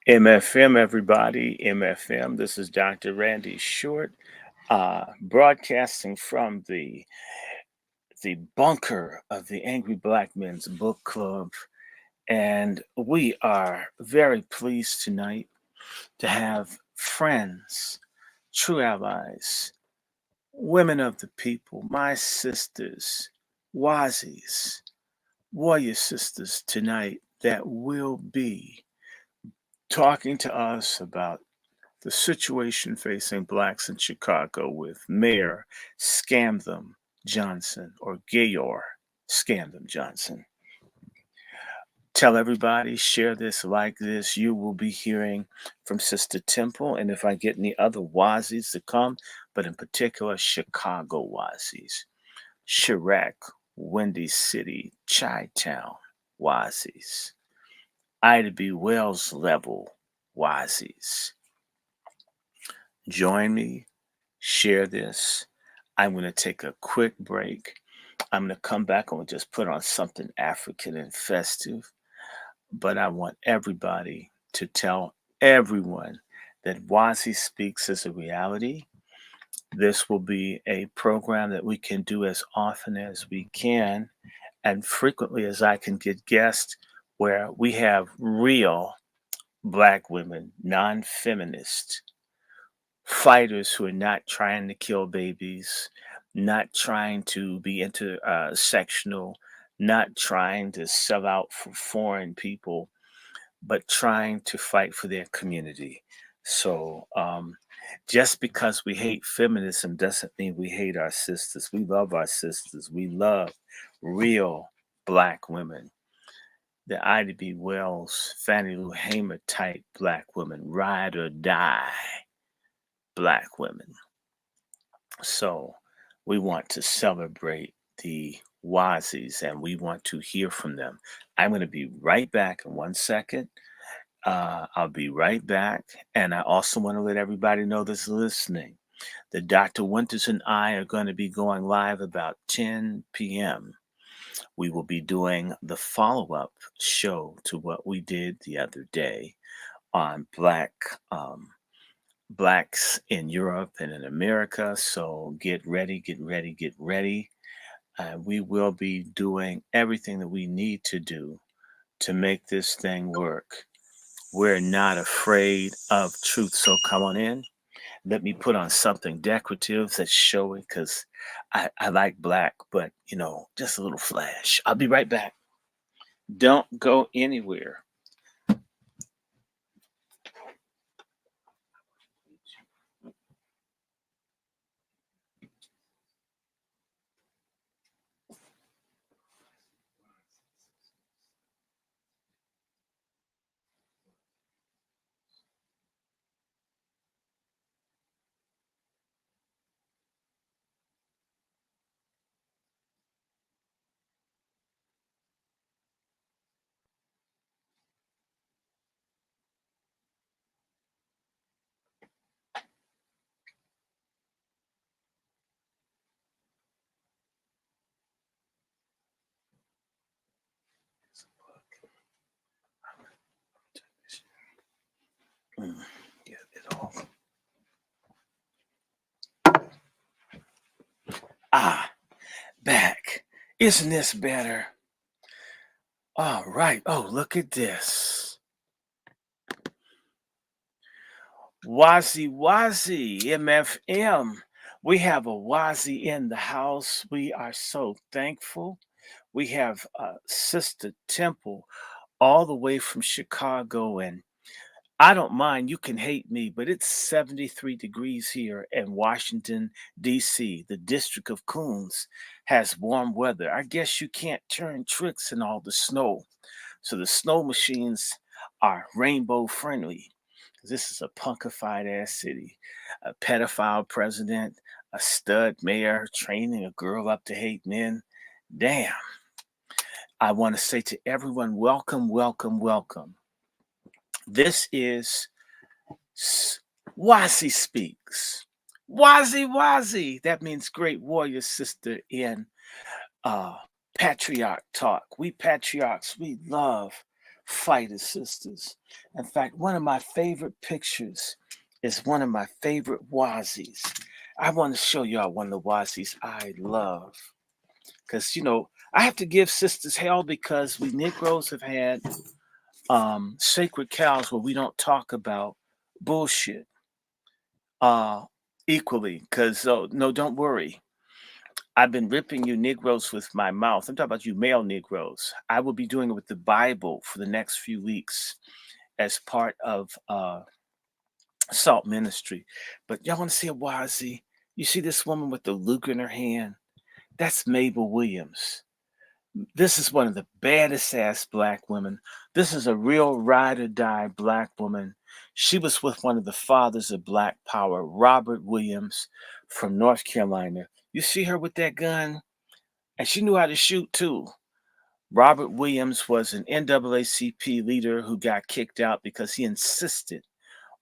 MFM, everybody. MFM. This is Dr. Randy Short, broadcasting from the bunker of the Angry Black Men's Book Club. And we are very pleased tonight to have friends, true allies, women of the people, my sisters, WASIs, warrior sisters tonight that will be talking to us about the situation facing blacks in Chicago with Mayor Scam Them Johnson or Gayor Scam Them Johnson. Tell everybody, share this, like this. You will be hearing from Sister Temple, and if I get any other Wazis to come, but in particular Chicago Wazis, Chirac, Windy City, Chi Town Wazis, Ida B. Wells level Wazis. Join me, share this. I'm going to take a quick break. I'm going to come back and we'll just put on something African and festive. But I want everybody to tell everyone that WASI Speaks is a reality. This will be a program that we can do as often as we can and frequently as I can get guests where we have real Black women, non-feminist fighters who are not trying to kill babies, not trying to be intersectional, not trying to sell out for foreign people, but trying to fight for their community. So just because we hate feminism doesn't mean we hate our sisters. We love our sisters. We love real Black women. The Ida B. Wells, Fannie Lou Hamer type Black women, ride or die Black women. So we want to celebrate the Wazis and we want to hear from them. I'm going to be right back in 1 second. I'll be right back. And I also want to let everybody know that's listening that Dr. Winters and I are going to be going live about 10 p.m. We will be doing the follow-up show to what we did the other day on Blacks in Europe and in America. So get ready, get ready, get ready. We will be doing everything that we need to do to make this thing work. We're not afraid of truth. So come on in. Let me put on something decorative that's showy because I like black, but just a little flash. I'll be right back. Don't go anywhere. Get it off. Back. Isn't this better? All right. Oh, look at this. Wazi Wazi, MFM. We have a Wazi in the house. We are so thankful. We have Sister Temple all the way from Chicago. And I don't mind, you can hate me, but it's 73 degrees here in Washington, D.C. The District of Coons has warm weather. I guess you can't turn tricks in all the snow. So the snow machines are rainbow friendly. This is a punkified ass city. A pedophile president, a stud mayor training a girl up to hate men. Damn. I want to say to everyone, welcome, welcome, welcome. This is WASI Speaks. WASI WASI. That means great warrior sister in patriarch talk. We patriarchs, we love fighter sisters. In fact, one of my favorite pictures is one of my favorite WASIs. I want to show y'all one of the WASIs I love. Because, I have to give sisters hell because we Negroes have had sacred cows where we don't talk about bullshit uh, equally. Because, no, don't worry. I've been ripping you Negroes with my mouth. I'm talking about you male Negroes. I will be doing it with the Bible for the next few weeks as part of Salt Ministry. But y'all want to see a Wazi? You see this woman with the Luke in her hand? That's Mabel Williams. This is one of the baddest ass black women. This is a real ride or die black woman. She was with one of the fathers of black power, Robert Williams from North Carolina. You see her with that gun? And she knew how to shoot too. Robert Williams was an NAACP leader who got kicked out because he insisted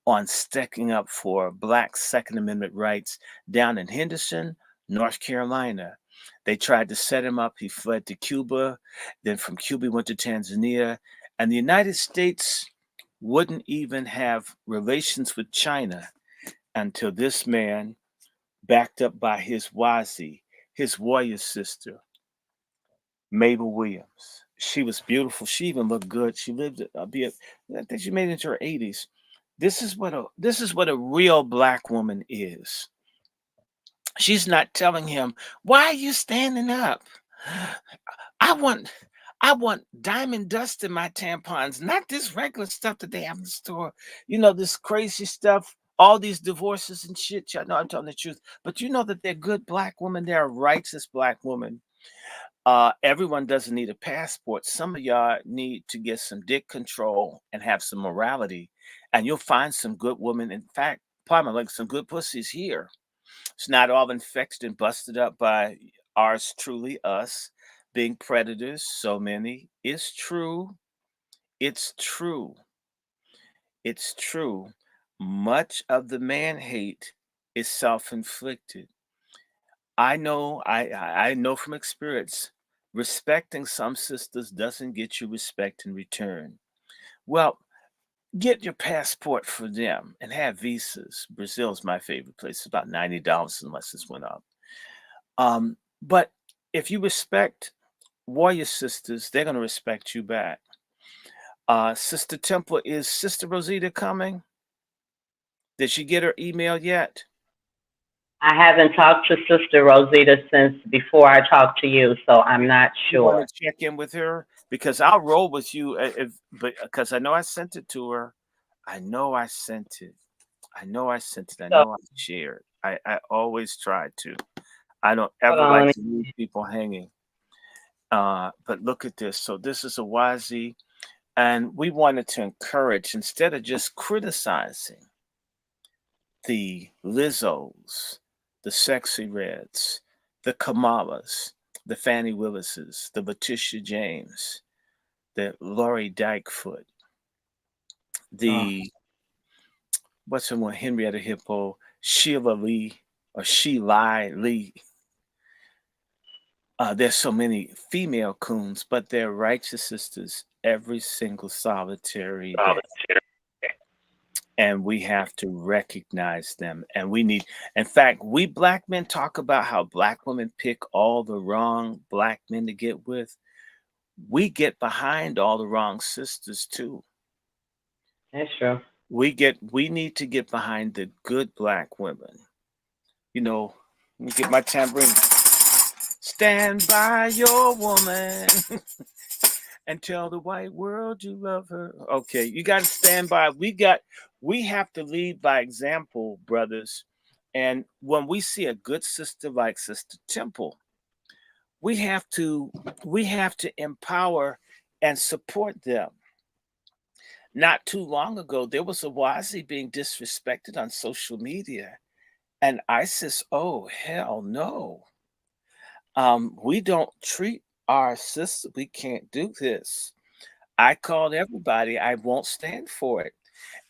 on sticking up for Black Second Amendment rights down in Henderson, North Carolina. They tried to set him up. He fled to Cuba. Then from Cuba, he went to Tanzania. And the United States wouldn't even have relations with China until this man, backed up by his WASI, his warrior sister, Mabel Williams. She was beautiful. She even looked good. She lived I think she made it into her 80s. This is what a real black woman is. She's not telling him, "Why are you standing up? I want I want diamond dust in my tampons, not this regular stuff that they have in the store. This crazy stuff, all these divorces and shit. Y'all know I'm telling the truth. But you know that they're good black women. They're righteous black women. Everyone doesn't need a passport. Some of y'all need to get some dick control and have some morality, and you'll find some good women. In fact, probably like some good pussies here. It's not all infected and busted up by ours truly, us being predators. So many. It's true. It's true. It's true. Much of the man hate is self-inflicted. I know from experience, respecting some sisters doesn't get you respect in return. Well, get your passport for them and have visas. Brazil's my favorite place. It's about $90 unless this went up. But if you respect warrior sisters, they're gonna respect you back. Sister Temple, is Sister Rosita coming? Did she get her email yet? I haven't talked to Sister Rosita since before I talked to you, so I'm not You want sure. to check in with her because I'll roll with you but because I know I sent it to her. I know I sent it. I know I sent it. I So know I shared. I always try to. I don't hold ever on, like let to leave people hanging. But look at this. So this is a YZ, and we wanted to encourage instead of just criticizing the Lizzos, the Sexy Reds, the Kamalas, the Fannie Willises, the Letitia James, the Lori Dykefoot, me. the what's the one, Henrietta Hippo, Sheila Lee, or Sheila Lee. There's so many female coons, but they're righteous sisters every single solitary day. And we have to recognize them. And we need, in fact, we black men talk about how black women pick all the wrong black men to get with. We get behind all the wrong sisters too. That's true. We need to get behind the good black women. Let me get my tambourine. Stand by your woman and tell the white world you love her. Okay, you got to stand by. We have to lead by example, brothers. And when we see a good sister like Sister Temple, we have to we have to empower and support them. Not too long ago, there was a Wazi being disrespected on social media, and ISIS, oh hell no. We don't treat our sister. We can't do this. I called everybody. I won't stand for it.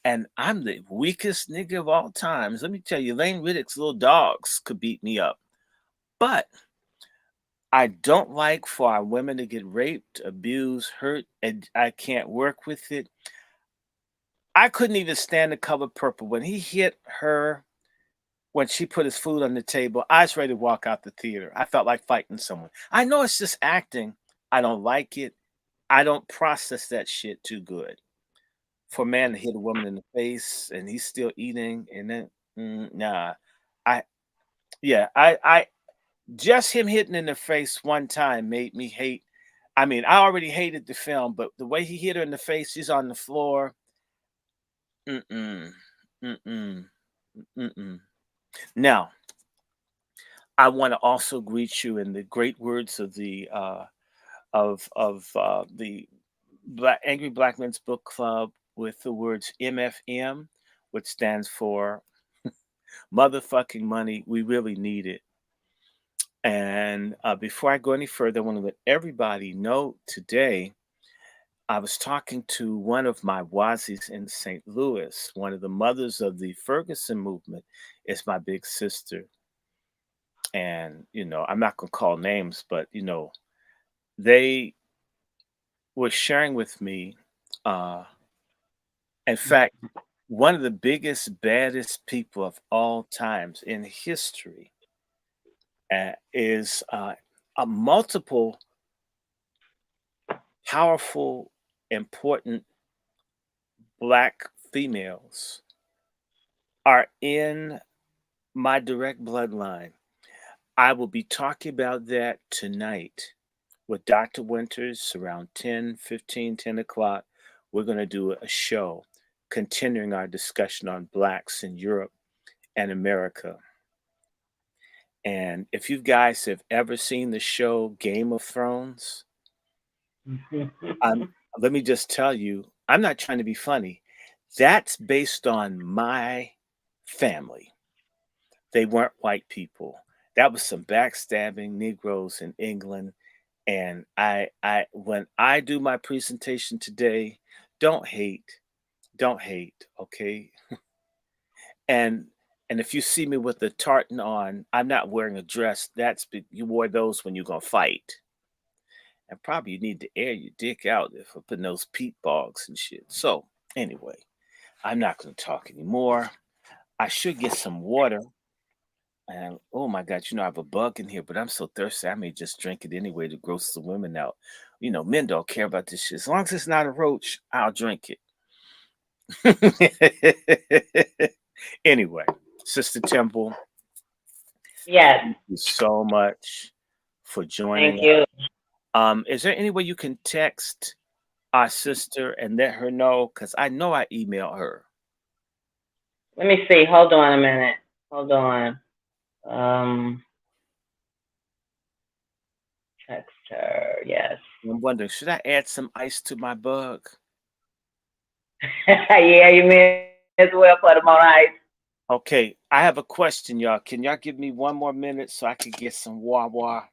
And I'm the weakest nigga of all times. Let me tell you, Lane Riddick's little dogs could beat me up. But I don't like for our women to get raped, abused, hurt, and I can't work with it. I couldn't even stand The Color Purple. When he hit her, when she put his food on the table, I was ready to walk out the theater. I felt like fighting someone. I know it's just acting. I don't like it. I don't process that shit too good. For a man to hit a woman in the face and he's still eating and then nah. I yeah, I just him hitting in the face one time made me hate. I mean, I already hated the film, but the way he hit her in the face, she's on the floor. Mm-mm. Mm-mm. Mm-mm. Now, I want to also greet you in the great words of the Angry Black Men's Book Club with the words MFM, which stands for motherfucking money. We really need it. And before I go any further, I want to let everybody know today I was talking to one of my WASIs in St. Louis. One of the mothers of the Ferguson movement is my big sister. And, I'm not going to call names, but, they were sharing with me, uh, in fact, one of the biggest, baddest people of all times in history is a multiple powerful, important Black females are in my direct bloodline. I will be talking about that tonight with Dr. Winters around 10 o'clock. We're going to do a show continuing our discussion on Blacks in Europe and America. And if you guys have ever seen the show Game of Thrones, um, let me just tell you, I'm not trying to be funny. That's based on my family. They weren't white people. That was some backstabbing Negroes in England. And when I do my presentation today, don't hate, don't hate, okay? And and if you see me with a tartan on, I'm not wearing a dress. You wore those when you're gonna fight. And probably you need to air your dick out for putting those peat bogs and shit. So anyway, I'm not gonna talk anymore. I should get some water. And oh my God, I have a bug in here, but I'm so thirsty. I may just drink it anyway to gross the women out. Men don't care about this shit. As long as it's not a roach, I'll drink it. Anyway, Sister Temple, Yes, thank you so much for joining thank us. you. Is there any way you can text our sister and let her know? Because I know I emailed her. Let me see. Hold on a minute. Hold on. Um, Text her. Yes. I'm wondering, should I add some ice to my bug? Yeah, you may as well put them on ice. Okay, I have a question, y'all. Can y'all give me one more minute so I can get some wah?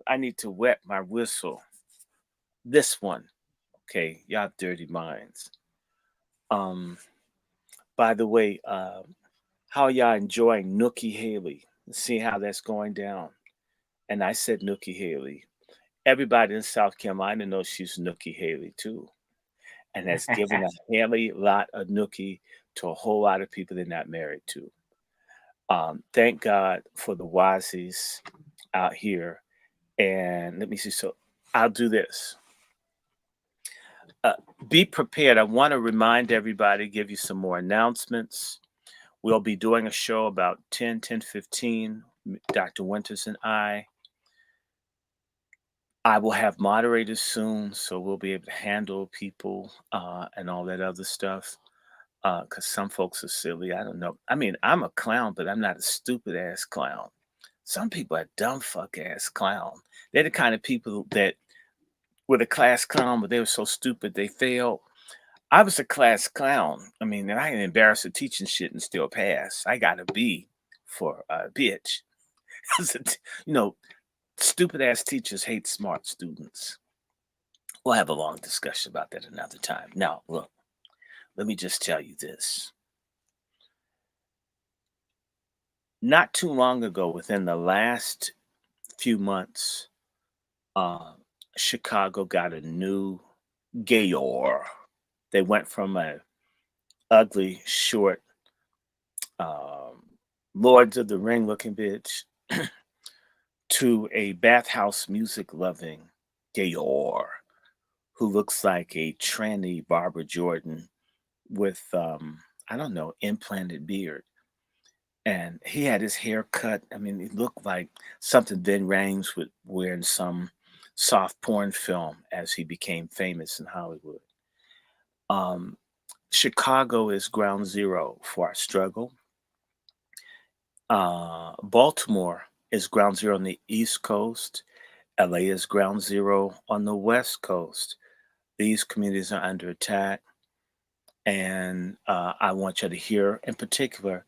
I need to wet my whistle. This one. Okay, y'all have dirty minds. Um, by the way, how y'all enjoying Nookie Haley? See how that's going down. And I said Nookie Haley. Everybody in South Carolina knows she's Nookie Haley too. And has given a Haley lot of Nookie to a whole lot of people they're not married to. Thank God for the WASIs out here. And let me see. So I'll do this. Uh, be prepared. I want to remind everybody, give you some more announcements. We'll be doing a show about 10:15. Dr. Winters and I. I will have moderators soon, so we'll be able to handle people and all that other stuff. Because some folks are silly. I don't know. I mean, I'm a clown, but I'm not a stupid ass clown. Some people are dumb fuck ass clown. They're the kind of people that were the class clown, but they were so stupid they failed. I was a class clown. I mean, and I can embarrass the teaching shit and still pass. I got a B for a bitch. you know, Stupid ass teachers hate smart students. We'll have a long discussion about that another time. Now, look, let me just tell you this. Not too long ago, within the last few months, uh, Chicago got a new Gayor. They went from a ugly, short, um, Lords of the Ring looking bitch to a bathhouse music loving Gayor who looks like a tranny Barbara Jordan with, I don't know, implanted beard. And he had his hair cut. I mean, he looked like something Vin Rames would wear in some soft porn film as he became famous in Hollywood. Um, Chicago is ground zero for our struggle. Baltimore is ground zero on the East Coast. LA is ground zero on the West Coast. These communities are under attack. And I want you to hear, in particular,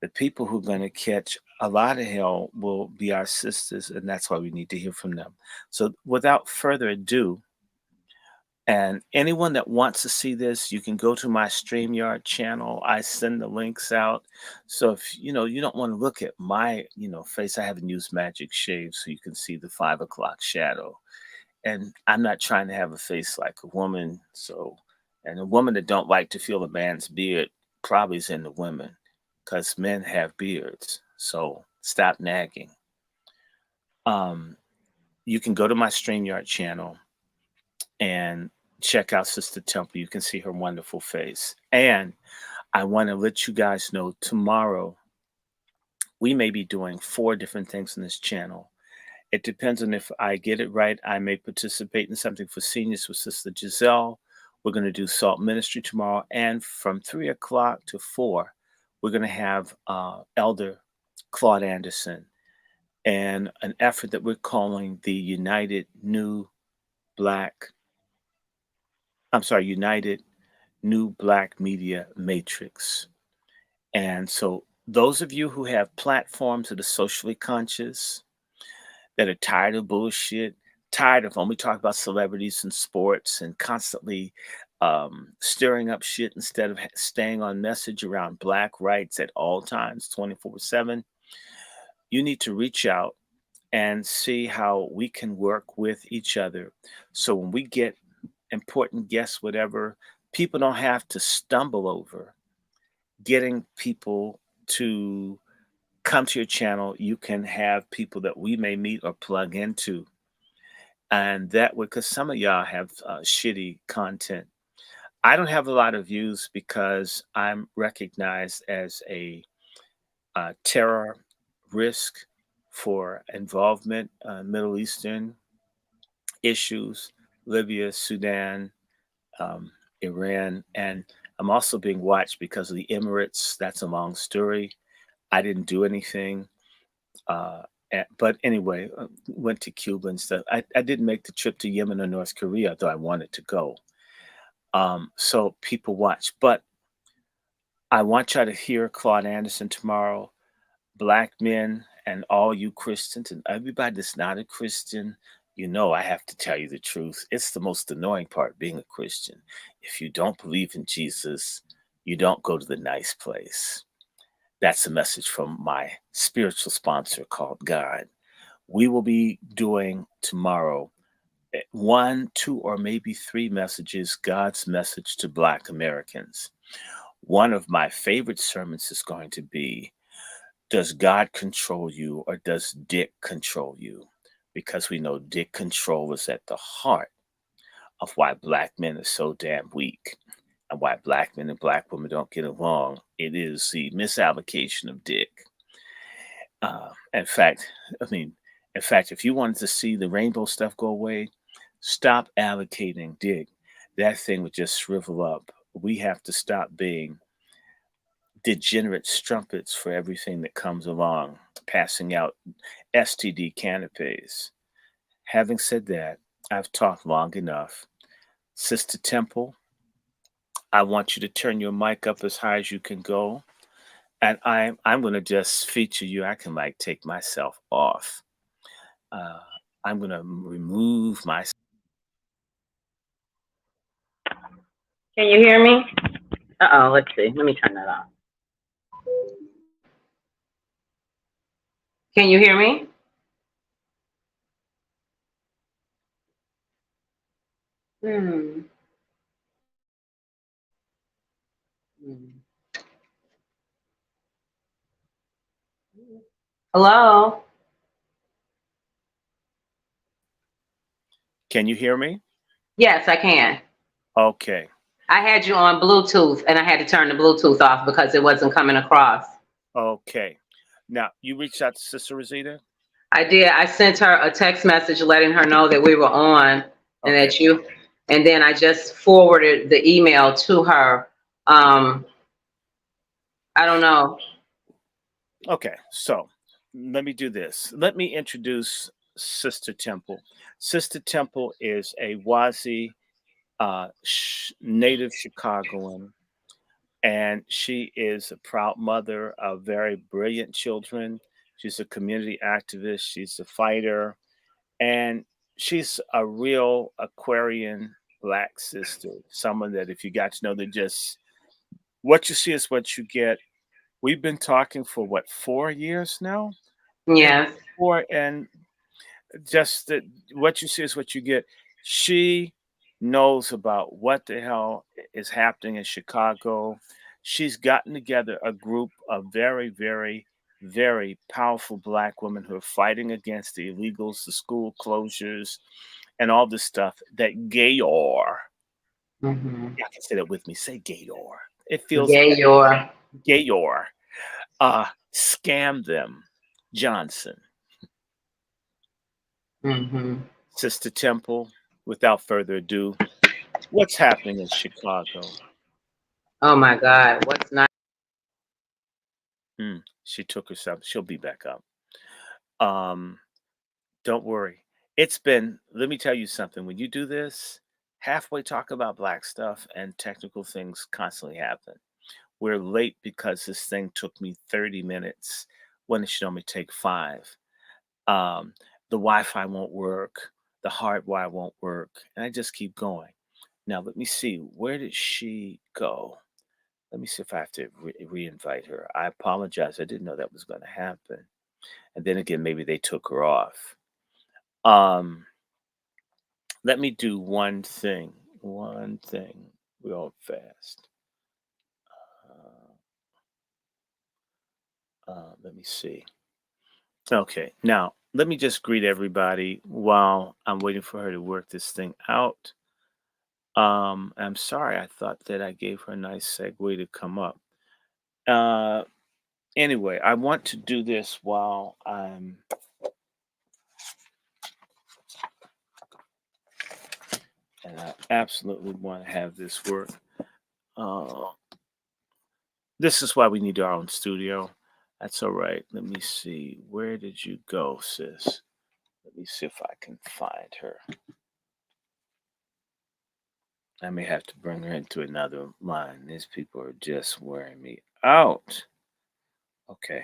the people who are going to catch a lot of hell will be our sisters, and that's why we need to hear from them. So, without further ado, and anyone that wants to see this, you can go to my StreamYard channel. I send the links out. So if you don't want to look at my face, I haven't used magic shade so you can see the 5 o'clock shadow. And I'm not trying to have a face like a woman. So, and a woman that don't like to feel a man's beard probably is in the women, because men have beards. So stop nagging. Um, you can go to my StreamYard channel and check out Sister Temple. You can see her wonderful face. And I want to let you guys know tomorrow we may be doing 4 different things on this channel. It depends on if I get it right. I may participate in something for seniors with Sister Giselle. We're going to do Salt Ministry tomorrow. And from 3 o'clock to 4, we're going to have Elder Claude Anderson and an effort that we're calling the United New Black Media Matrix. And so, those of you who have platforms that are socially conscious, that are tired of bullshit, tired of when we talk about celebrities and sports and constantly stirring up shit instead of staying on message around Black rights at all times, 24/7, you need to reach out and see how we can work with each other. So when we get important guests, whatever, people don't have to stumble over getting people to come to your channel. You can have people that we may meet or plug into. And that would, because some of y'all have shitty content. I don't have a lot of views because I'm recognized as a terror risk for involvement Middle Eastern issues, Libya, Sudan, Iran, and I'm also being watched because of the Emirates. That's a long story. I didn't do anything. But anyway, went to Cuba and stuff. I didn't make the trip to Yemen or North Korea, though I wanted to go. So people watch. But I want y'all to hear Claude Anderson tomorrow. Black men and all you Christians and everybody that's not a Christian, I have to tell you the truth. It's the most annoying part being a Christian. If you don't believe in Jesus, you don't go to the nice place. That's a message from my spiritual sponsor called God. We will be doing tomorrow 1, 2, or maybe 3 messages, God's message to Black Americans. One of my favorite sermons is going to be, does God control you or does dick control you? Because we know dick control is at the heart of why Black men are so damn weak and why Black men and Black women don't get along. It is the misallocation of dick. In fact, if you wanted to see the rainbow stuff go away, stop allocating dick. That thing would just shrivel up. We have to stop being degenerate strumpets for everything that comes along, passing out STD canapes. Having said that, I've talked long enough. Sister Temple, I want you to turn your mic up as high as you can go. And I'm going to just feature you. I can take myself off. I'm going to remove myself. Can you hear me? Let's see. Let me turn that off. Can you hear me? Hmm. Hmm. Hello? Can you hear me? Yes, I can. Okay. I had you on Bluetooth and I had to turn the Bluetooth off because it wasn't coming across. Okay. Now, you reached out to Sister Rosita? I did. I sent her a text message letting her know that we were on and Okay. that you, and then I just forwarded the email to her. Um, I don't know. Okay. So let me do this. Let me introduce Sister Temple. Sister Temple is a WASI native Chicagoan, and she is a proud mother of very brilliant children. She's a community activist, she's a fighter, and she's a real Aquarian black sister. Someone that, if you got to know, that just what you see is what you get. We've been talking for what, 4 years now? Yeah, Yes. and just that what you see is what you get. She knows about what the hell is happening in Chicago. She's gotten together a group of very, very, very powerful black women who are fighting against the illegals, the school closures, and all this stuff that Gayor, Mm-hmm. yeah, I can say that with me, say Gayor. It feels Gayor. Gayor scammed them. Johnson. Mm-hmm. Sister Temple, without further ado, what's happening in Chicago? Oh my God. What's not? She took herself. She'll be back up. Um, don't worry. It's been, let me tell you something. When you do this, halfway talk about black stuff and technical things constantly happen. We're late because this thing took me 30 minutes when it should only take 5. Um, the Wi-Fi won't work. The hardwire won't work. And I just keep going. Now, let me see. Where did she go? Let me see if I have to re-invite her. I apologize. I didn't know that was going to happen. And then again, maybe they took her off. Um, let me do one thing. One thing real fast. Let me see. Okay. Now, let me just greet everybody while I'm waiting for her to work this thing out. I'm sorry. I thought that I gave her a nice segue to come up. Uh, anyway, I want to do this while and I absolutely want to have this work. Uh, this is why we need our own studio. That's all right. Let me see. Where did you go, sis? Let me see if I can find her. I may have to bring her into another line. These people are just wearing me out. Okay.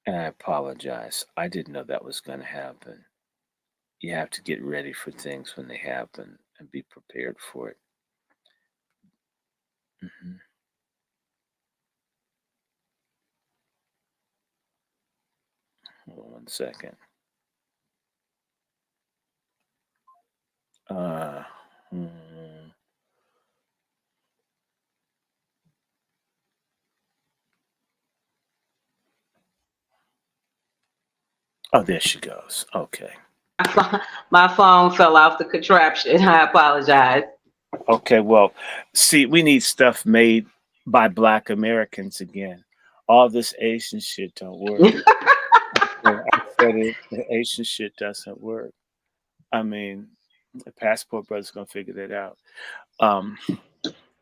And I apologize. I didn't know that was going to happen. You have to get ready for things when they happen and be prepared for it. hmm Hold on one second. Uh, hmm. Oh, there she goes. Okay. My phone fell off the contraption. I apologize. Okay. Well, see, we need stuff made by Black Americans again. All this Asian shit don't work. I said it. The Asian shit doesn't work. I mean, the Passport Brother's gonna figure that out. Um.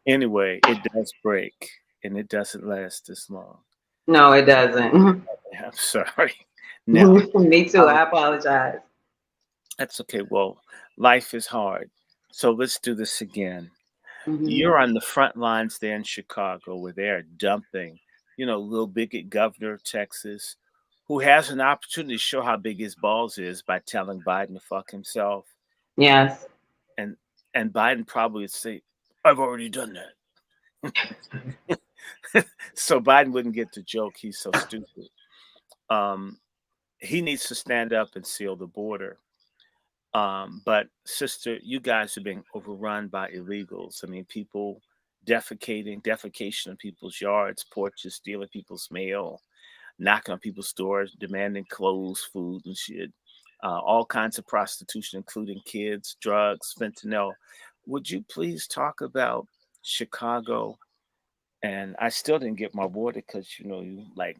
Anyway, it does break, and it doesn't last this long. No, it doesn't. I'm sorry. Now, Me too. um, I apologize. that's okay. Well, life is hard, so let's do this again. Hmm. You're on the front lines there in Chicago where they're dumping, little bigot governor of Texas, who has an opportunity to show how big his balls is by telling Biden to fuck himself. Yes. And and Biden probably would say, I've already done that. So Biden wouldn't get the joke. He's so stupid. Um, he needs to stand up and seal the border. But sister, you guys are being overrun by illegals. I mean, people defecation in people's yards, porches, stealing people's mail, knocking on people's doors, demanding clothes, food, and shit. All kinds of prostitution, including kids, drugs, fentanyl. Would you please talk about Chicago? And I still didn't get my water because you like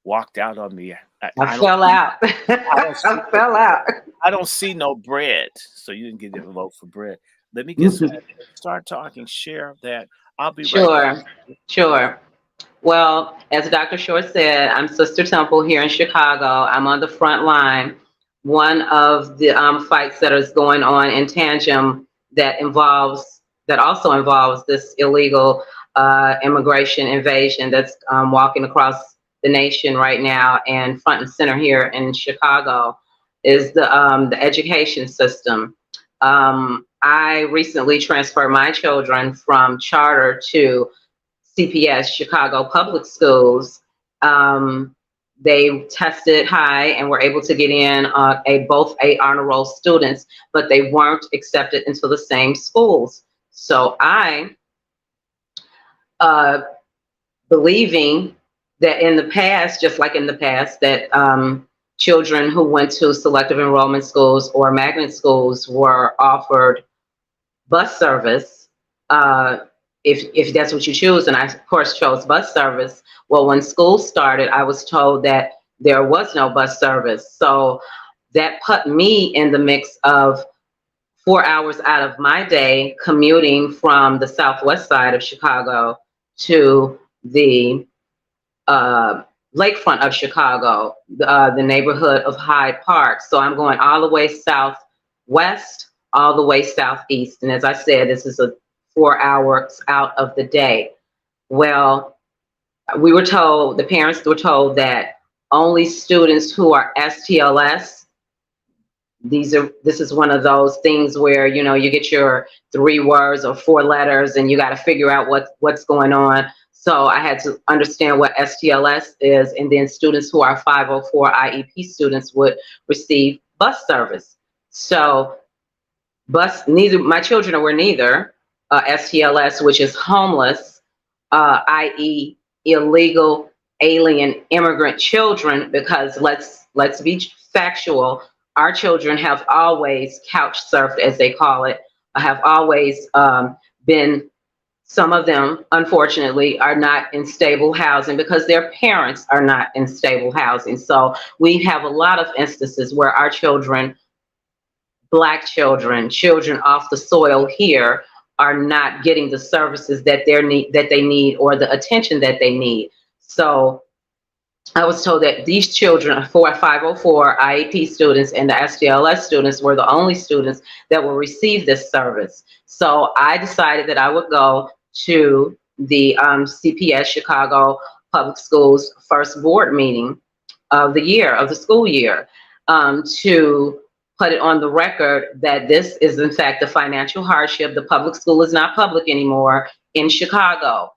walked out on me. I, I I don't fell see out. I don't see I fell out. I don't see no bread. So you didn't get the vote for bread. Let me get some start talking, share that. I'll be right back. Sure, sure. Well, as Dr. Short said, I'm Sister Temple here in Chicago. I'm on the front line. One of the fights that is going on in tandem that also involves this illegal immigration invasion that's walking across the nation right now and front and center here in Chicago is the education system. I recently transferred my children from charter to CPS, Chicago Public Schools. Um, they tested high and were able to get in both eight honor roll students, but they weren't accepted into the same schools. So I, uh, believing that in the past, just like in the past, that children who went to selective enrollment schools or magnet schools were offered bus service, if that's what you choose. And I, of course, chose bus service. Well, when school started, I was told that there was no bus service. So that put me in the mix of 4 hours out of my day commuting from the southwest side of Chicago to the lakefront of Chicago, the neighborhood of Hyde Park. So I'm going all the way southwest, all the way southeast. And as I said, this is a 4 hours out of the day. Well, the parents were told that only students who are STLS, this is one of those things where, you get your 3 words or 4 letters and you got to figure out what's going on. So I had to understand what STLS is, and then students who are 504 IEP students would receive bus service. So my children were neither STLS, which is homeless, i.e. illegal alien immigrant children, because let's be factual. Our children have always couch surfed, as they call it, have always been. Some of them, unfortunately, are not in stable housing because their parents are not in stable housing. So we have a lot of instances where our children, Black children, children off the soil here, are not getting the services that they need or the attention that they need. So I was told that these children, 504 IEP students and the STLS students, were the only students that will receive this service. So I decided that I would go to the CPS, Chicago Public Schools, first board meeting of the school year, to put it on the record that this is in fact a financial hardship. The public school is not public anymore in Chicago.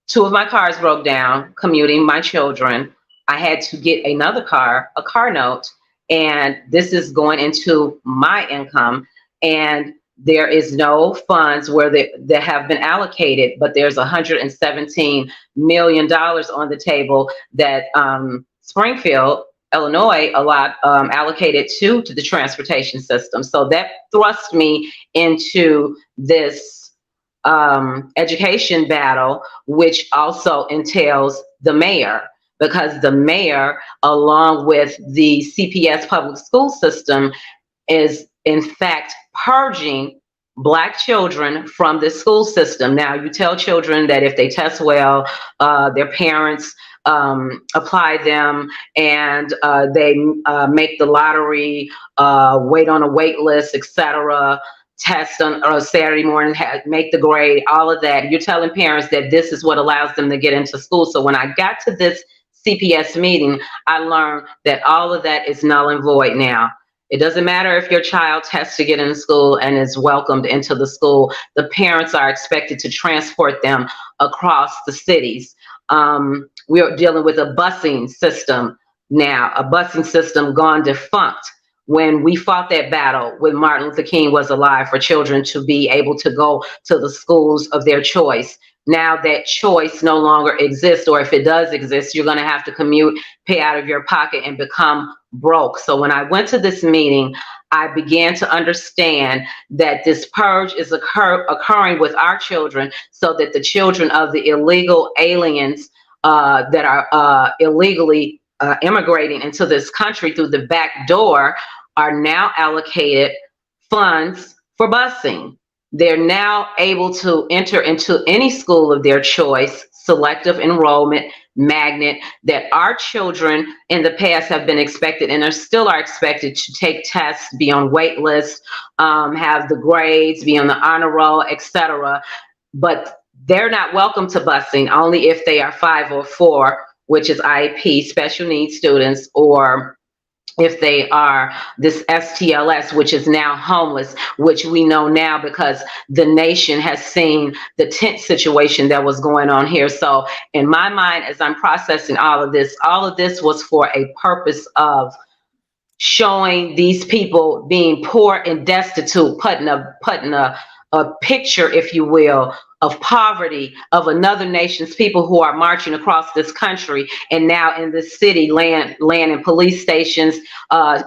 2 of my cars broke down commuting my children. I had to get another car, a car note, and this is going into my income. And there is no funds where they have been allocated, but there's $117 million on the table that Springfield, Illinois, allocated to the transportation system. So that thrust me into this education battle, which also entails the mayor, because the mayor, along with the CPS public school system, is in fact purging Black children from the school system. Now, you tell children that if they test well, their parents apply them, and they make the lottery, wait on a wait list, etc., test on a Saturday morning, make the grade, all of that. You're telling parents that this is what allows them to get into school. So when I got to this CPS meeting, I learned that all of that is null and void now. It doesn't matter if your child tests to get into school and is welcomed into the school. The parents are expected to transport them across the cities. We are dealing with a busing system now, a busing system gone defunct. when we fought that battle when Martin Luther King was alive for children to be able to go to the schools of their choice. Now that choice no longer exists, or if it does exist, you're going to have to commute, pay out of your pocket, and become broke. So when I went to this meeting, I began to understand that this purge is occurring with our children so that the children of the illegal aliens that are illegally immigrating into this country through the back door are now allocated funds for busing. They're now able to enter into any school of their choice, selective enrollment, magnet, that our children in the past have been expected and are still are expected to take tests, be on wait lists, have the grades, be on the honor roll, etc. But they're not welcome to busing only if they are 504, which is IEP, special needs students, or if they are this STLS, which is now homeless, which we know now because the nation has seen the tent situation that was going on here. So in my mind, as I'm processing all of this was for a purpose of showing these people being poor and destitute, putting a picture, if you will, of poverty of another nation's people who are marching across this country. And now in this city, land and police stations,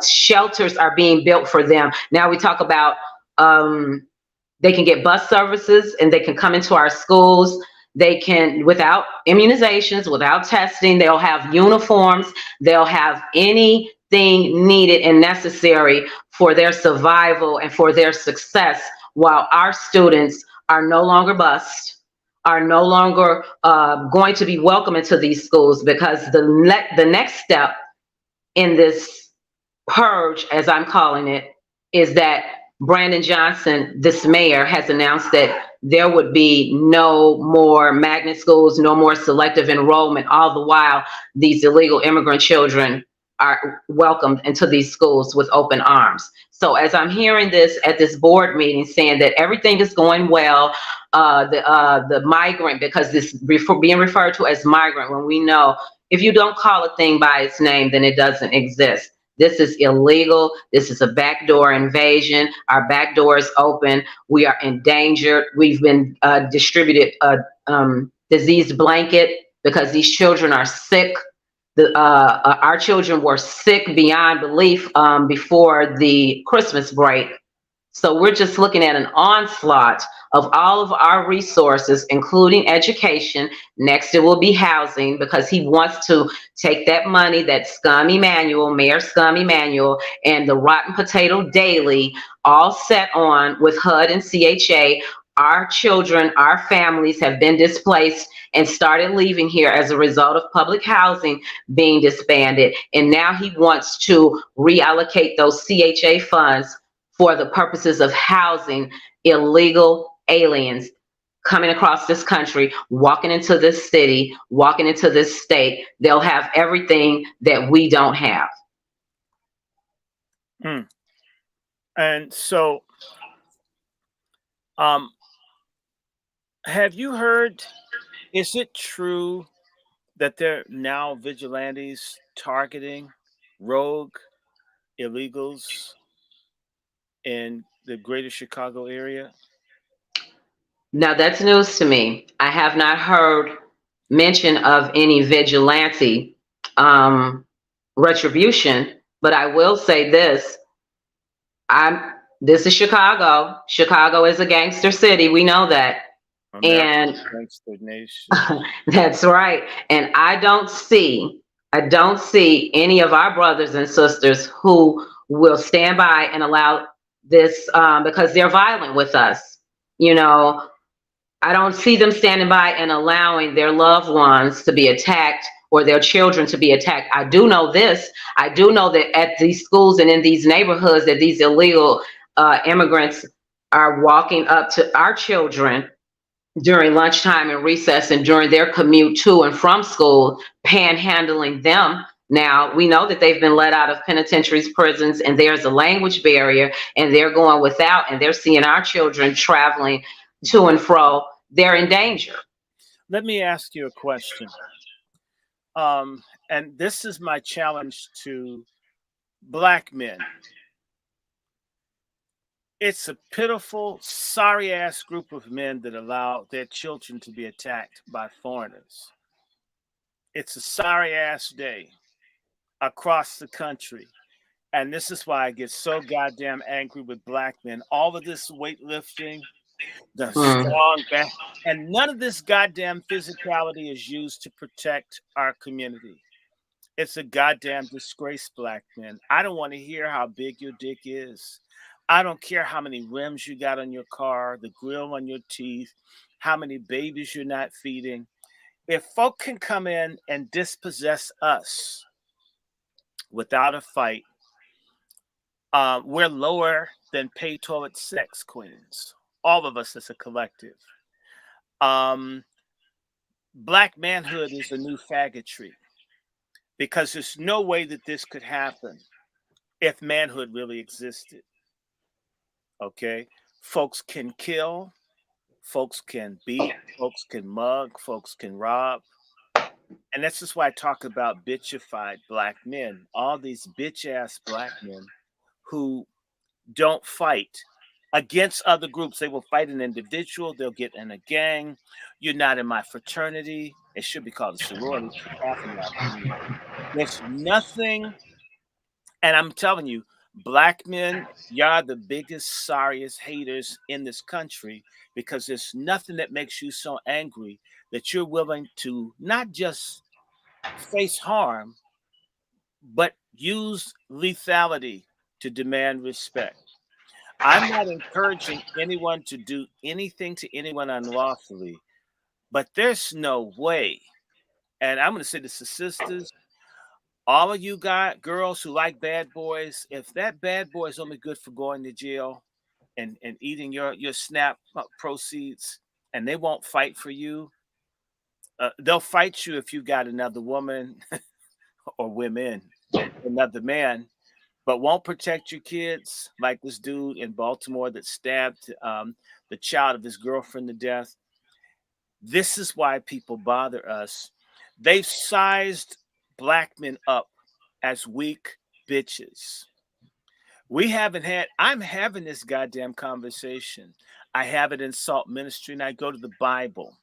shelters are being built for them. Now we talk about they can get bus services and they can come into our schools. They can, without immunizations, without testing, they'll have uniforms, they'll have anything needed and necessary for their survival and for their success, while our students are no longer bused, are no longer going to be welcome into these schools, because the next step in this purge, as I'm calling it, is that Brandon Johnson, this mayor, has announced that there would be no more magnet schools, no more selective enrollment, all the while these illegal immigrant children are welcomed into these schools with open arms. So as I'm hearing this at this board meeting saying that everything is going well, the migrant, because this being referred to as migrant, when we know if you don't call a thing by its name, then it doesn't exist. This is illegal. This is a backdoor invasion. Our back door is open. We are endangered. We've been distributed a disease blanket because these children are sick. Our children were sick beyond belief before the Christmas break. So we're just looking at an onslaught of all of our resources, including education. Next, it will be housing, because he wants to take that money that Mayor Scum Emanuel, and the Rotten Potato Daily, all set on with HUD and CHA. Our children, our families have been displaced and started leaving here as a result of public housing being disbanded. And now he wants to reallocate those CHA funds for the purposes of housing illegal aliens coming across this country, walking into this city, walking into this state. They'll have everything that we don't have. And so, have you heard, is it true that there are now vigilantes targeting rogue illegals in the greater Chicago area? Now that's news to me. I have not heard mention of any vigilante retribution, but I will say this. This is Chicago. Chicago is a gangster city. We know that. America's gangster nation. That's right. And I don't see any of our brothers and sisters who will stand by and allow this because they're violent with us. You know, I don't see them standing by and allowing their loved ones to be attacked or their children to be attacked. I do know this. I do know that at these schools and in these neighborhoods that these illegal immigrants are walking up to our children during lunchtime and recess and during their commute to and from school, panhandling them. Now, we know that they've been let out of penitentiaries, prisons, and there's a language barrier, and they're going without, and they're seeing our children traveling to and fro. They're in danger. Let me ask you a question. And this is my challenge to Black men. It's a pitiful, sorry ass group of men that allow their children to be attacked by foreigners. It's a sorry ass day across the country. And this is why I get so goddamn angry with black men. All of this weightlifting, the Mm. strong back, and none of this goddamn physicality is used to protect our community. It's a goddamn disgrace, black men. I don't want to hear how big your dick is. I don't care how many rims you got on your car, the grill on your teeth, how many babies you're not feeding. If folk can come in and dispossess us without a fight, we're lower than pay toilet sex queens. All of us as a collective. Um, Black manhood is the new faggotry because there's no way that this could happen if manhood really existed. Okay, folks can kill, folks can beat, folks can mug, folks can rob, and that's just why I talk about bitchified black men. All these bitch ass black men who don't fight against other groups. They will fight an individual, they'll get in a gang. You're not in my fraternity. It should be called a sorority because half of y'all female. There's nothing, and I'm telling you, black men, y'all the biggest, sorriest haters in this country because there's nothing that makes you so angry that you're willing to not just face harm, but use lethality to demand respect. I'm not encouraging anyone to do anything to anyone unlawfully, but there's no way. And I'm going to say this to sisters, all of you guys, girls who like bad boys, if that bad boy is only good for going to jail and eating your SNAP proceeds, and they won't fight for you, they'll fight you if you got another woman or women, another man, but won't protect your kids, like this dude in Baltimore that stabbed the child of his girlfriend to death. This is why people bother us. They've sized black men up as weak bitches. We haven't had, I'm having this goddamn conversation. I have it in Salt Ministry and I go to the Bible.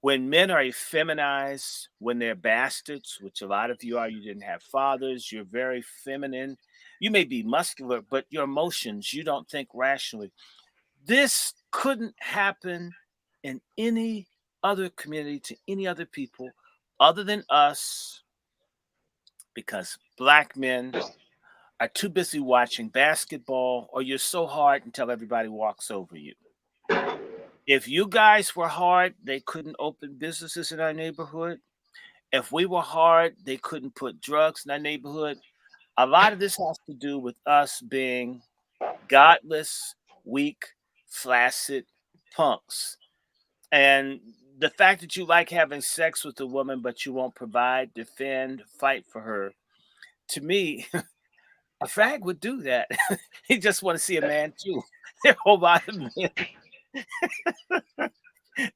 When men are effeminized, when they're bastards, which a lot of you are, you didn't have fathers, you're very feminine. You may be muscular, but your emotions, you don't think rationally. This couldn't happen in any other community to any other people other than us because black men are too busy watching basketball or you're so hard until everybody walks over you. If you guys were hard, they couldn't open businesses in our neighborhood. If we were hard, they couldn't put drugs in our neighborhood. A lot of this has to do with us being godless, weak, flaccid punks. And the fact that you like having sex with a woman, but you won't provide, defend, fight for her, to me, a fag would do that. He just want to see a man too. There are a whole lot of men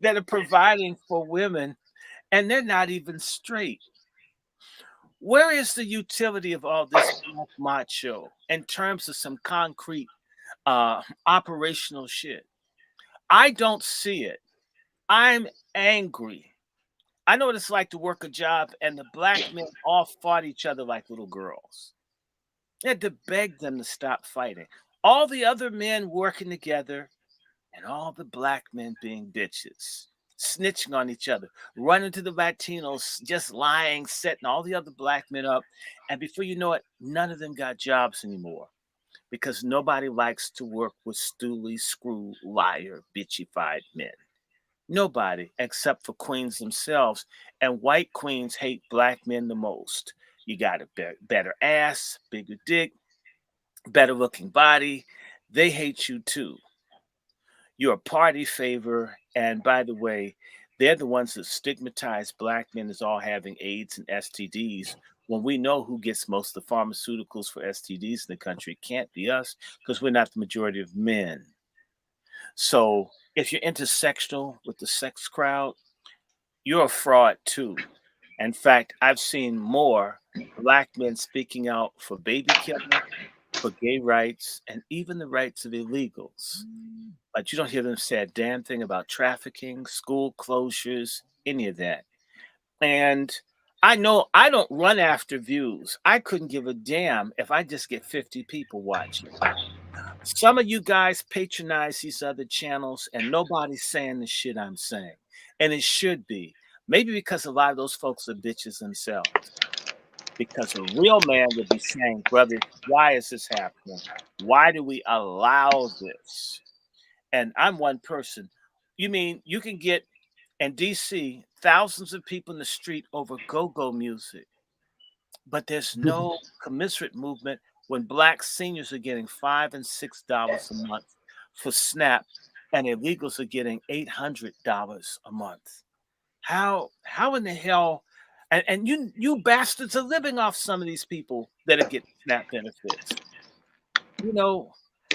that are providing for women and they're not even straight. Where is the utility of all this black macho in terms of some concrete operational shit? I don't see it. I'm angry. I know what it's like to work a job and the black men all fought each other like little girls. You had to beg them to stop fighting. All the other men working together and all the black men being bitches, snitching on each other, running to the Latinos, just lying, setting all the other black men up. And before you know it, none of them got jobs anymore because nobody likes to work with stooly, screw, liar, bitchified men. Nobody except for queens themselves. And white queens hate black men the most. You got a better ass, bigger dick, better looking body. They hate you too. You're a party favor. And by the way, they're the ones that stigmatize black men as all having AIDS and STDs when we know who gets most of the pharmaceuticals for STDs in the country. It can't be us because we're not the majority of men. So if you're intersectional with the sex crowd, you're a fraud too. In fact, I've seen more black men speaking out for baby killing for gay rights and even the rights of illegals. But you don't hear them say a damn thing about trafficking, school closures, any of that. And I know I don't run after views. I couldn't give a damn if I just get 50 people watching. Some of you guys patronize these other channels and nobody's saying the shit I'm saying. And it should be. Maybe because a lot of those folks are bitches themselves. Because a real man would be saying, brother, why is this happening? Why do we allow this? And I'm one person. You mean you can get in DC thousands of people in the street over go-go music, but there's no commensurate movement when black seniors are getting $5 and $6 a month for SNAP and illegals are getting $800 a month. How in the hell? And you bastards are living off some of these people that are getting SNAP benefits. You know,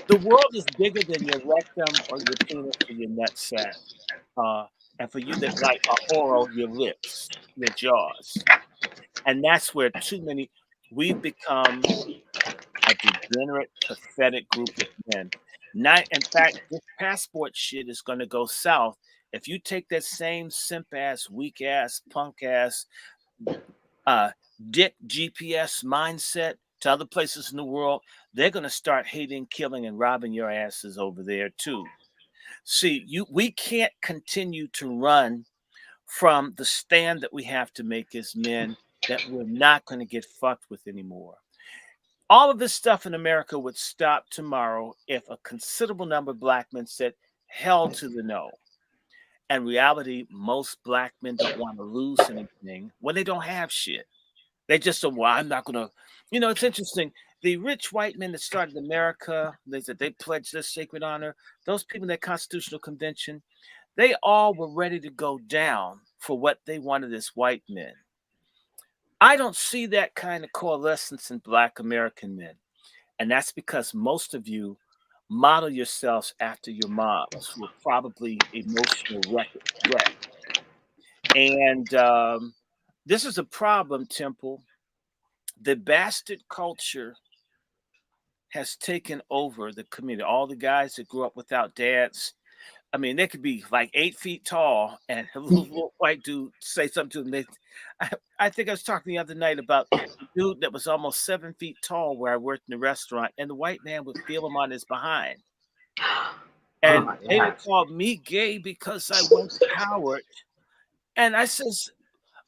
the world is bigger than your rectum or your penis or your nutsack. And for you that like oral, your lips, your jaws. And that's where we've become a degenerate, pathetic group of men. In fact, this passport shit is going to go south. If you take that same simp ass, weak ass, punk ass, dick GPS mindset to other places in the world, they're going to start hating, killing, and robbing your asses over there too. See, we can't continue to run from the stand that we have to make as men that we're not going to get fucked with anymore. All of this stuff in America would stop tomorrow if a considerable number of black men said hell to the no. In reality, most black men don't want to lose anything when they don't have shit. They just say, well, I'm not going to. You know, it's interesting. The rich white men that started America, they said they pledged their sacred honor. Those people in that Constitutional Convention, they all were ready to go down for what they wanted as white men. I don't see that kind of coalescence in black American men. And that's because most of you model yourselves after your moms who are probably emotional wreck. And this is a problem, Temple. The bastard culture has taken over the community. All the guys that grew up without dads, I mean, they could be like 8 feet tall and a little white dude say something to them. I think I was talking the other night about a dude that was almost 7 feet tall where I worked in the restaurant, and the white man would feel him on his behind. And they would call me gay because I went to Howard. And I says,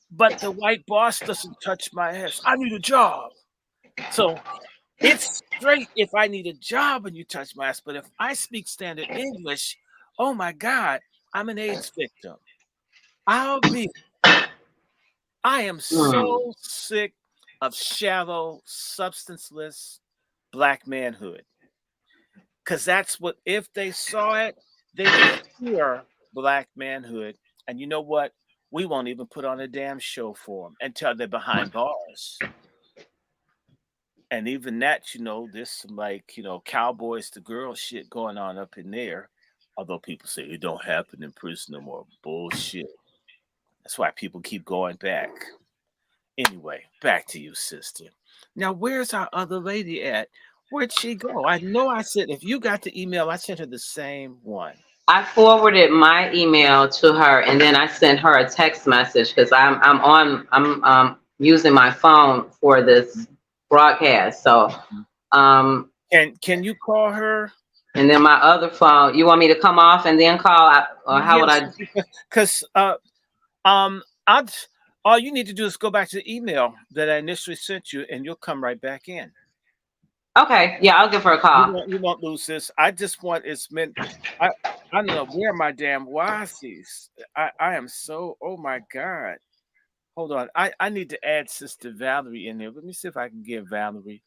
but the white boss doesn't touch my ass. I need a job. So it's straight if I need a job and you touch my ass. But if I speak standard English, oh my God, I'm an AIDS victim. I am so sick of shallow, substanceless black manhood. Because that's what, if they saw it, they would fear black manhood. And you know what? We won't even put on a damn show for them until they're behind bars. And even that, you know, there's some like, you know, cowboys to girls shit going on up in there. Although people say it don't happen in prison no more. Bullshit. That's why people keep going back. Anyway, back to you, sister. Now, where's our other lady at? Where'd she go? I know I said, if you got the email, I sent her the same one. I forwarded my email to her, and then I sent her a text message because I'm using my phone for this broadcast. So, can you call her? And then my other phone. You want me to come off and then call, or how would I? Because all you need to do is go back to the email that I initially sent you, and you'll come right back in. Okay, yeah, I'll give her a call. You won't lose this. I just want I don't know where my damn WASIs. I am so, oh my God. Hold on. I need to add Sister Valerie in there. Let me see if I can get Valerie.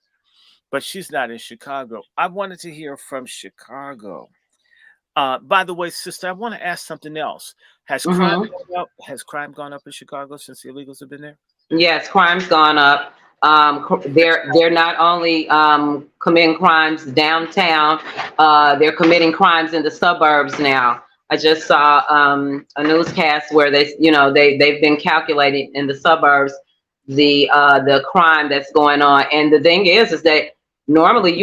But she's not in Chicago. I wanted to hear from Chicago. By the way, sister, I want to ask something else. Has crime gone up? Has crime gone up in Chicago since the illegals have been there? Yes, crime's gone up. They're not only committing crimes downtown, they're committing crimes in the suburbs now. I just saw a newscast where they've been calculating in the suburbs the crime that's going on. And the thing is that normally,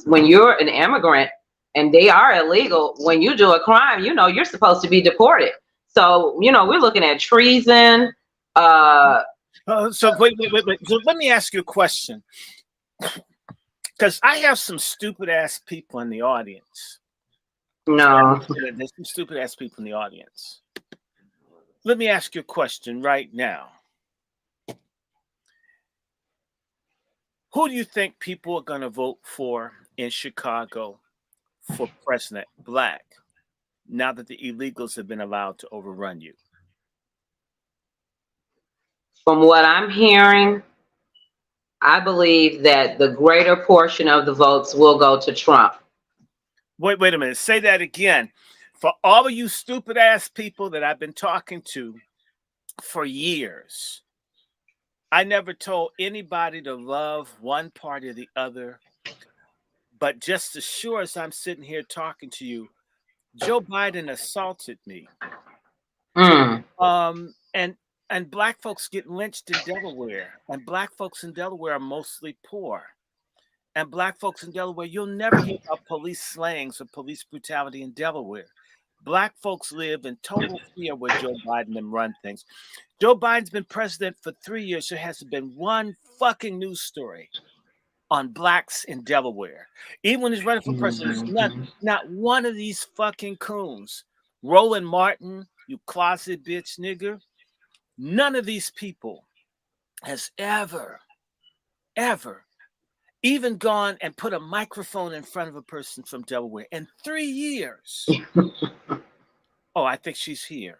when you're an immigrant and they are illegal, when you do a crime, you're supposed to be deported. So, we're looking at treason. Uh, So wait. So let me ask you a question, because I have some stupid ass people in the audience. no. There's some stupid ass people in the audience. Let me ask you a question right now. Who do you think people are going to vote for in Chicago for president, black, now that the illegals have been allowed to overrun you? From what I'm hearing, I believe that the greater portion of the votes will go to Trump. Wait a minute. Say that again. For all of you stupid ass people that I've been talking to for years, I never told anybody to love one party or the other. But just as sure as I'm sitting here talking to you, Joe Biden assaulted me. Mm. And black folks get lynched in Delaware, and black folks in Delaware are mostly poor. And black folks in Delaware, you'll never hear about police slayings or police brutality in Delaware. Black folks live in total fear where Joe Biden and run things. Joe Biden's been president for 3 years. There hasn't been one fucking news story on blacks in Delaware. Even when he's running for president, there's not one of these fucking coons. Roland Martin, you closet bitch nigger. None of these people has ever even gone and put a microphone in front of a person from Delaware in 3 years. Oh, I think she's here.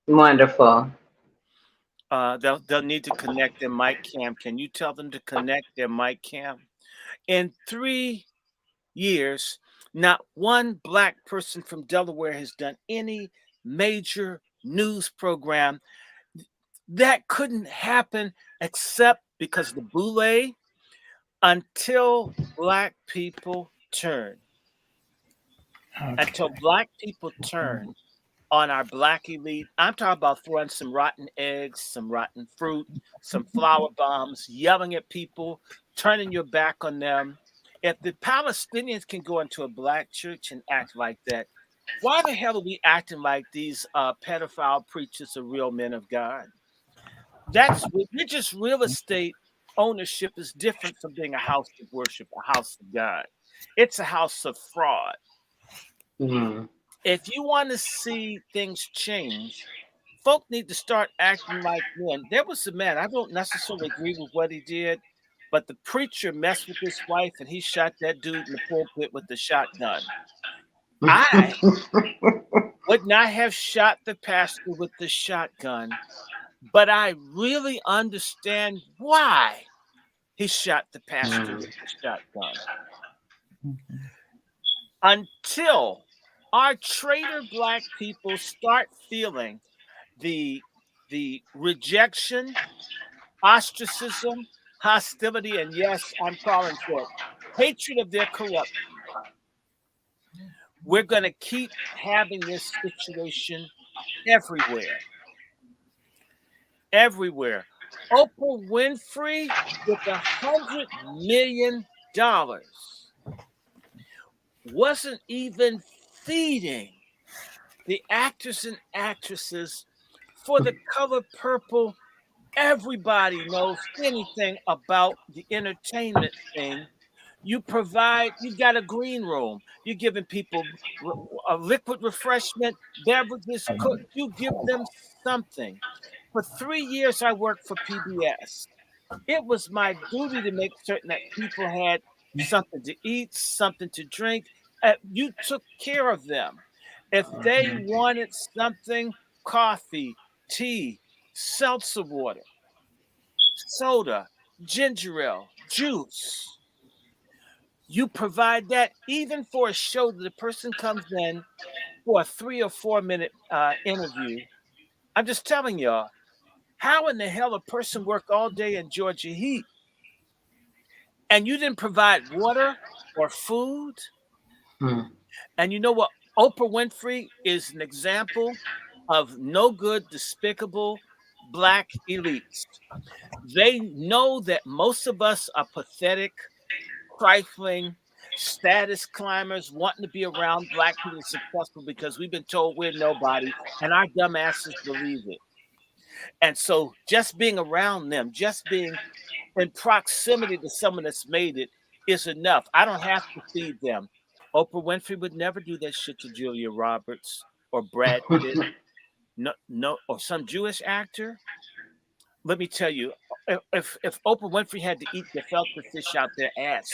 Wonderful. They'll need to connect their mic cam. Can you tell them to connect their mic cam? In 3 years, not one black person from Delaware has done any major news program. That couldn't happen except because the boule, until black people turn. Until black people turn on our black elite. I'm talking about throwing some rotten eggs, some rotten fruit, some flower bombs, yelling at people, turning your back on them. If the Palestinians can go into a black church and act like that, why the hell are we acting like these pedophile preachers are real men of God? That's religious real estate ownership is different from being a house of worship, a house of God. It's a house of fraud. Mm. If you want to see things change, folk need to start acting like men. There was a man, I don't necessarily agree with what he did, but the preacher messed with his wife and he shot that dude in the pulpit with the shotgun. I would not have shot the pastor with the shotgun, but I really understand why he shot the pastor with the shotgun. Until our traitor black people start feeling the rejection, ostracism, hostility, and yes, I'm calling for it, hatred of their corruption, we're going to keep having this situation everywhere. Everywhere. Oprah Winfrey with $100 million wasn't even feeding the actors and actresses for the color purple. Everybody knows anything about the entertainment thing. You got a green room. You're giving people a liquid refreshment, beverages, cook. You give them something. For 3 years, I worked for PBS. It was my duty to make certain that people had something to eat, something to drink. You took care of them. If they wanted something, coffee, tea, seltzer water, soda, ginger ale, juice, you provide that even for a show that the person comes in for a 3 or 4 minute interview. I'm just telling y'all, how in the hell a person worked all day in Georgia heat and you didn't provide water or food? Mm. And you know what? Oprah Winfrey is an example of no good, despicable black elites. They know that most of us are pathetic, trifling, status climbers wanting to be around black people successful because we've been told we're nobody, and our dumbasses believe it. And so just being around them, just being in proximity to someone that's made it is enough. I don't have to feed them. Oprah Winfrey would never do that shit to Julia Roberts or Brad Pitt, no, no, or some Jewish actor. Let me tell you, if Oprah Winfrey had to eat gefilte fish out their ass,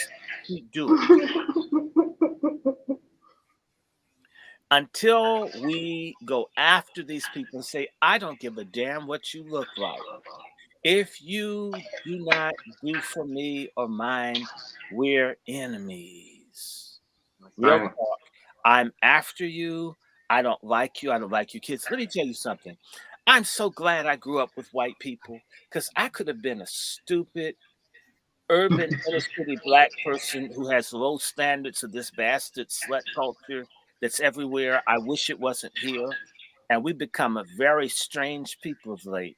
she'd do it. Until we go after these people and say, I don't give a damn what you look like. If you do not do for me or mine, we're enemies. That's Real right. talk. I'm after you. I don't like you. I don't like you kids. Let me tell you something. I'm so glad I grew up with white people because I could have been a stupid, urban, inner city black person who has low standards of this bastard slut culture that's everywhere. I wish it wasn't here. And we've become a very strange people of late.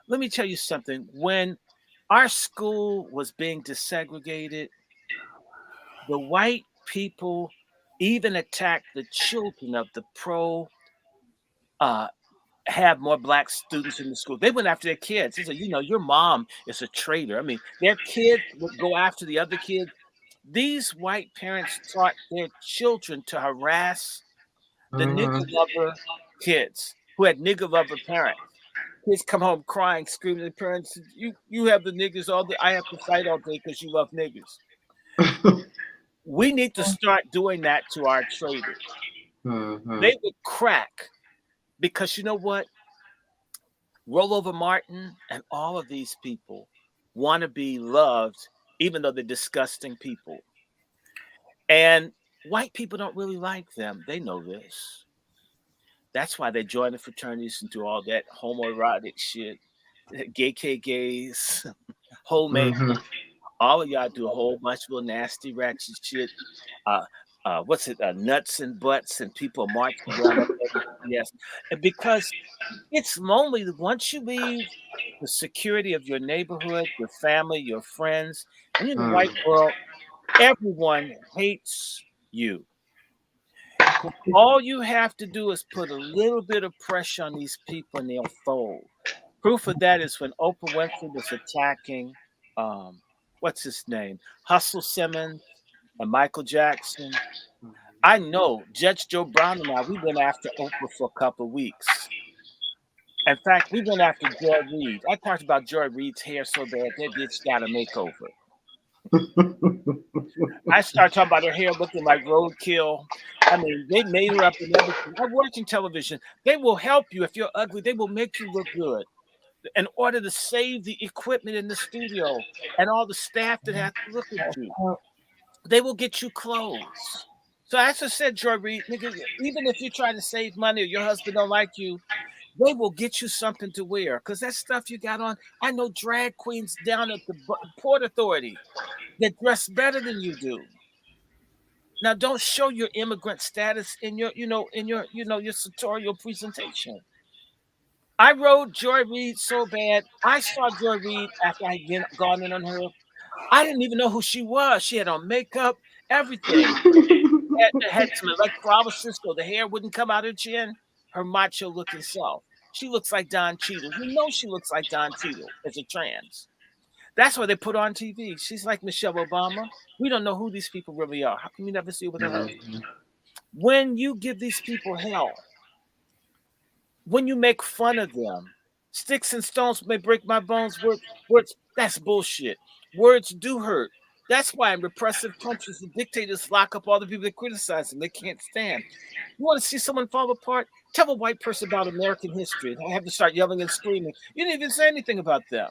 Let me tell you something. When our school was being desegregated, the white people even attacked the children of the pro uh have more black students in the school. They went after their kids. They said, your mom is a traitor. I mean, their kids would go after the other kids. These white parents taught their children to harass the Hmm. nigger lover kids who had nigger lover parents. Kids come home crying, screaming at parents, you have the niggers all day. I have to fight all day because you love niggers. We need to start doing that to our traders. Hmm. They would crack because you know what? Rollover Martin and all of these people want to be loved, even though they're disgusting people. And white people don't really like them. They know this. That's why they join the fraternities and do all that homoerotic shit, gay gays, homemade. Hmm. All of y'all do a whole bunch of little nasty, ratchet shit. Uh, what's it? Nuts and butts, and people marching around up there. Yes, and because it's lonely once you leave the security of your neighborhood, your family, your friends, and in the white world, everyone hates you. All you have to do is put a little bit of pressure on these people and they'll fold. Proof of that is when Oprah Winfrey was attacking, um, what's his name? Hustle Simmons and Michael Jackson. I know Judge Joe Brown and I, we went after Oprah for a couple of weeks. In fact, we went after Joy Reid. I talked about Joy Reid's hair so bad that bitch got a makeover. I started talking about her hair looking like roadkill. I mean, they made her up and everything. I worked in television. They will help you if you're ugly. They will make you look good in order to save the equipment in the studio and all the staff that have to look at you. They will get you clothes. So as I said, Joy Reid, nigga, even if you try to save money or your husband don't like you, they will get you something to wear. Because that stuff you got on, I know drag queens down at the Port Authority that dress better than you do. Now, don't show your immigrant status in your, your sartorial presentation. I rode Joy Reid so bad. I saw Joy Reid after I had gone in on her. I didn't even know who she was. She had on makeup, everything. Had some electrolysis so the hair wouldn't come out her chin. Her macho looking self. She looks like Don Cheadle. You know she looks like Don Cheadle as a trans. That's why they put her on TV. She's like Michelle Obama. We don't know who these people really are. How come you never see her with her husband? When you give these people hell, when you make fun of them, sticks and stones may break my bones. Words, that's bullshit. Words do hurt. That's why in repressive countries, the dictators lock up all the people that criticize them. They can't stand. You want to see someone fall apart? Tell a white person about American history. I have to start yelling and screaming. You didn't even say anything about them.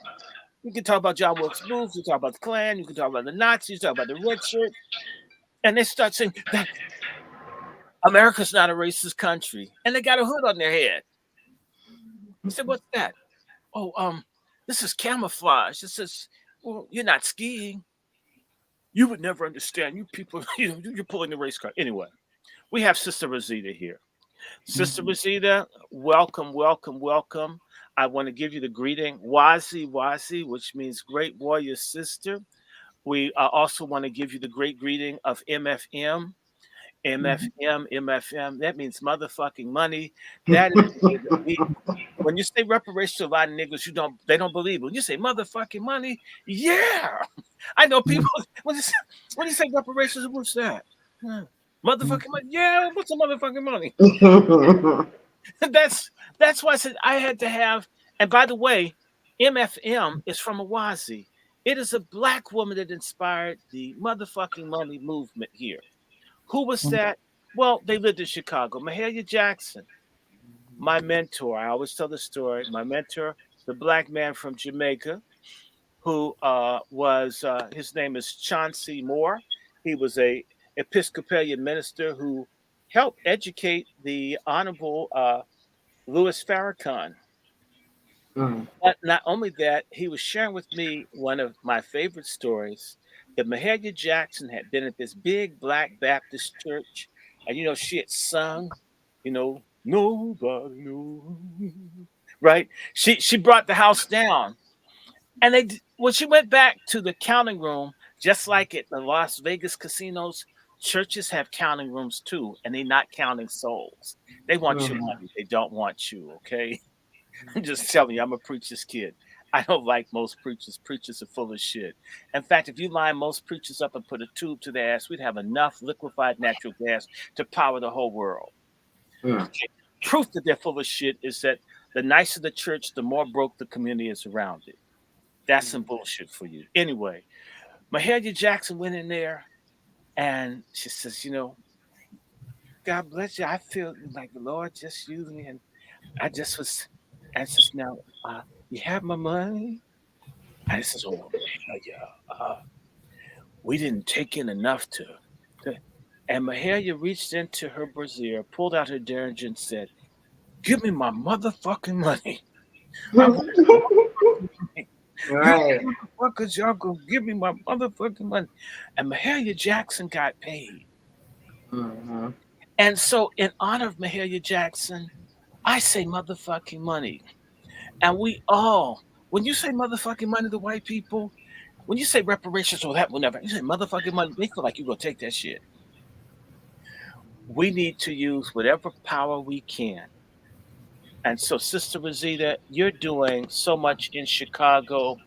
You can talk about John Wilkes Booth. You can talk about the Klan. You can talk about the Nazis. Talk about the red shirt. And they start saying that America's not a racist country. And they got a hood on their head. I said, what's that? Oh, this is camouflage. It says, well, you're not skiing. You would never understand. You people, you're pulling the race card. Anyway, we have Sister Rosita here. Sister Rosita, welcome, welcome, welcome. I want to give you the greeting, WASI, WASI, which means Great Warrior Sister. We also want to give you the great greeting of MFM, Mhm. MFM, MFM. That means motherfucking money. That is we. When you say reparations to a lot of niggas, they don't believe it. When you say motherfucking money, yeah, I know people. When you say, when you say reparations, what's that? Hmm. Motherfucking money, yeah. What's the motherfucking money? that's that's why I said I had to have. And by the way, MFM is from Awazi. It is a black woman that inspired the motherfucking money movement here. Who was that? Well, they lived in Chicago. Mahalia Jackson, my mentor. I always tell the story. My mentor, the black man from Jamaica, who was his name is Chauncey Moore. He was a Episcopalian minister who helped educate the Honorable Louis Farrakhan. Mm. But not only that, he was sharing with me one of my favorite stories that Mahalia Jackson had been at this big black Baptist church, and she had sung, nobody knows, right? She brought the house down, and when she went back to the counting room, just like at the Las Vegas casinos, churches have counting rooms too, and they're not counting souls. They want your Mhm. money. They don't want you. Okay. I'm just telling you, I'm a preacher's kid. I don't like most preachers. Preachers are full of shit. In fact, if you line most preachers up and put a tube to their ass, we'd have enough liquefied natural gas to power the whole world. Mm. Okay. Proof that they're full of shit is that the nicer the church, the more broke the community is around it. That's some bullshit for you. Anyway, Mahalia Jackson went in there and she says, God bless you. I feel like the Lord just used me, and I just was, and says, now, you have my money? And he says, oh, yeah, we didn't take in enough to. And Mahalia reached into her brassiere, pulled out her derringer, and said, give me my motherfucking money. I want my motherfucking money. You Right. motherfuckers, y'all go give me my motherfucking money. And Mahalia Jackson got paid. Mhm. And so, in honor of Mahalia Jackson, I say motherfucking money. And we all, when you say motherfucking money to white people, when you say reparations or that will never, you say motherfucking money, they feel like you're gonna take that shit. We need to use whatever power we can. And so, Sister Rosita, you're doing so much in Chicago.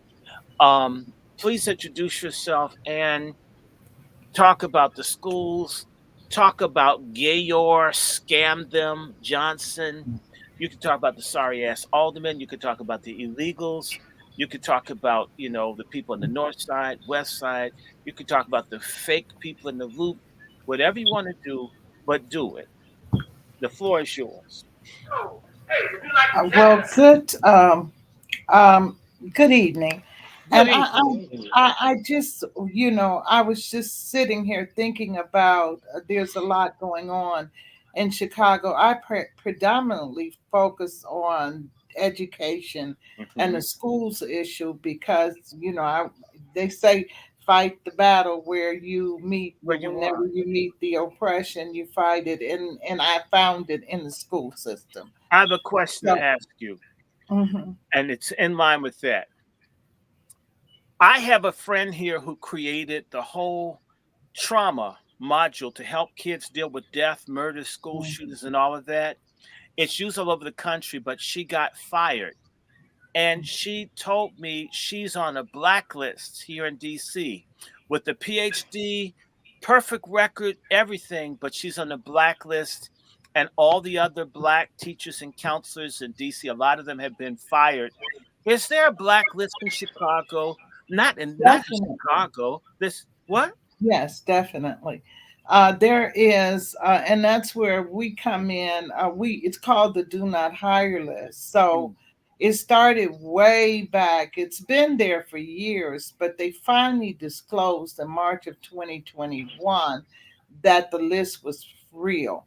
Please introduce yourself and talk about the schools, talk about Gayor, scam them, Johnson. You can talk about the sorry ass aldermen. You could talk about the illegals. You could talk about, the people on the north side, west side. You could talk about the fake people in the loop. Whatever you want to do, but do it. The floor is yours. Well, um, good evening. Good And evening. I just, I was just sitting here thinking about there's a lot going on in Chicago. I predominantly focus on education and Hmm. the schools issue because, they say fight the battle where you meet, Where you whenever are. you meet the oppression, you fight it. And I found it in the school system. I have a question to So, ask you, mhm. and it's in line with that. I have a friend here who created the whole trauma module to help kids deal with death, murder, school shootings, and all of that. It's used all over the country, but she got fired. And she told me she's on a blacklist here in DC with a PhD, perfect record, everything, but she's on the blacklist. And all the other black teachers and counselors in DC, a lot of them have been fired. Is there a blacklist in Chicago? Not in Definitely. Chicago. This what? Yes, definitely. There is, and that's where we come in. It's called the Do Not Hire list. So Mm, it started way back. It's been there for years, but they finally disclosed in March of 2021 that the list was real.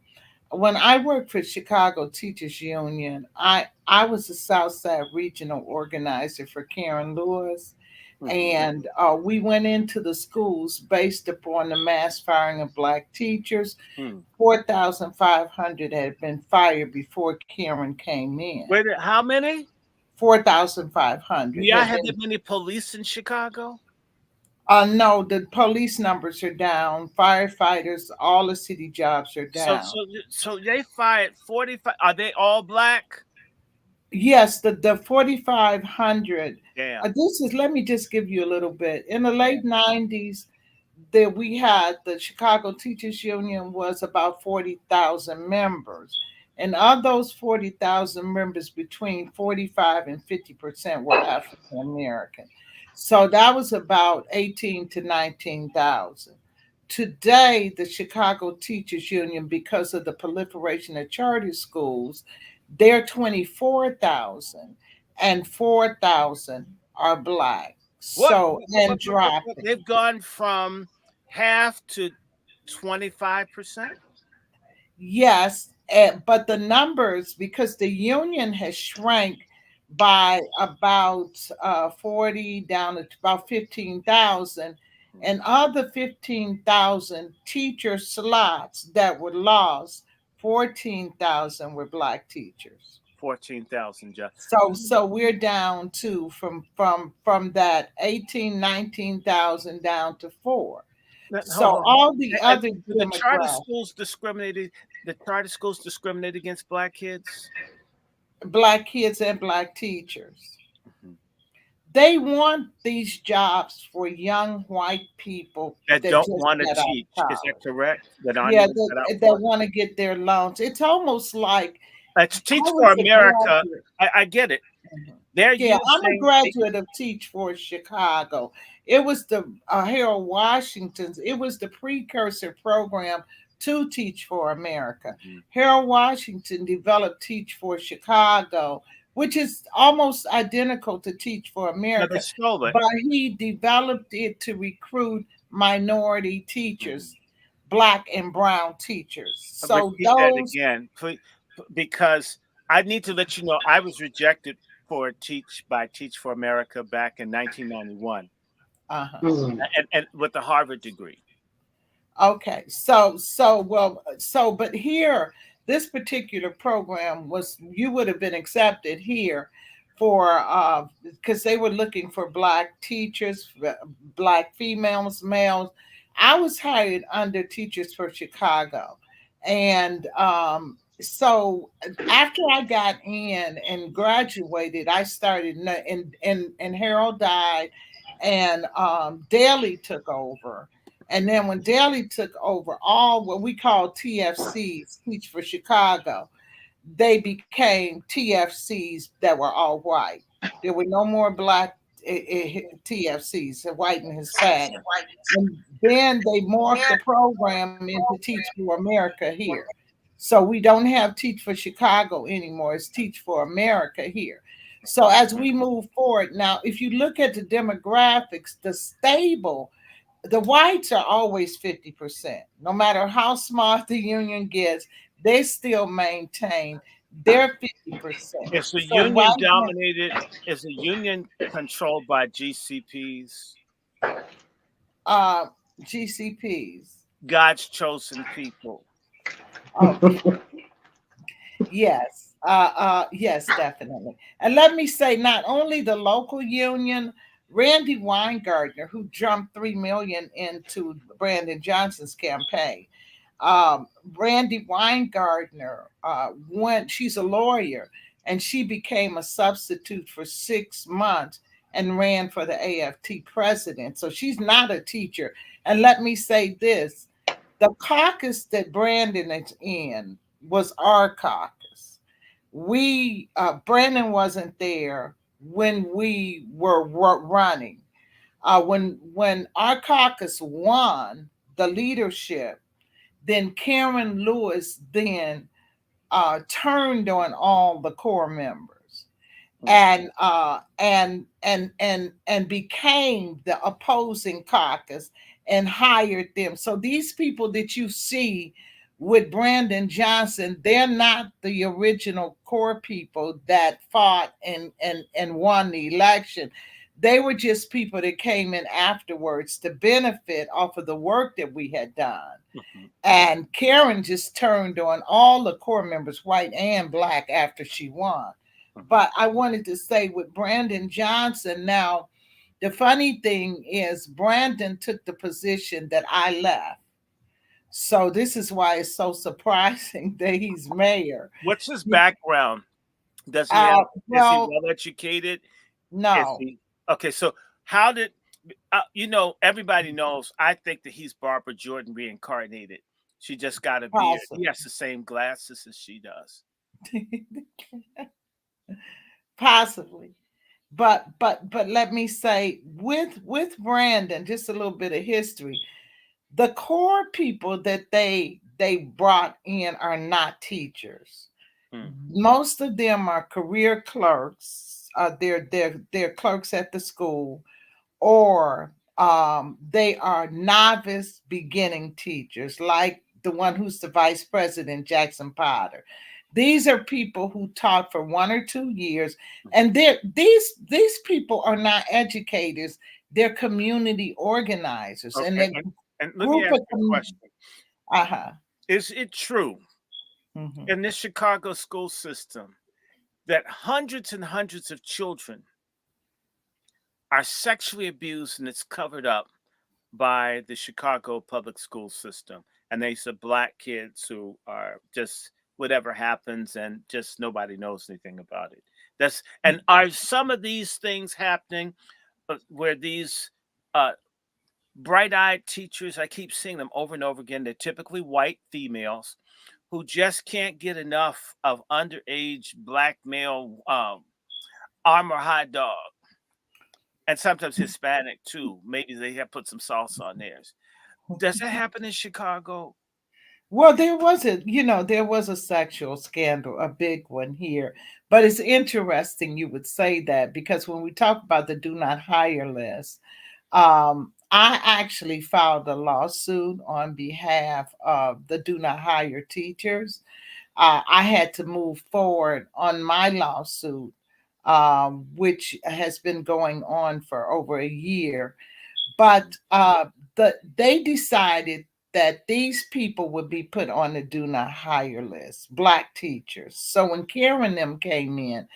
When I worked for Chicago Teachers Union, I was the Southside Regional Organizer for Karen Lewis, mhm, and we went into the schools based upon the mass firing of black teachers. mm. 4,500 had been fired before Karen came in. Wait, how many? Do 4,500 y'all have have been. that many police in Chicago? No, the police numbers are down. Firefighters, all the city jobs are So down. so so they fired 45. Are they all black? Yes, the 4,500. Damn. This is, let me just give you a little bit. In the Yeah. late 90s, that we had the Chicago Teachers Union was about 40,000 members. And of those 40,000 members, between 45 and 50% were African American. So that was about 18 to 19,000. Today, the Chicago Teachers Union, because of the proliferation of charter schools, they're 24,000 and 4,000 are black. What? So, and But dropping. they've gone from half to 25%. Yes, but the numbers, because the union has shrank by about 40 down to about 15,000. And of the 15,000 teacher slots that were lost, 14,000 were black teachers. 14,000 jobs. So we're down to from that 18, 19,000 down to four. Hold So on. all the other Do the charter demographics, schools discriminated? The charter schools discriminate against black kids? black kids and black teachers. Mhm. They want these jobs for young white people That that don't just want to got out of teach. Is that college. correct? That aren't Yeah, even cut out that for it? want to get their loans. It's almost like I Teach for was a America. graduate. I get it. They're Yeah, I'm a using. graduate of Teach for Chicago. It was the Harold Washington's. It was the precursor program to Teach for America. Mhm. Harold Washington developed Teach for Chicago, which is almost identical to Teach for No, they America, stole it. but he developed it to recruit minority Mhm. teachers, black and brown teachers. So Repeat that those again, please, because I need to let you know I was rejected for Teach for America back in 1991, uh-huh. Mm. and with the Harvard degree. Okay, but here, this particular program was, you would have been accepted here for because they were looking for black teachers, black females, males. I was hired under Teachers for Chicago, and so after I got in and graduated, I started, and Harold died, and Daly took over. And then when Daly took over, all what we call TFCs, Teach for Chicago, they became TFCs that were all white. There were no more black TFCs, white and Hispanic. And then they morphed the program into Teach for America here. So we don't have Teach for Chicago anymore. It's Teach for America here. So as we move forward, now, if you look at the demographics, the whites are always 50%. No matter how smart the union gets, they still maintain their 50%. Is the So union white men, dominated? Is the union controlled by GCPs, uh, GCPs. God's chosen people? Oh, yes. Yes, definitely. And let me say, not only the local union, Randy Weingartner, who jumped 3 million into Brandon Johnson's campaign. Randy Weingartner went, she's a lawyer, and she became a substitute for 6 months and ran for the AFT president. So she's not a teacher. And let me say this, the caucus that Brandon is in was our caucus. Brandon wasn't there when we were running. When our caucus won the leadership, then Karen Lewis then turned on all the core members Mm. and became the opposing caucus and hired them. So these people that you see with Brandon Johnson, they're not the original core people that fought and won the election. They were just people that came in afterwards to benefit off of the work that we had done. Mhm. And Karen just turned on all the core members, white and black, after she won. Mhm. But I wanted to say with Brandon Johnson, now the funny thing is Brandon took the position that I left. So this is why it's so surprising that he's mayor. What's his background? Does he have? Uh, Is he well, well educated? Is no, he okay? So how did everybody knows? I think that he's Barbara Jordan reincarnated. She just got a beard. He possibly. has the same glasses as she does. Possibly. But let me say with Brandon, just a little bit of history. The core people that they brought in are not teachers. Hmm. Most of them are career clerks. They're clerks at the school, or they are novice beginning teachers, like the one who's the vice president, Jackson Potter. These are people who taught for 1 or 2 years, and these people are not educators. They're community organizers, and Okay, the and let me group ask of you a question. uh-huh. Is it true Mhm. in this Chicago school system that hundreds and hundreds of children are sexually abused and it's covered up by the Chicago public school system? And these are black kids who are just whatever happens and just nobody knows anything about it. That's and are some of these things happening where these uh, bright-eyed teachers, I keep seeing them over and over again. They're typically white females who just can't get enough of underage black male armor hot dog, and sometimes Hispanic too. Maybe they have put some sauce on theirs. Does that happen in Chicago? Well, there was a sexual scandal, a big one here. But it's interesting you would say that, because when we talk about the do not hire list, I actually filed a lawsuit on behalf of the do not hire teachers. I had to move forward on my lawsuit, which has been going on for over a year. But they decided that these people would be put on the do not hire list, black teachers. So when Karen them came in,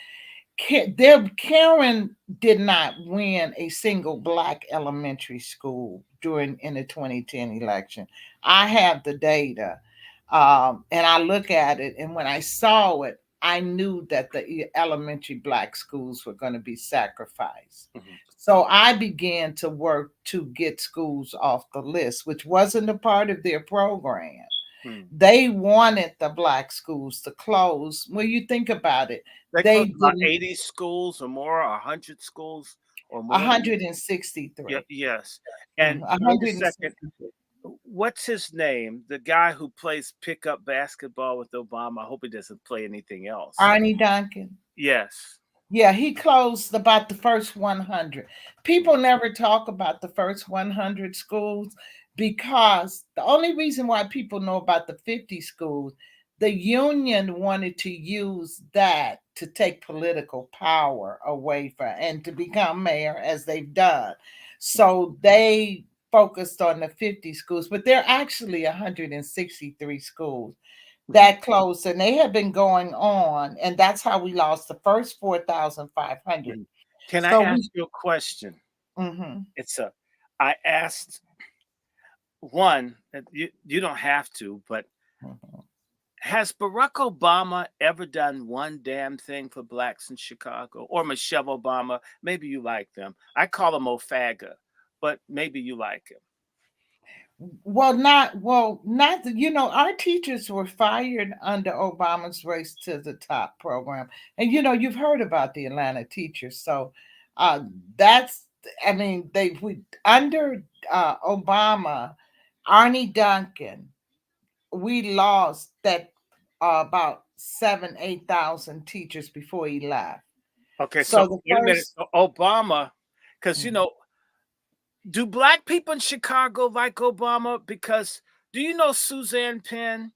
Karen did not win a single black elementary school during in the 2010 election. I have the data, and I look at it, and when I saw it, I knew that the elementary black schools were going to be sacrificed. Mhm. So I began to work to get schools off the list, which wasn't a part of their program. Hmm. They wanted the black schools to close. When you think about it, They they close about didn't. 80 schools or more, or 100 schools or more than that. Yeah, 163. yes. And wait a second. 163. What's his name? The guy who plays pickup basketball with Obama. I hope he doesn't play anything else. Arnie Duncan. Yes. Yeah, he closed about the first 100. People never talk about the first 100 schools, because the only reason why people know about the 50 schools, the union wanted to use that to take political power away from and to become mayor, as they've done. So they focused on the 50 schools, but there are actually 163 schools Mhm. that close, and they have been going on, and that's how we lost the first 4,500. Mhm. Can I So ask we you a question? mhm. It's a I asked one, you don't have to, but Mhm. has Barack Obama ever done one damn thing for blacks in Chicago? Or Michelle Obama? Maybe you like them. I call him Ofaga, but maybe you like him. Not the, our teachers were fired under Obama's Race to the Top program. And you've heard about the Atlanta teachers. So that's I mean, they we under Obama, Arnie Duncan, we lost that about 8,000 teachers before he left. Okay, So so the wait a minute. first, Obama, because Mhm. do black people in Chicago like Obama? Because do you know Suzanne Penn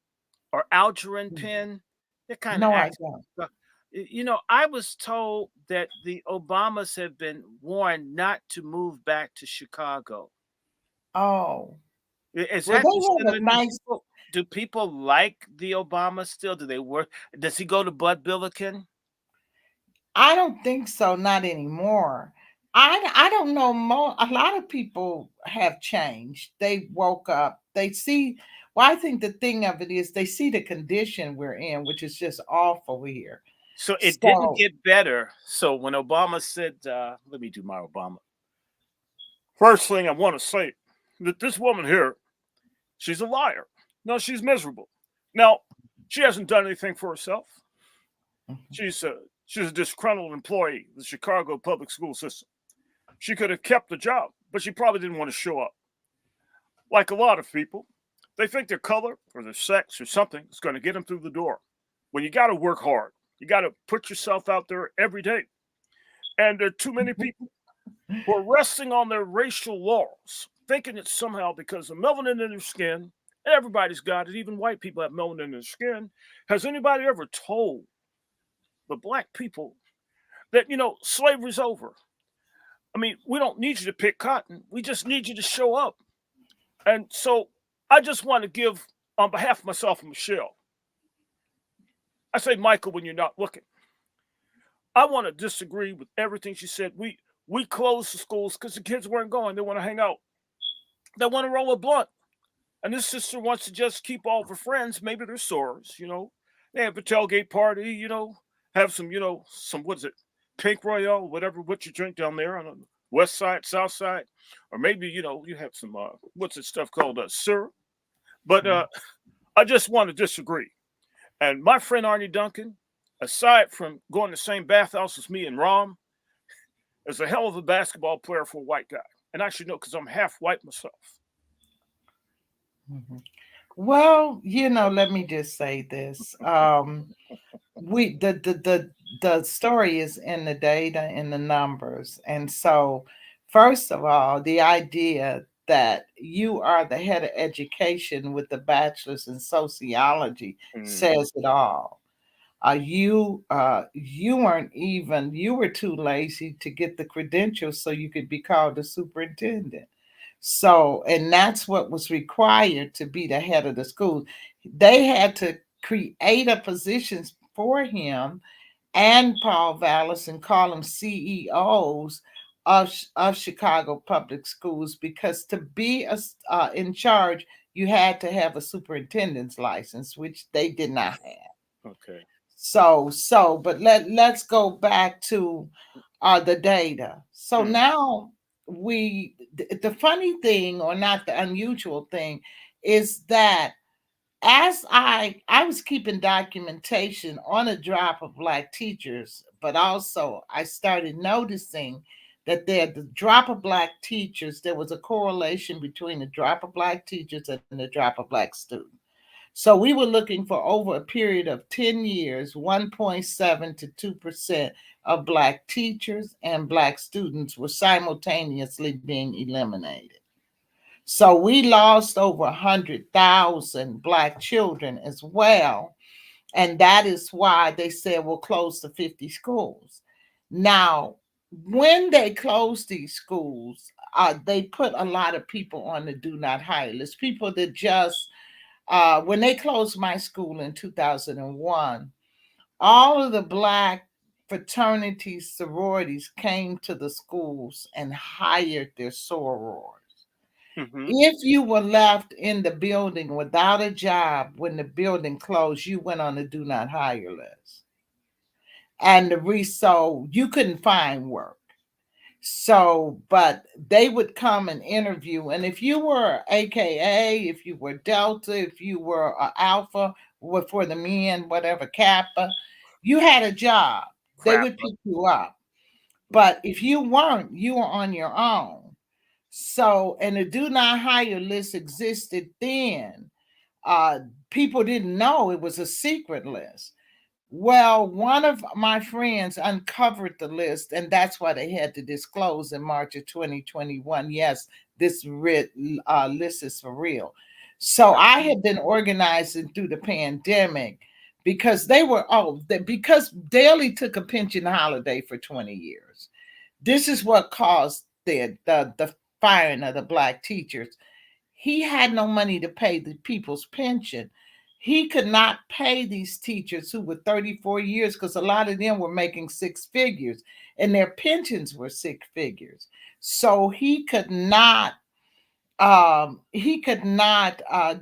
or Algerine Penn? They're kind of No, I acts. don't. I was told that the Obamas have been warned not to move back to Chicago. Oh, Is well, that just they have a nice. do people like the Obama still? Do they work? Does he go to Bud Billiken? I don't think so, not anymore. I don't know more. A lot of people have changed. They woke up. They see. Well, I think the thing of it is they see the condition we're in, which is just awful here. So it didn't So get better. So when Obama said, let me do my Obama. First thing I want to say that this woman here, she's a liar. No, she's miserable. Now, she hasn't done anything for herself. mhm, She's a she's a disgruntled employee of the Chicago public school system. She could have kept the job, but she probably didn't want to show up. Like a lot of people, they think their color or their sex or something is going to get them through the door. When you got to work hard, you got to put yourself out there every day. And there are too many people who are resting on their racial laurels, thinking it's somehow because of melanin in their skin. Everybody's got it. Even white people have melanin in their skin. Has anybody ever told the black people that, slavery's over? I mean, we don't need you to pick cotton. We just need you to show up. And so I just want to give, on behalf of myself and Michelle, I say Michael when you're not looking. I want to disagree with everything she said. We closed the schools because the kids weren't going. They want to hang out. They want to roll a blunt. And this sister wants to just keep all of her friends. Maybe they're sorors. They have a tailgate party, have some, some, what's it, pink royale, whatever, what you drink down there on the west side, south side. Or maybe, you have some, what's it stuff called, syrup. But I just want to disagree. And my friend Arnie Duncan, aside from going to the same bathhouse as me and Rom, is a hell of a basketball player for a white guy. And I should know because I'm half white myself. mhm. Well, let me just say this. We the story is in the data, in the numbers. And so first of all, the idea that you are the head of education with the bachelor's in sociology Mm, says it all. You weren't even, you were too lazy to get the credentials so you could be called a superintendent. So, and that's what was required to be the head of the school. They had to create a positions for him and Paul Vallis and call them CEOs of Chicago Public Schools, because to be in charge, you had to have a superintendent's license, which they did not have. okay. But let's go back to the data. So Mm, now the funny thing, or not the unusual thing, is that as I was keeping documentation on a drop of black teachers, but also I started noticing that the drop of black teachers, there was a correlation between the drop of black teachers and the drop of black students. So we were looking for over a period of 10 years, 1.7 to 2% of black teachers and black students were simultaneously being eliminated. So we lost over 100,000 black children as well. And that is why they said we'll close the 50 schools. Now, when they closed these schools, they put a lot of people on the do not hire list. People that just, when they closed my school in 2001, all of the black fraternities, sororities came to the schools and hired their sorors. mm-hmm. If you were left in the building without a job when the building closed, you went on the do not hire list. And so you couldn't find work. So, but they would come and interview. And if you were AKA, if you were Delta, if you were Alpha, for the men, whatever, Kappa, you had a job. They Crap. would pick you up. But if you weren't, you were on your own. So, and the do not hire list existed then. Uh, People didn't know it was a secret list. Well, one of my friends uncovered the list, and that's why they had to disclose in March of 2021. Yes, this list is for real. So I had been organizing through the pandemic because because Daley took a pension holiday for 20 years. This is what caused the firing of the black teachers. He had no money to pay the people's pension. He could not pay these teachers who were 34 years, because a lot of them were making six figures and their pensions were six figures. So he could not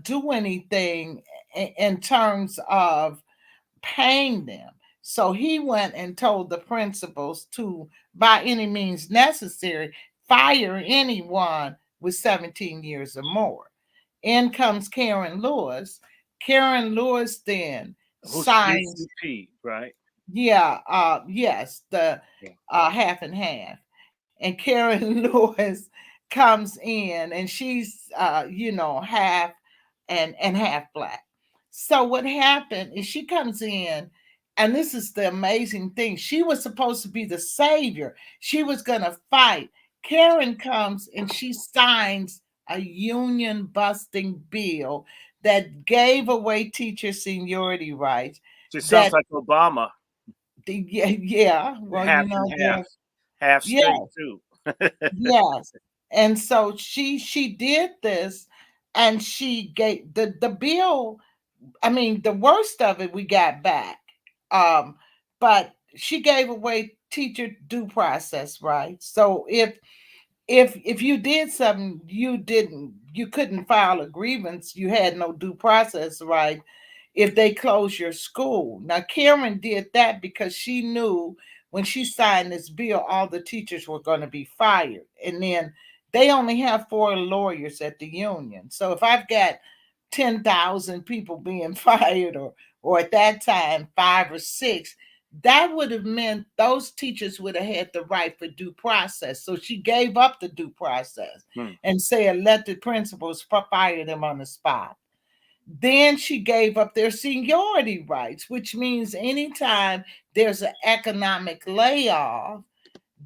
do anything in terms of paying them. So he went and told the principals to, by any means necessary, fire anyone with 17 years or more. In comes Karen Lewis. Karen Lewis then Who's signs, GCP, right? yeah, yes, the Yeah. half and half. And Karen Lewis comes in, and she's half and half black. So what happened is she comes in, and this is the amazing thing. She was supposed to be the savior. She was gonna fight. Karen comes and she signs a union busting bill that gave away teacher seniority rights. She sounds That like Obama, yeah, well, half and half, half yeah, straight too. yes. And so she did this, and she gave the bill. I mean, the worst of it we got back. Um, but she gave away teacher due process, right? So if you did something you couldn't file a grievance, you had no due process, right? If they close your school. Now Karen did that because she knew when she signed this bill all the teachers were going to be fired, and then they only have four lawyers at the union. So if I've got 10,000 people being fired, or at that time five or six, that would have meant those teachers would have had the right for due process. So she gave up the due process Hmm. and said, let the principals fire them on the spot. Then she gave up their seniority rights, which means anytime there's an economic layoff,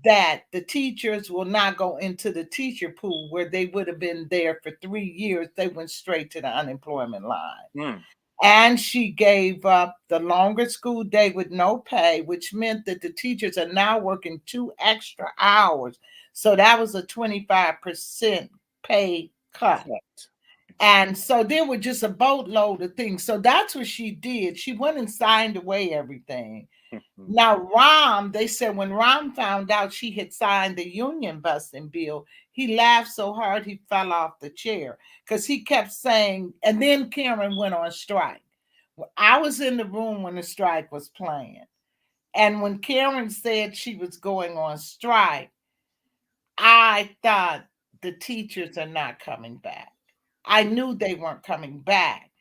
that the teachers will not go into the teacher pool where they would have been there for 3 years. They went straight to the unemployment line. Hmm. And she gave up the longer school day with no pay, which meant that the teachers are now working 2 extra hours. So that was a 25% pay cut. Cut. And so there were just a boatload of things. So that's what she did. She went and signed away everything. Mhm. Now, Rom, they said when Rom found out she had signed the union busting bill, he laughed so hard he fell off the chair because he kept saying, and then Karen went on strike. Well, I was in the room when the strike was playing. And when Karen said she was going on strike, I thought the teachers are not coming back. I knew they weren't coming back.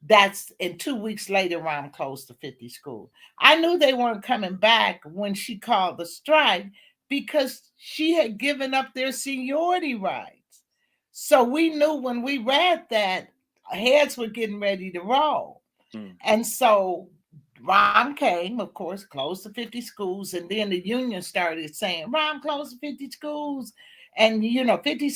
That's and 2 weeks later, Ron closed the 50 school. I knew they weren't coming back when she called the strike because she had given up their seniority rights. So we knew when we read that, heads were getting ready to roll. Hmm. And so Ron came, of course, closed the 50 schools, and then the union started saying, Ron closed the 50 schools, and 50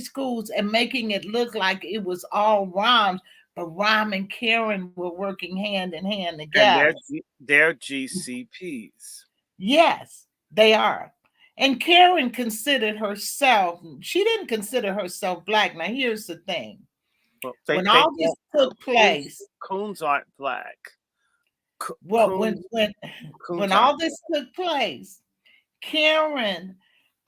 schools, and making it look like it was all Ron, but Ron and Karen were working hand in hand And together. they're GCPs. Yes, they are. And Karen considered herself, she didn't consider herself black. Now, here's the thing. Well, When they all this don't. took place, Coons aren't black. well, Coons when coons aren't all this took place, Karen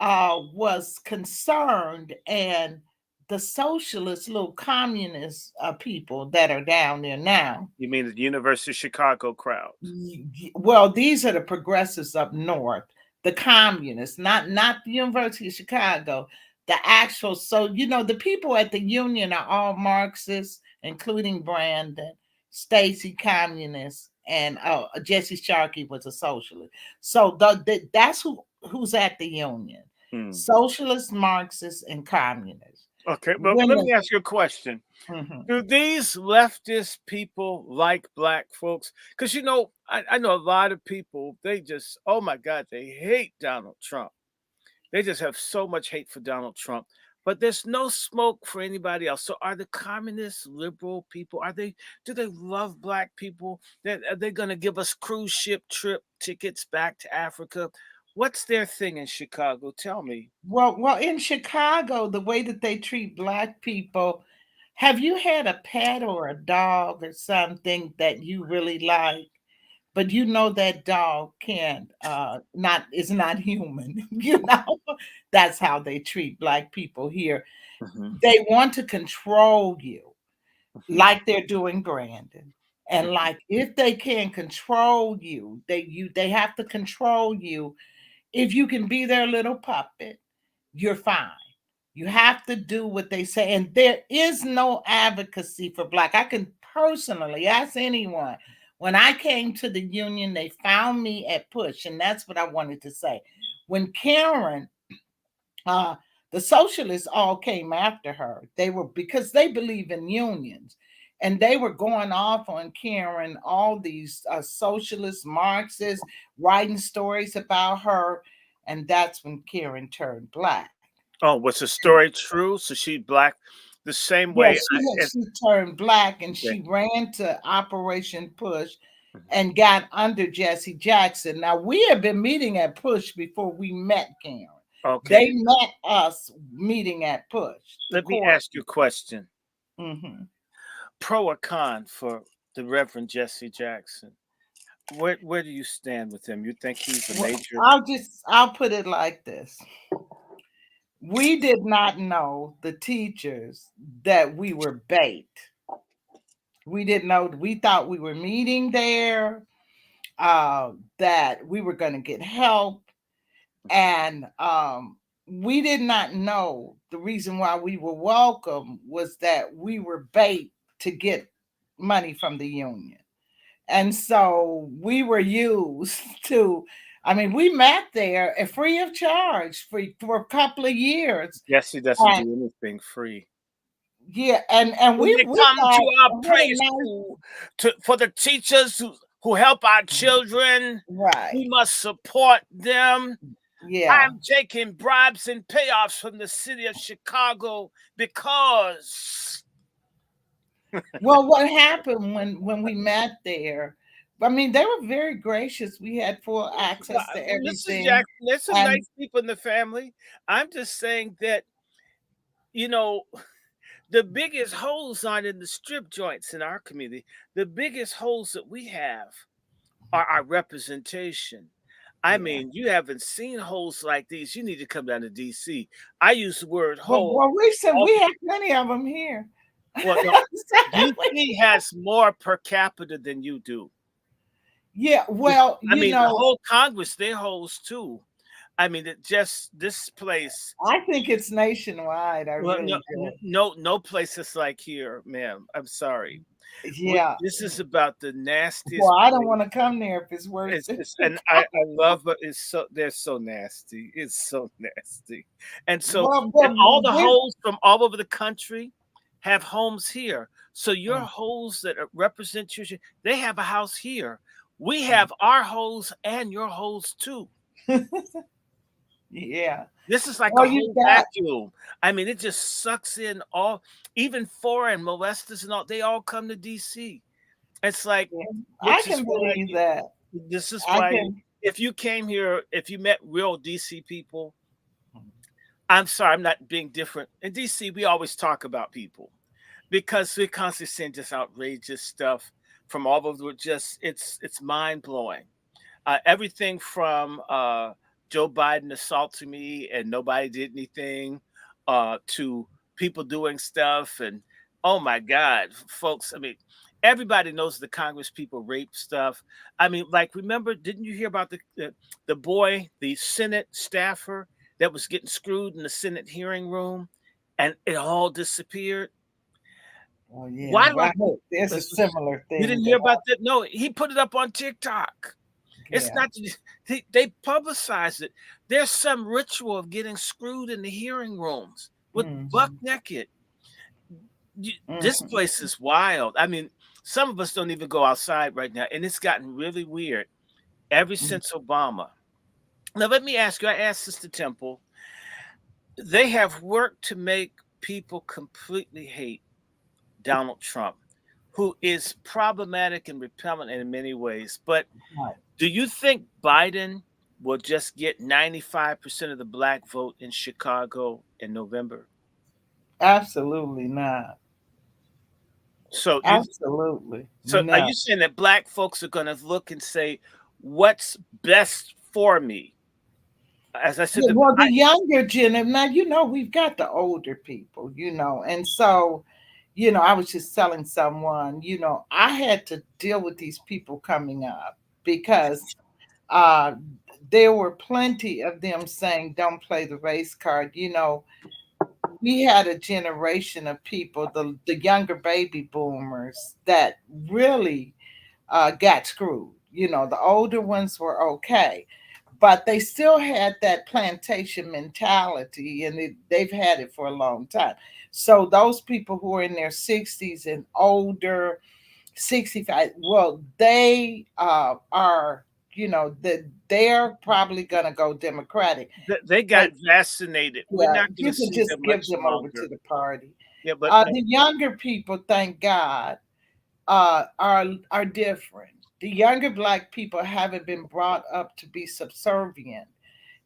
was concerned, and the socialist, little communist people that are down there now. You mean the University of Chicago crowd? Well, these are the progressives up north, the communists, not the University of Chicago. The actual, so the people at the union are all Marxists, including Brandon, Stacy, communist, and Jesse Sharkey was a socialist. So that's who's at the union: Hmm. socialists, Marxists, and communists. Okay, but let Women. me ask you a question. Mhm. Do these leftist people like black folks? Because I know a lot of people. They just, oh my God, they hate Donald Trump. They just have so much hate for Donald Trump. But there's no smoke for anybody else. So are the communist liberal people? Do they love black people? Are they going to give us cruise ship trip tickets back to Africa? What's their thing in Chicago? Tell me. Well, in Chicago, the way that they treat black people Have you had a pet or a dog or something that you really like, but you know that dog can't not is not human? That's how they treat black people here. Hmm. They want to control you Hmm. like they're doing Brandon. And like if they can control you, they have to control you. If you can be their little puppet, you're fine. You have to do what they say. And there is no advocacy for black. I can personally ask anyone. When I came to the union, they found me at Push, and that's what I wanted to say. When Karen, uh, the socialists all came after her. They were because they believe in unions, and they were going off on Karen, all these socialist Marxists writing stories about her, and that's when Karen turned black. Oh, was the story true? So she black the same Yeah, way she turned black and okay. she ran to Operation Push Mhm. and got under Jesse Jackson. Now we have been meeting at Push before we met Karen. Okay. They met us meeting at Push, the Let me court. ask you a question. Hmm. Pro or con for the Reverend Jesse Jackson? Where do you stand with him? You think he's a Well, major? I'll put it like this. We did not know, the teachers, that we were bait. We didn't know. We thought we were meeting there, that we were going to get help. And we did not know the reason why we were welcome was that we were bait to get money from the union. And so we were used to, I mean, we met there at free of charge for a couple of years. Jesse doesn't And do anything free. yeah, and When they we come to thought, our what a praise nice, school for the teachers who help our children, right. we must support them. Yeah. I'm taking bribes and payoffs from the city of Chicago because Well, what happened when we met there? I mean, they were very gracious. We had full well, access to Mrs. everything, Jackson, there's some and nice people in the family. I'm just saying that, you know, the biggest holes aren't in the strip joints in our community. The biggest holes that we have are our representation. I yeah. mean, you haven't seen holes like these. You need to come down to DC. I use the word But hole. well, all- we have plenty of them here. Well, no, DC has more per capita than you do. Yeah. This- Well, I mean, the whole Congress, they holes too. I mean, it just this place. I think it's nationwide. I Well, really do. no place is like here, ma'am. I'm sorry. Yeah. This is about the Well, nastiest I don't place. want to come there if it's worse than And I love it. It's so they're so nasty. It's so nasty. And so well, and all the we're, hoes from all over the country have homes here. So your hoes that represent you, they have a house here. We have our hoes and your hoes too. yeah. This is like a Well, you whole got. vacuum. I mean, it just sucks in all, even foreign molesters and all. They all come to DC. It's like, Yeah, I which is can why believe that. this is I why can. if you came here, if you met real DC people, I'm sorry, I'm not being different. In DC, we always talk about people because we're constantly seeing just outrageous stuff from all over the just it's mind blowing. Everything from Joe Biden assaulting me and nobody did anything, to people doing stuff. And oh my God, folks, I mean, everybody knows the Congress people rape stuff. I mean, like, remember, didn't you hear about the boy, the Senate staffer that was getting screwed in the Senate hearing room and it all disappeared? Oh yeah. Why do I Well, think there's a similar you thing didn't hear that. about that? No, he put it up on TikTok. It's Yeah. not they publicize it. There's some ritual of getting screwed in the hearing rooms with buck Hmm. naked. This Hmm. place is wild. I mean, some of us don't even go outside right now, and it's gotten really weird ever since Obama. Now, let me ask you. I asked Sister Temple. They have worked to make people completely hate Donald Trump, who is problematic and repellent in many ways. But Right. do you think Biden will just get 95% of the black vote in Chicago in November? Absolutely not. So you Absolutely. so are No. you saying that black folks are going to look and say, "What's best for me?" As I said, Yeah, well, the younger gen, now, we've got the older people, and so, I was just telling someone, I had to deal with these people coming up because uh, there were plenty of them saying, don't play the race card. We had a generation of people, the younger baby boomers, that really got screwed. The older ones were okay, but they still had that plantation mentality, and they've had it for a long time. So those people who are in their 60s and older, 65, well, they are, that they're probably going to go Democratic. they But got vaccinated. We're yeah, not going to you can see just them give much them over to longer. the party. Yeah, but The younger people, thank God, are different. The younger black people haven't been brought up to be subservient,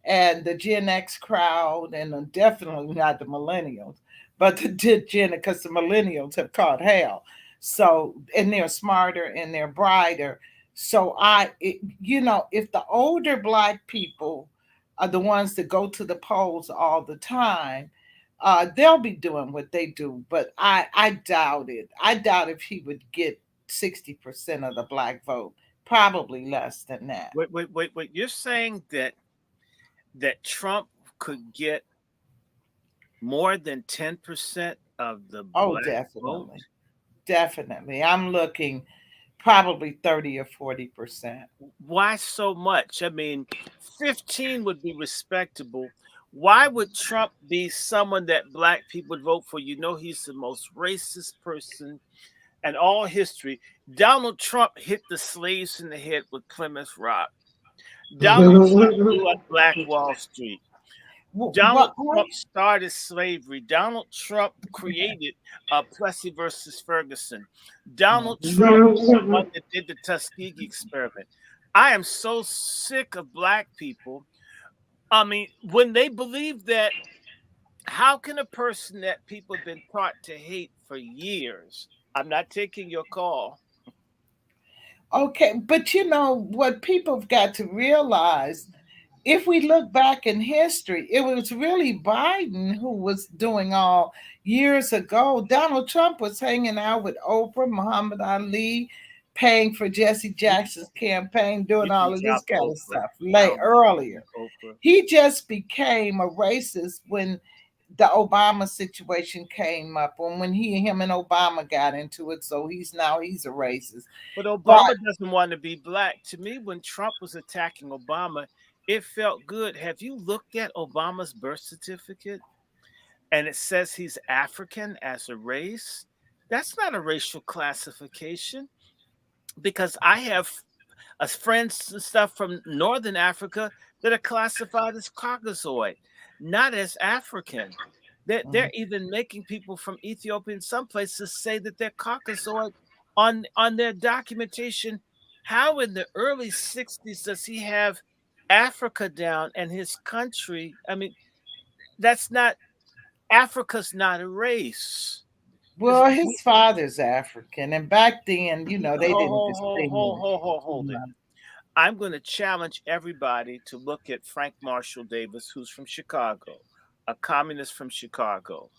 and the Gen X crowd, and definitely not the millennials, but the Gen, because the millennials have caught hell. So, and they're smarter and they're brighter. So if the older black people are the ones that go to the polls all the time, they'll be doing what they do. But I doubt it. I doubt if he would get 60% of the black vote. Probably less than that. wait. You're saying that Trump could get more than 10% of the Oh, black vote? definitely. Definitely. I'm looking probably 30 or 40%. Why so much? I mean, 15 would be respectable. Why would Trump be someone that black people would vote for? You know, he's the most racist person in all history. Donald Trump hit the slaves in the head with Plymouth Rock. Donald Trump blew up Black Wall Street. Donald Well, Trump started slavery. Donald Trump created Plessy versus Ferguson. Donald Trump is the one that did the Tuskegee experiment. I am so sick of black people. I mean, when they believe that, how can a person that people have been taught to hate for years? I'm not taking your call. okay, but what people have got to realize, if we look back in history, it was really Biden who was doing all years ago. Donald Trump was hanging out with Oprah, Muhammad Ali, paying for Jesse Jackson's campaign, doing You all can of this drop kind of Oprah. stuff I late don't know earlier. Oprah. He just became a racist when the Obama situation came up, when him and Obama got into it. So he's a racist. But But Obama doesn't want to be black. To me, when Trump was attacking Obama, it felt good. Have you looked at Obama's birth certificate? And it says he's African as a race. That's not a racial classification, because I have friends and stuff from Northern Africa that are classified as Caucasoid, not as African. They're even making people from Ethiopia in some places say that they're Caucasoid on their documentation. How in the early 60s does he have Africa down and his country? I mean, that's not Africa's not a race. Is well, his father's African, and back then, they didn't distinguish. hold it. I'm going to challenge everybody to look at Frank Marshall Davis, who's from Chicago, a communist from Chicago.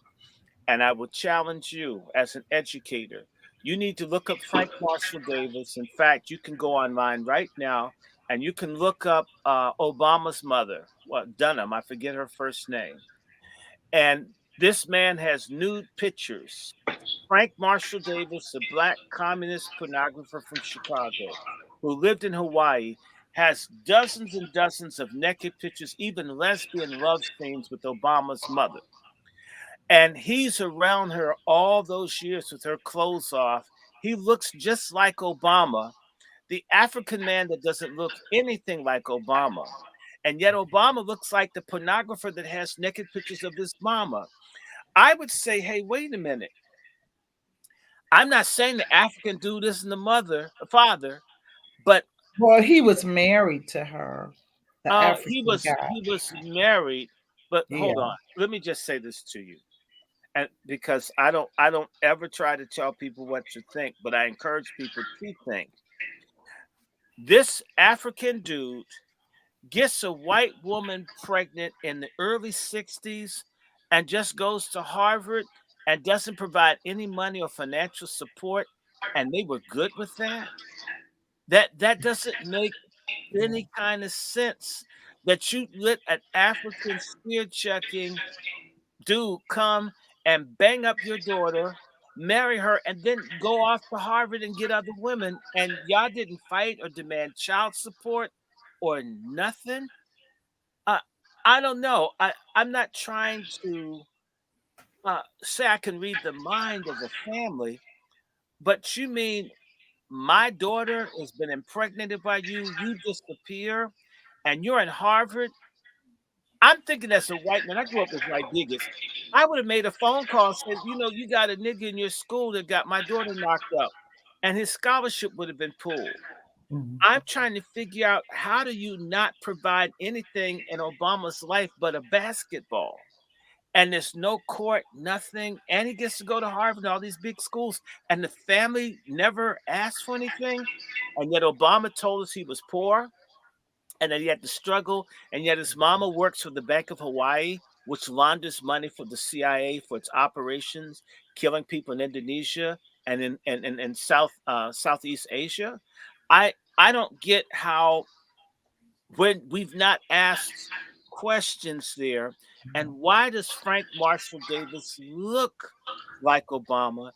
And I will challenge you as an educator. You need to look up Frank Marshall Davis. In fact, you can go online right now and you can look up Obama's mother, Dunham, I forget her first name. And this man has nude pictures. Frank Marshall Davis, a black communist pornographer from Chicago who lived in Hawaii, has dozens and dozens of naked pictures, even lesbian love scenes with Obama's mother. And he's around her all those years with her clothes off. He looks just like Obama, the African man that doesn't look anything like Obama. And yet Obama looks like the pornographer that has naked pictures of his mama. I would say, hey, wait a minute. I'm not saying the African dude isn't the father, but Well, he was married to her, the he African was guy. he was married. But hold Yeah. on, let me just say this to you, and because I don't ever try to tell people what to think, but I encourage people to think. This African dude gets a white woman pregnant in the early 60s and just goes to Harvard and doesn't provide any money or financial support, and they were good with that. That doesn't make any kind of sense, that you let an African spear checking dude come and bang up your daughter, marry her, and then go off to Harvard and get other women, and y'all didn't fight or demand child support or nothing. uh, I don't know. I'm not trying to say I can read the mind of a family, but you mean my daughter has been impregnated by you, you disappear, and you're in Harvard? I'm thinking as a white man, I grew up with white bigots. I would have made a phone call and said, you got a nigga in your school that got my daughter knocked up, and his scholarship would have been pulled. I'm trying to figure out, how do you not provide anything in Obama's life but a basketball? And there's no court, nothing. And he gets to go to Harvard and all these big schools. And the family never asked for anything. And yet Obama told us he was poor and that he had to struggle. And yet his mama works for the Bank of Hawaii, which launders money for the CIA for its operations, killing people in Indonesia and in Southeast Asia. I don't get how, when we've not asked questions there. And why does Frank Marshall Davis look like Obama?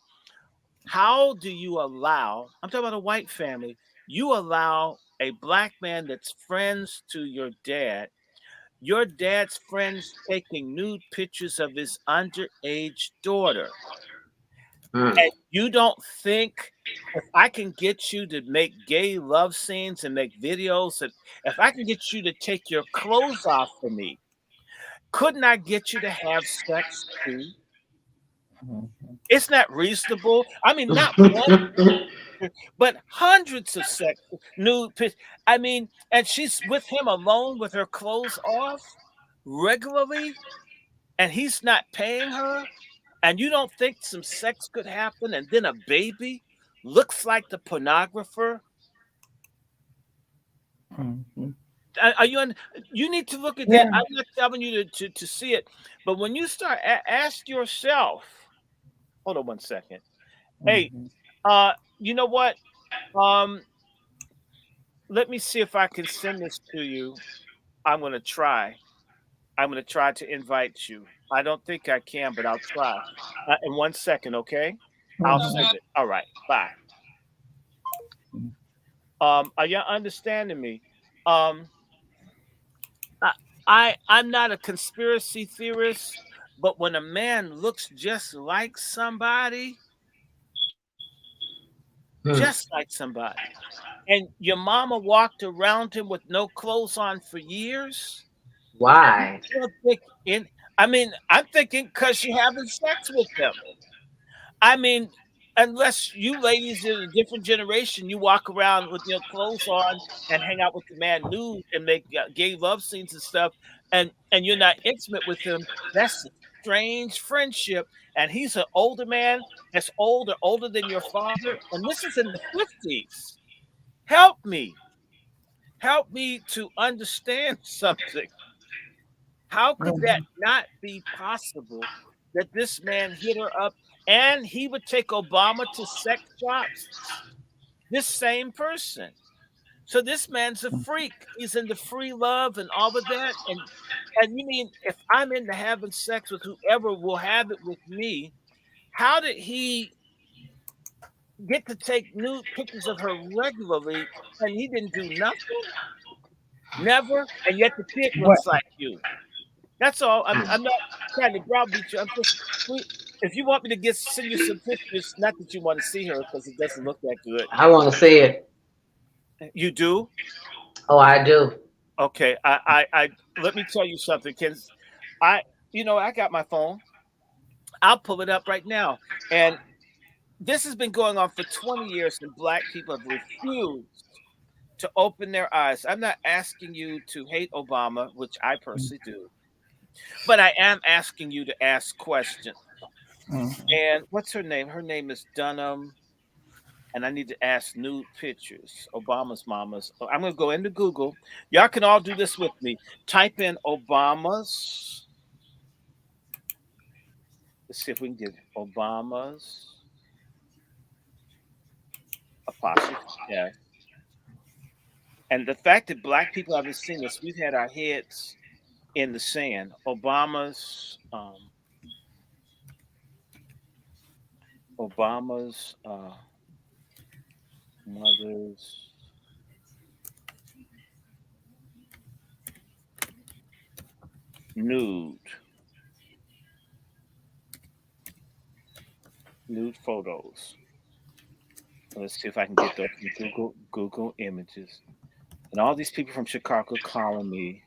How do you allow, I'm talking about a white family, you allow a black man that's friends to your dad's friends taking nude pictures of his underage daughter, Mm. and you don't think, if I can get you to make gay love scenes and make videos, and if I can get you to take your clothes off for me, couldn't I get you to have sex too? It's not reasonable. I mean, not one, but hundreds of sex nude pics. I mean, and she's with him alone with her clothes off regularly, and he's not paying her. And you don't think some sex could happen, and then a baby looks like the pornographer? Are you on? You need to look at that. Yeah. I'm not telling you to see it, but when you start, ask yourself. Hold on one second. Hey, you know what? Um, let me see if I can send this to you. I'm gonna try. I'm gonna try to invite you. I don't think I can, but I'll try. In 1 second, okay? I'll send it. All right. Bye. Are y'all understanding me? Um, I, I'm not a conspiracy theorist, but when a man looks Mm. just like somebody, and your mama walked around him with no clothes on for years, and you Why? still think in, I mean, I'm thinking because you're having sex with them. I mean, unless you ladies in a different generation, you walk around with your clothes on and hang out with the man nude and make gay love scenes and stuff, and you're not intimate with him. That's a strange friendship. And he's an older man that's older than your father, and this is in the 50s. Help me to understand something. How could that not be possible, that this man hit her up and he would take Obama to sex shops? This same person. So this man's a freak. He's into free love and all of that. And you mean, if I'm into having sex with whoever will have it with me, how did he get to take nude pictures of her regularly and he didn't do nothing? Never. And yet the kid What? looks like you. That's all. Mm. I'm not trying to browbeat you. I'm just, if you want me to send you some pictures, not that you want to see her because it doesn't look that good. I want to see it. You do? Oh, I do. Okay. I let me tell you something. I, I got my phone. I'll pull it up right now. And this has been going on for 20 years, and black people have refused to open their eyes. I'm not asking you to hate Obama, which I personally do, but I am asking you to ask questions. Mhm. And what's her name? Her name is Dunham. And I need to ask nude pictures. Obama's mamas. I'm gonna go into Google. Y'all can all do this with me. Type in Obama's. Let's see if we can get Obama's apostrophe F. And the fact that black people haven't seen this, we've had our heads in the sand. Obama's mother's nude nude photos. Let's see if I can get those from Google Images. And all these people from Chicago calling me.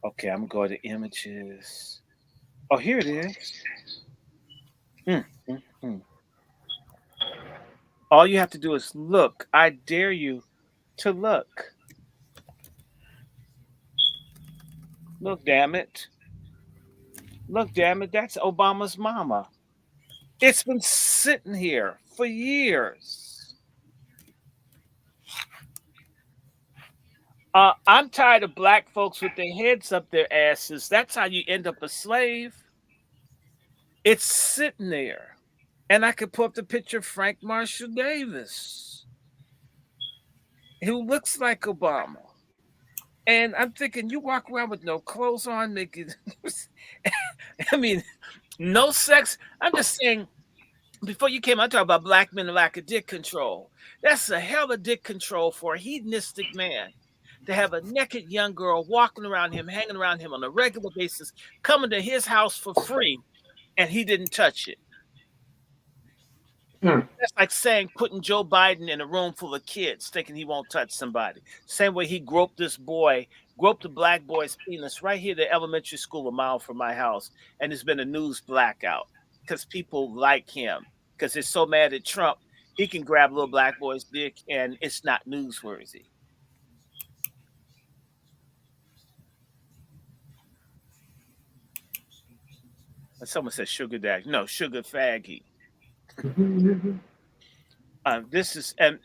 Okay, I'm going to images. Oh, here it is. Mm, mm, mm. All you have to do is look. I dare you to look. Look, damn it. Look, damn it. That's Obama's mama. It's been sitting here for years. I'm tired of black folks with their heads up their asses. That's how you end up a slave. It's sitting there. And I could pull up the picture of Frank Marshall Davis, who looks like Obama. And I'm thinking, you walk around with no clothes on, naked. I mean, no sex. I'm just saying, before you came, I talked about black men and lack of dick control. That's a hell of dick control for a hedonistic man to have a naked young girl walking around him, hanging around him on a regular basis, coming to his house for free, and he didn't touch it. Hmm. That's like saying putting Joe Biden in a room full of kids, thinking he won't touch somebody. Same way he groped this boy, groped a black boy's penis right here at the elementary school a mile from my house, and there's been a news blackout because people like him because they're so mad at Trump. He can grab a little black boy's dick, and it's not newsworthy. And someone said sugar daddy. No, sugar faggy. This is and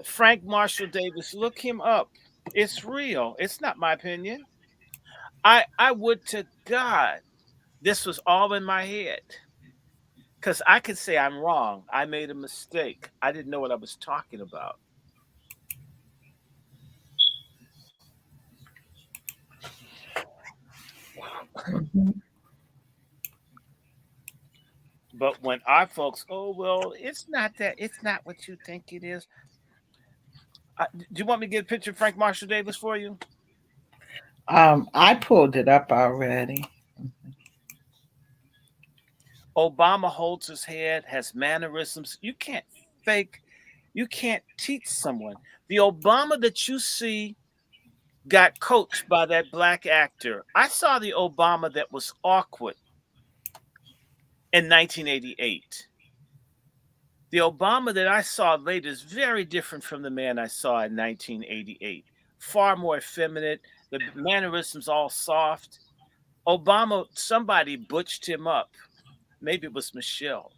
Frank Marshall Davis. Look him up. It's real. It's not my opinion. I would to God this was all in my head because I could say I'm wrong. I made a mistake. I didn't know what I was talking about. Mhm. But when our folks, oh well, it's not that. It's not what you think it is. Do you want me to get a picture of Frank Marshall Davis for you? I pulled it up already. Obama holds his head, has mannerisms. You can't fake. You can't teach someone. The Obama that you see got coached by that black actor. I saw the Obama that was awkward in 1988. The Obama that I saw later is very different from the man I saw in 1988. Far more effeminate, the mannerisms all soft. Obama, somebody butched him up. Maybe it was Michelle.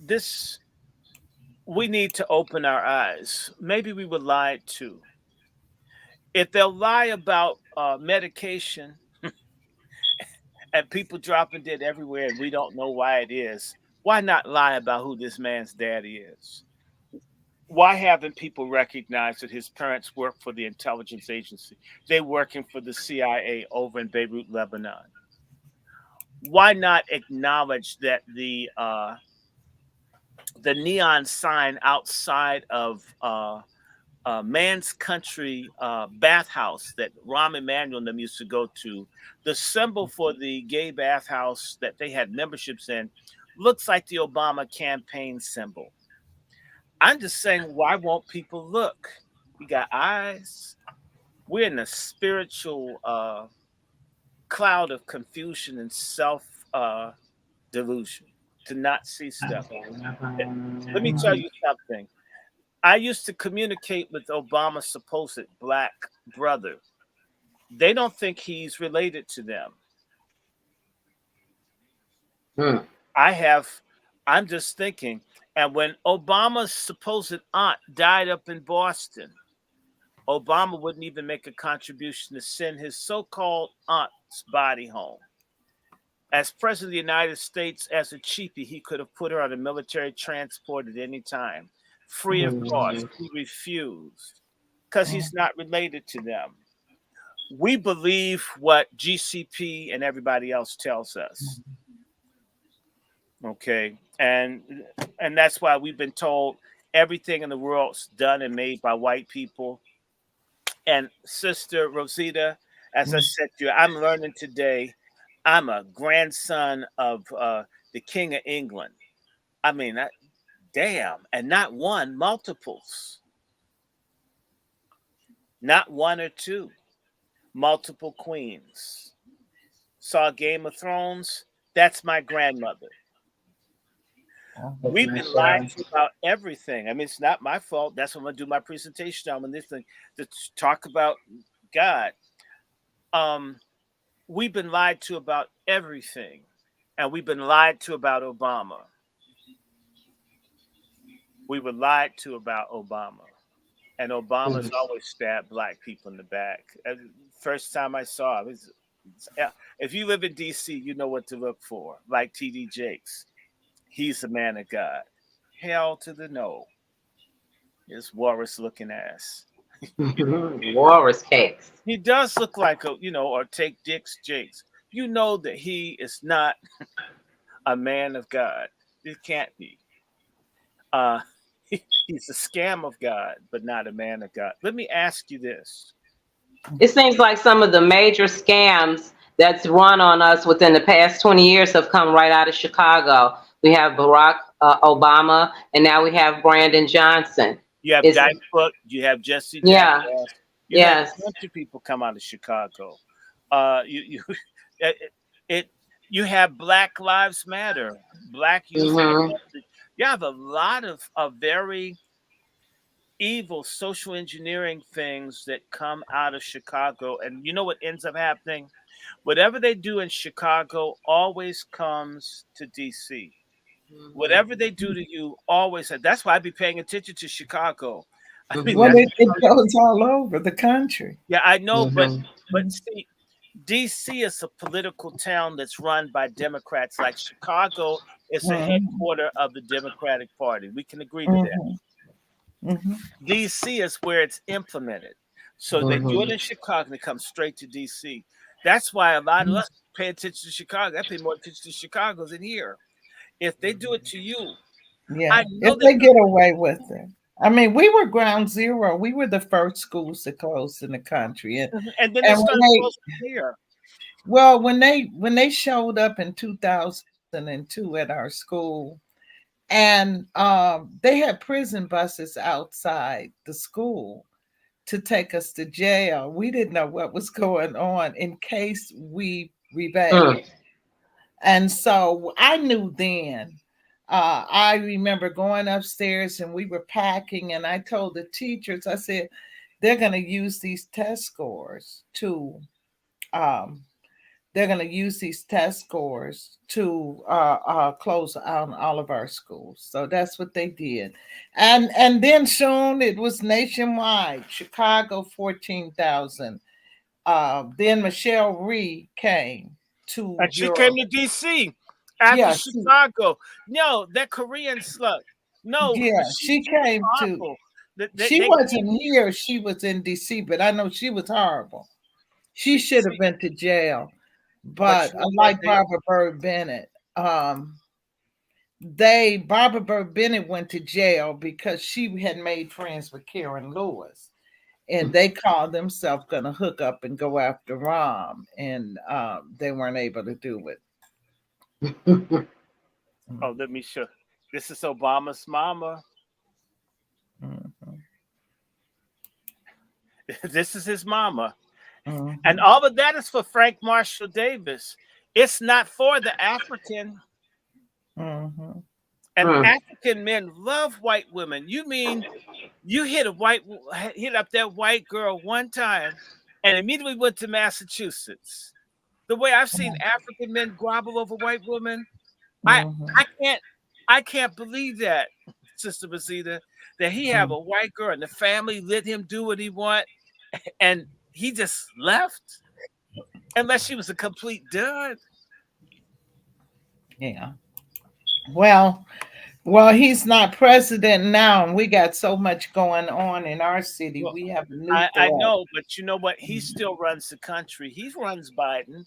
This, we need to open our eyes. Maybe we were lied to. If they'll lie about medication and people dropping dead everywhere and we don't know why it is, why not lie about who this man's daddy is? Why haven't people recognized that his parents work for the intelligence agency? They working for the CIA over in Beirut, Lebanon. Why not acknowledge that the neon sign outside of Man's Country bathhouse that Rahm Emanuel and them used to go to, the symbol for the gay bathhouse that they had memberships in, looks like the Obama campaign symbol. I'm just saying, why won't people look? We got eyes. We're in a spiritual cloud of confusion and self delusion to not see stuff. Let me tell you something. I used to communicate with Obama's supposed black brother. They don't think he's related to them. Mm. I'm just thinking, and when Obama's supposed aunt died up in Boston, Obama wouldn't even make a contribution to send his so-called aunt's body home. As president of the United States, as a cheapie, he could have put her on a military transport at any time, free of cost. Mhm. He refused because he's not related to them. We believe what GCP and everybody else tells us. Okay, and that's why we've been told everything in the world's done and made by white people. And Sister Rosita, as I said to you, I'm learning today. I'm a grandson of the King of England. I mean, damn, and not one, multiples, not one or two, multiple queens. Saw Game of Thrones. That's my grandmother. That's We've my been lied share. to about everything. I mean, it's not my fault. That's what I'm gonna do my presentation on this thing to talk about God. Um, we've been lied to about everything, and we've been lied to about Obama. We were lied to about Obama, and Obama's Mhm. always stabbed black people in the back. First time I saw it, yeah, if you live in D.C., you know what to look for. Like T.D. Jakes, he's a man of God. Hell to the no, his Walrus looking ass. Walrus cakes. He does look like a, or take Dick's Jakes. You know that he is not a man of God. It can't be. Uh, he's a scam of God, but not a man of God. Let me ask you this. It seems like some of the major scams that's run on us within the past 20 years have come right out of Chicago. We have Barack Obama, and now we have Brandon Johnson. You have It's Dyke Book, you have Jesse yeah, Jackass, you had a yes. bunch of people come out of Chicago. You it, it you have Black Lives Matter, Black Youth Hmm. Connected. You have a lot of very evil social engineering things that come out of Chicago. And you know what ends up happening? Whatever they do in Chicago always comes to DC. Whatever they do to you always, that's why I be paying attention to Chicago. I mean, Hmm. Well, that's it goes all over the country. yeah, I know, Hmm. but see, DC is a political town that's run by Democrats. Like Chicago is a Mhm, headquarter of the Democratic Party. We can agree to that. mhm, mhm. DC is where it's implemented. So they do it Hmm. in Chicago and it comes straight to DC. That's why a lot of us pay attention to Chicago. I pay more attention to Chicago than here. If they do it to you, Yeah, I know if they're they gonna get away with it. I mean, we were ground zero. We were the first schools to close in the country, and then they and start when they closing here. well, when they showed up in 2002 at our school, and they had prison buses outside the school to take us to jail. We didn't know what was going on in case we rebelled. Mm. And so I knew then. I remember going upstairs and we were packing, and I told the teachers, I said, they're going to use these test scores to um, close out all of our schools. So that's what they did, and then soon it was nationwide. Chicago 14,000. Then Michelle Rhee came to And she came your to DC after yeah Chicago. No, that Korean slut. No, yeah she, she she was came to. awful. She They wasn't here. She was in D.C., but I know she was horrible. She should have see, been to jail. but But you know what? like Barbara Bird Bennett, they Barbara Bird Bennett went to jail because she had made friends with Karen Lewis, and they called themselves going to hook up and go after Rom, and they weren't able to do it. Oh, let me show. This is Obama's mama. Mhm, This is his mama. And mhm, all of that is for Frank Marshall Davis. It's not for the African. mhm. And Mm. African men love white women. You mean you hit up that white girl one time? and immediately went to Massachusetts. The way I've seen African men grovel over white women, I Mhm. I can't I can't believe that, Sister Rosita, that he have Mhm. a white girl and the family let him do what he want, and he just left unless she was a complete dud. Yeah. Well, well, he's not president now, and we got so much going on in our city. Well, We have a new I threat. know, but you know what? He still runs the country. He runs Biden.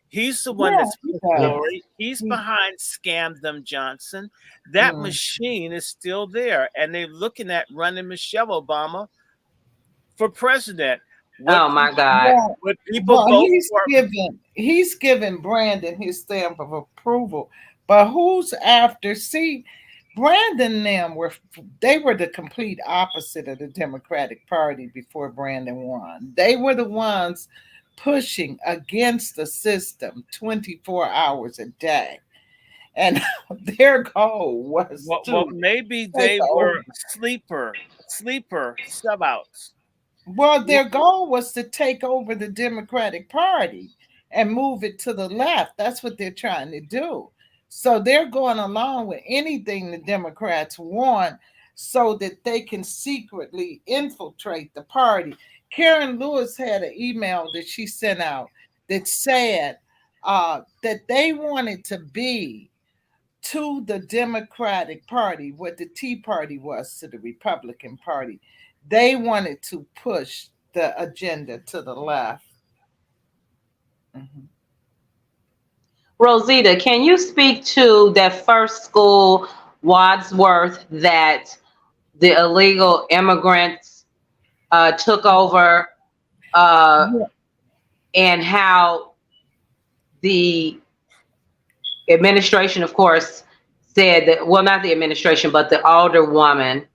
He's the one Yeah, that's he with Yes. does. Lori. He's He, behind Scam Them Johnson. That mm. machine is still there, and they're looking at running Michelle Obama for president. Would Oh my people God. Well, would people well, vote for? he's giving Brandon his stamp of approval, but who's after? See, Brandon and them they were the complete opposite of the Democratic Party before Brandon won. They were the ones pushing against the system 24 hours a day. And their goal was Well, to maybe take they over. were sleeper subouts. Well, their goal was to take over the Democratic Party and move it to the left. That's what they're trying to do. So they're going along with anything the Democrats want so that they can secretly infiltrate the party. Karen Lewis had an email that she sent out that said that they wanted to be to the Democratic Party what the Tea Party was to the Republican Party. They wanted to push the agenda to the left. Mhm. Rosita, can you speak to that first school, Wadsworth, that the illegal immigrants took over, uh, Yeah. and how the administration, of course, said that, well, not the administration, but the older woman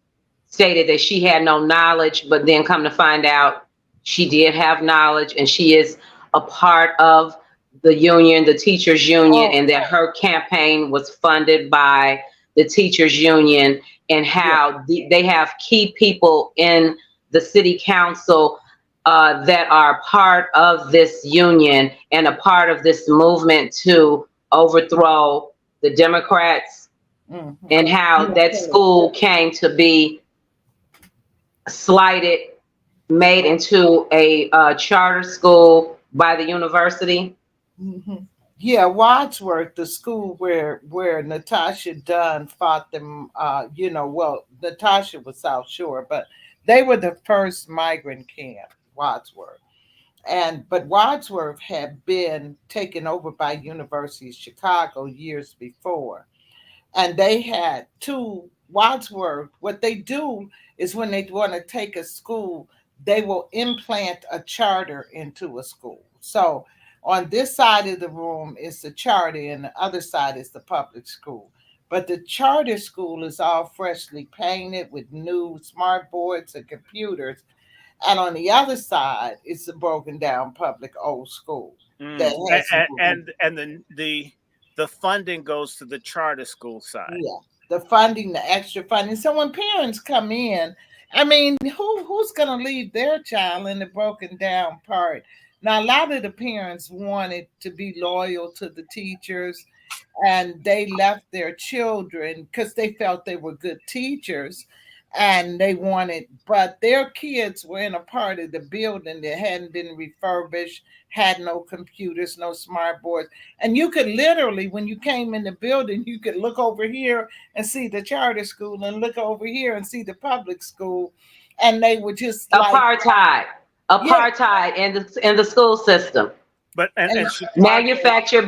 stated that she had no knowledge, but then come to find out she did have knowledge and she is a part of the union, the teachers union, Oh, and that her campaign was funded by the teachers union, and yeah. how they have key people in the city council that are part of this union and a part of this movement to overthrow the Democrats, Mhm. and how Yeah. that school came to be slighted, made into a charter school by the university. Mhm. Yeah, Wadsworth, the school where Natasha Dunn fought them. Well, Natasha was South Shore, but they were the first migrant camp, Wadsworth. But Wadsworth had been taken over by University of Chicago years before, and they had two Wadsworth. What they do is when they want to take a school, they will implant a charter into a school. So on this side of the room is the charter, and the other side is the public school. But the charter school is all freshly painted with new smart boards and computers, and on the other side is the broken down public old school that Mm. has And the funding goes to the charter school side. yeah, the funding, the extra funding. So when parents come in, I mean, who's going to leave their child in the broken down part? Now, a lot of the parents wanted to be loyal to the teachers, and they left their children because they felt they were good teachers, and they wanted, but their kids were in a part of the building that hadn't been refurbished, had no computers, no smart boards, and you could literally, when you came in the building, you could look over here and see the charter school and look over here and see the public school. And they were just like, Apartheid, yeah. apartheid in the school system, But And and Chicago, manufactured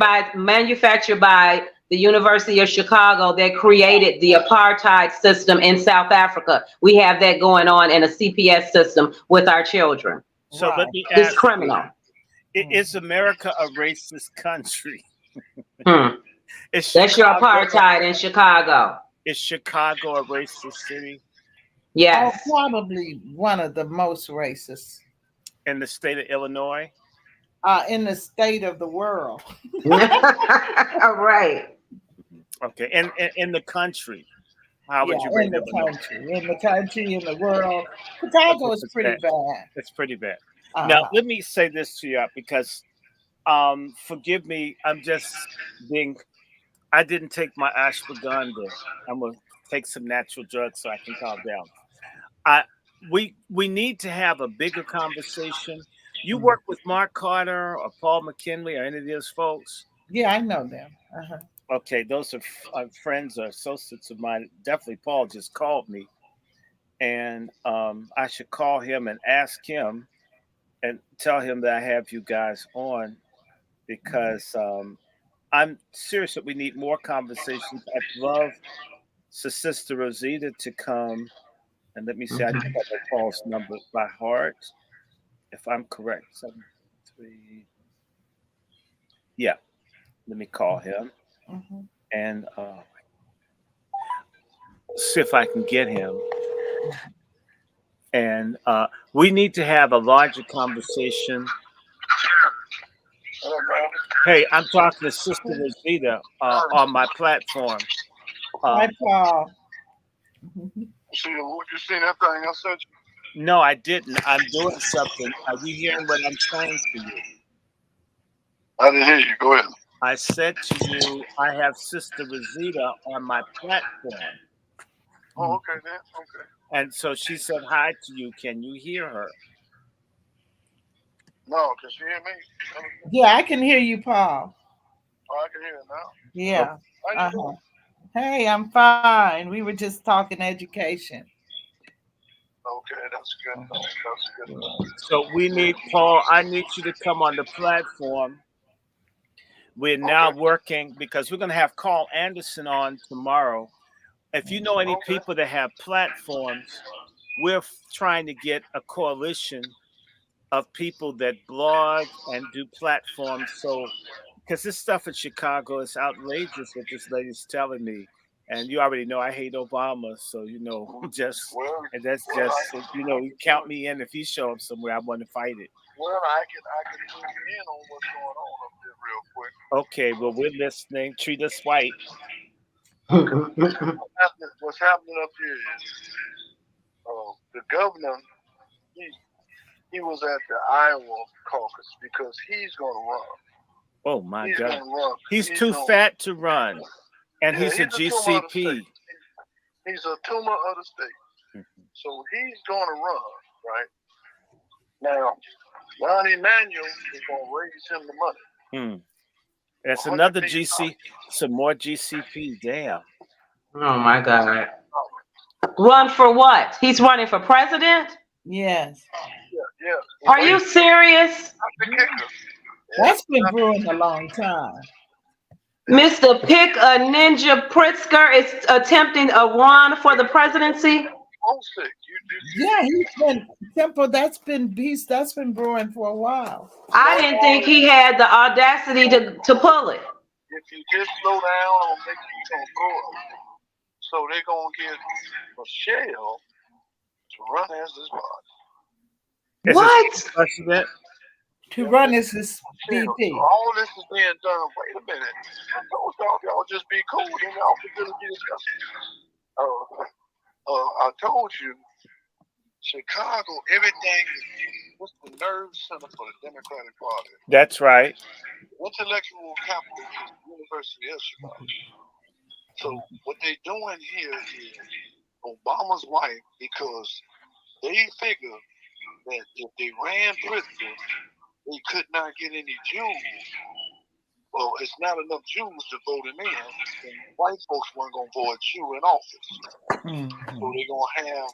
by the University of Chicago, that created the apartheid system in South Africa. We have that going on in a CPS system with our children. so right. let me It's ask you, criminal. is America a racist country? Hmm. Is That's your Chicago apartheid in Chicago. is Chicago a racist city Oh, Yes. probably one of the most racist in the state of Illinois? in the state of the world. All right. Okay, in the country, how Yeah, would you rate in the Illinois? country, in the world. Chicago is It's pretty bad. bad. It's pretty bad. Now, Uh-huh. let me say this to you because forgive me, I'm just being I didn't take my ashwagandha. I'm gonna take some natural drugs so I can calm down. I we need to have a bigger conversation. You Mhm. work with Mark Carter or Paul McKinley or any of those folks? Yeah, I know them. Uh-huh. Okay, those are friends or associates of mine. Definitely, Paul just called me, and I should call him and ask him and tell him that I have you guys on Mhm. because I'm serious that we need more conversations. I'd love Sister Rosita to come. And let me see, I think I know Paul's number by heart, if I'm correct. 7 3. Yeah, let me call him Mhm. and see if I can get him. And we need to have a larger conversation. Hey, I'm talking to Sister Rosita on my platform. Hi, Um, Paul. Mhm. See, what you seen that thing I sent no, I didn't. I'm doing something. Are you hearing what I'm saying to you? you? I didn't hear you. Go ahead. I said to you, I have Sister Rosita on my platform. Oh, Mhm. okay then. Okay. And so she said hi to you. Can you hear her? No, can you hear me? Yeah, I can hear you, Paul. Oh, I can hear it now. Okay. Yeah. How you Uh-huh. doing? Hey, I'm fine. We were just talking education. Okay, that's good. That's good. So we need Paul. I need you to come on the platform. We're now Okay. working because we're going to have Carl Anderson on tomorrow. If you know any Okay. people that have platforms, we're trying to get a coalition of people that blog and do platforms. So, because this stuff in Chicago is outrageous, what this lady's telling me. And you already know I hate Obama, so just Well, and that's well, just I you can count me in if he show up somewhere. I want to fight it. I can fill you in on what's going on up there real quick. Okay, well we're listening. Treat us white. Okay. What's happening up here is the governor he he was at the Iowa caucus because he's going to run. Oh my He's God, going to run. he's He's too going. fat to run, and Yeah, he's a he's a tumor of the state. GCP. He's a tumor of the state. So he's going to run, right? Now, Ron Emanuel is going to raise him the money. Hmm. That's 100 another million GC. Some more GCP. Damn. Oh my God. Run for what? He's running for president? Yes. Yeah, yeah. Are Wait, you serious? that's the kicker. Yeah. That's been brewing a long time. Mr. Pick a Ninja Pritzker is attempting a run for the presidency? Oh, sick. Yeah, he's been Temple. That's been brewing for a while. I didn't think he had the audacity to pull it. if you just slow down, I'm gonna make you gonna grow up. So they're gonna get Michelle to run as this body. Is What? this president? To Yeah, run as his Michelle. So VP. all this is being done. Wait a minute. I told y'all just be cool and y'all can really be discussing. I told you, Chicago, everything is what's the nerve center for the Democratic Party. That's right. Intellectual capital is the University of Chicago. So what they're doing here is Obama's wife, because they figure that if they ran Pritzker, they could not get any Jews. Well, it's not enough Jews to vote him in, and white folks weren't going to vote Jew in office. Mhm. So they're going to have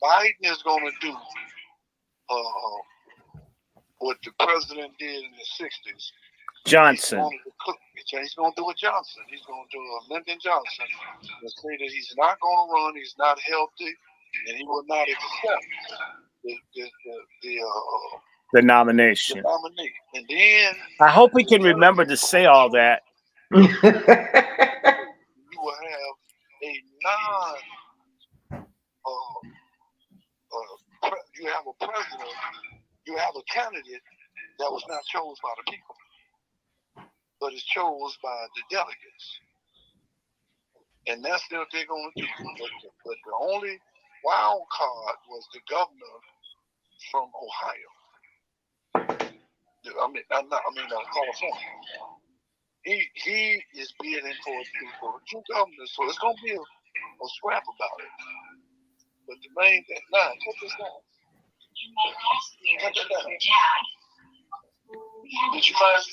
Biden is going to do what the president did in the 60s. Johnson. He's going to do a Johnson. He's going to do a Lyndon Johnson and say that he's not going to run, he's not healthy, and he will not accept The nomination. nominee. And then I hope we can remember to say all that. you will have a you have a president, you have a candidate that was not chosen by the people, but is chosen by the delegates. And that's what they're going to do. But the only wild card was the governor from Ohio. California. He is bidding for two governors, so it's gonna be a scrap about it. But the main thing, cut this down. Cut that down. Did you find it?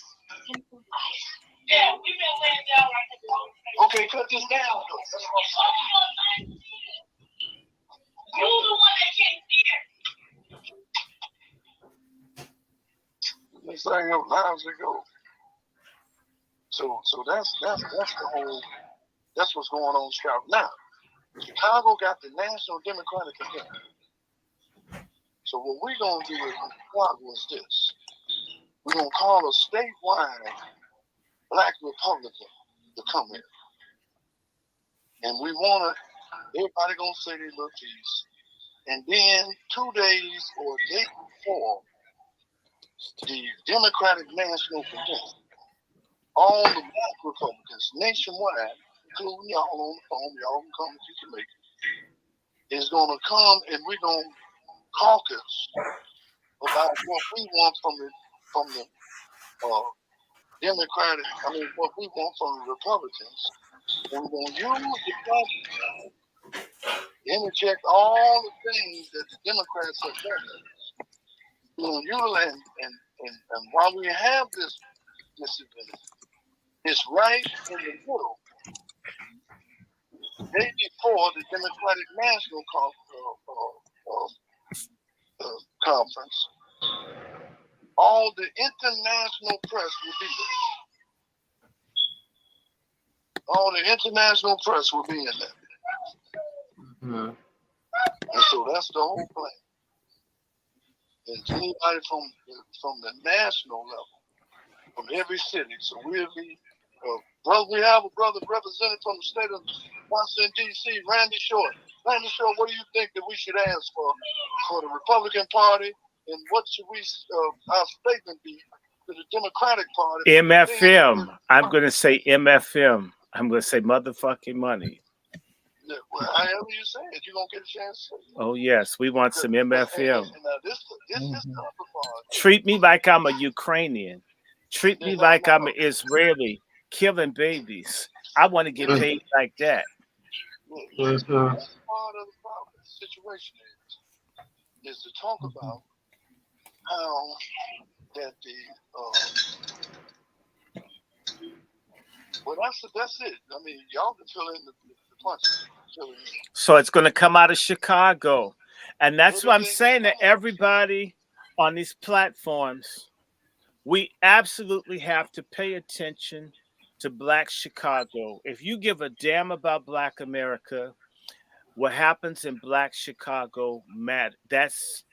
Yeah, we've been laying down right now. Okay, cut this down. That's what I'm saying. You're the one that can't see it. This thing up lives ago. So that's the whole. That's what's going on in Chicago now. Chicago got the National Democratic Convention. So what we're gonna do in Chicago is this: we're gonna call a statewide Black Republican to come here, and we wanna everybody gonna say their little piece, and then 2 days or a day before the Democratic National Convention, all the Black Republicans nationwide, including y'all on the phone, y'all can come if you can make it, is gonna come and we're gonna caucus about what we want from the Democratic, what we want from the Republicans. And we're going to use the platform to interject all the things that the Democrats have done. We're going to utilize, and while we have this event, it's right in the middle, day before the Democratic National Conference. All the international press will be there. All the international press will be in there. Mm-hmm. And so that's the whole plan. And anybody from the national level, from every city, so we'll be, we have a brother represented from the state of Washington, D.C., Randy Short. Randy Short, what do you think that we should ask for the Republican Party? And what should our statement be to the Democratic Party? MFM. I'm going to say MFM. I'm going to say motherfucking money. Yeah, well, however you say it, you're going to get a chance to say it. Oh, yes. We want some MFM. And this treat me like I'm a Ukrainian. Treat me like I'm an Israeli killing babies. I want to get paid like that. That's part of the problem. The situation is to talk about how that that's it. I mean, y'all can fill in the punches. So it's going to come out of Chicago. And that's what I'm saying to everybody on these platforms. We absolutely have to pay attention to Black Chicago. If you give a damn about Black America, what happens in Black Chicago matters.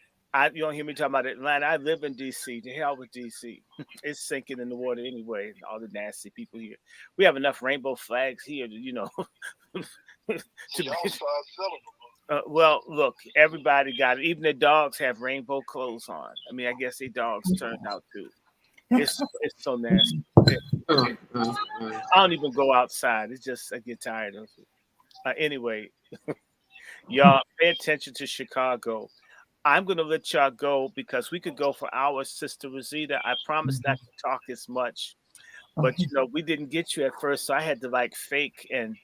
You don't hear me talking about Atlanta. I live in D.C. To hell with D.C. It's sinking in the water anyway. All the nasty people here. We have enough rainbow flags here to well, look, everybody got it. Even the dogs have rainbow clothes on. I mean, I guess their dogs turned out too. It's so nasty. I don't even go outside. It's just I get tired of it. Anyway, y'all pay attention to Chicago. I'm going to let y'all go because we could go for hours, Sister Rosita. I promise not to talk as much. But, we didn't get you at first, so I had to fake and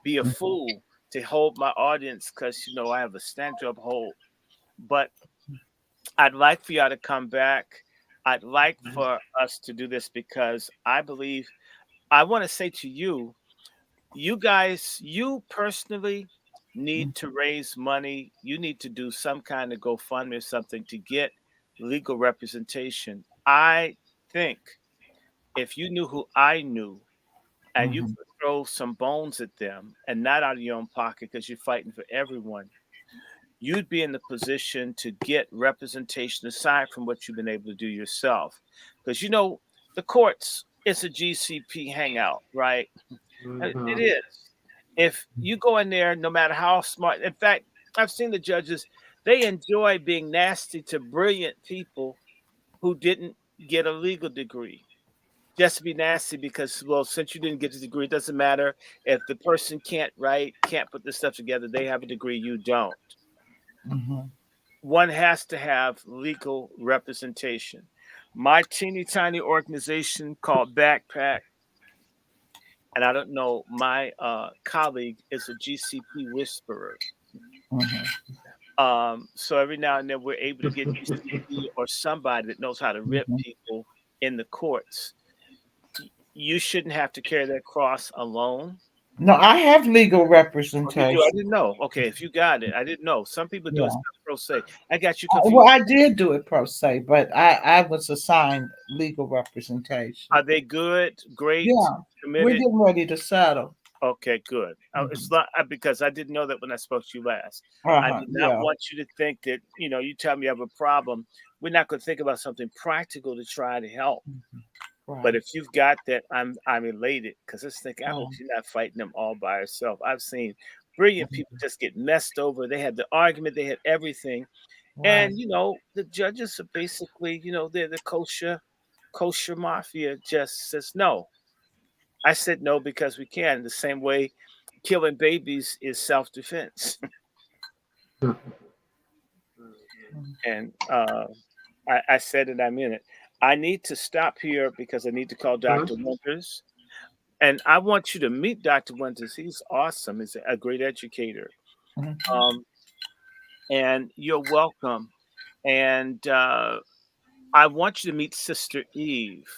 be a fool to hold my audience because, I have a stand-up hold. But I'd like for y'all to come back. I'd like for us to do this because I believe, I want to say to you, you guys, you personally need to raise money. You need to do some kind of GoFundMe or something to get legal representation. I think if you knew who I knew and you could throw some bones at them and not out of your own pocket because you're fighting for everyone, you'd be in the position to get representation aside from what you've been able to do yourself. Because, the courts, it's a GCP hangout, right? It is. If you go in there, no matter how smart, in fact, I've seen the judges, they enjoy being nasty to brilliant people who didn't get a legal degree. Just to be nasty because, well, since you didn't get the degree, it doesn't matter. If the person can't write, can't put this stuff together, they have a degree, you don't. one has to have legal representation. My teeny tiny organization called Backpack, and I don't know, my colleague is a GCP whisperer. Mhm. So every now and then we're able to get GCP or somebody that knows how to rip Mhm. people in the courts. You shouldn't have to carry that cross alone. No, I have legal Oh, you do? I representation. didn't know. Okay, if you got it, I didn't know. Some people do it Yeah. pro se. I got you Well, confused. I did do it pro se, but I was assigned legal representation. Are they good, great, Yeah, we're committed? getting ready to settle. Okay, good. It's Mhm. not because I didn't know that when I spoke to you last. I Uh-huh. did not Yeah. want you to think that, you tell me you have a problem. We're not going to think about something practical to try to help. But Right. if you've got that, I'm elated because it's thinking, I hope Right. she's not fighting them all by herself. I've seen brilliant people just get messed over. They had the argument, they had everything. Right. And the judges are basically, they're the kosher mafia just says no. I said no because we can. The same way killing babies is self-defense. And I said it, I mean it. I need to stop here because I need to call Dr. Winters. And I want you to meet Dr. Winters. He's awesome. He's a great educator. Mhm. Um, and you're welcome. And I want you to meet Sister Eve.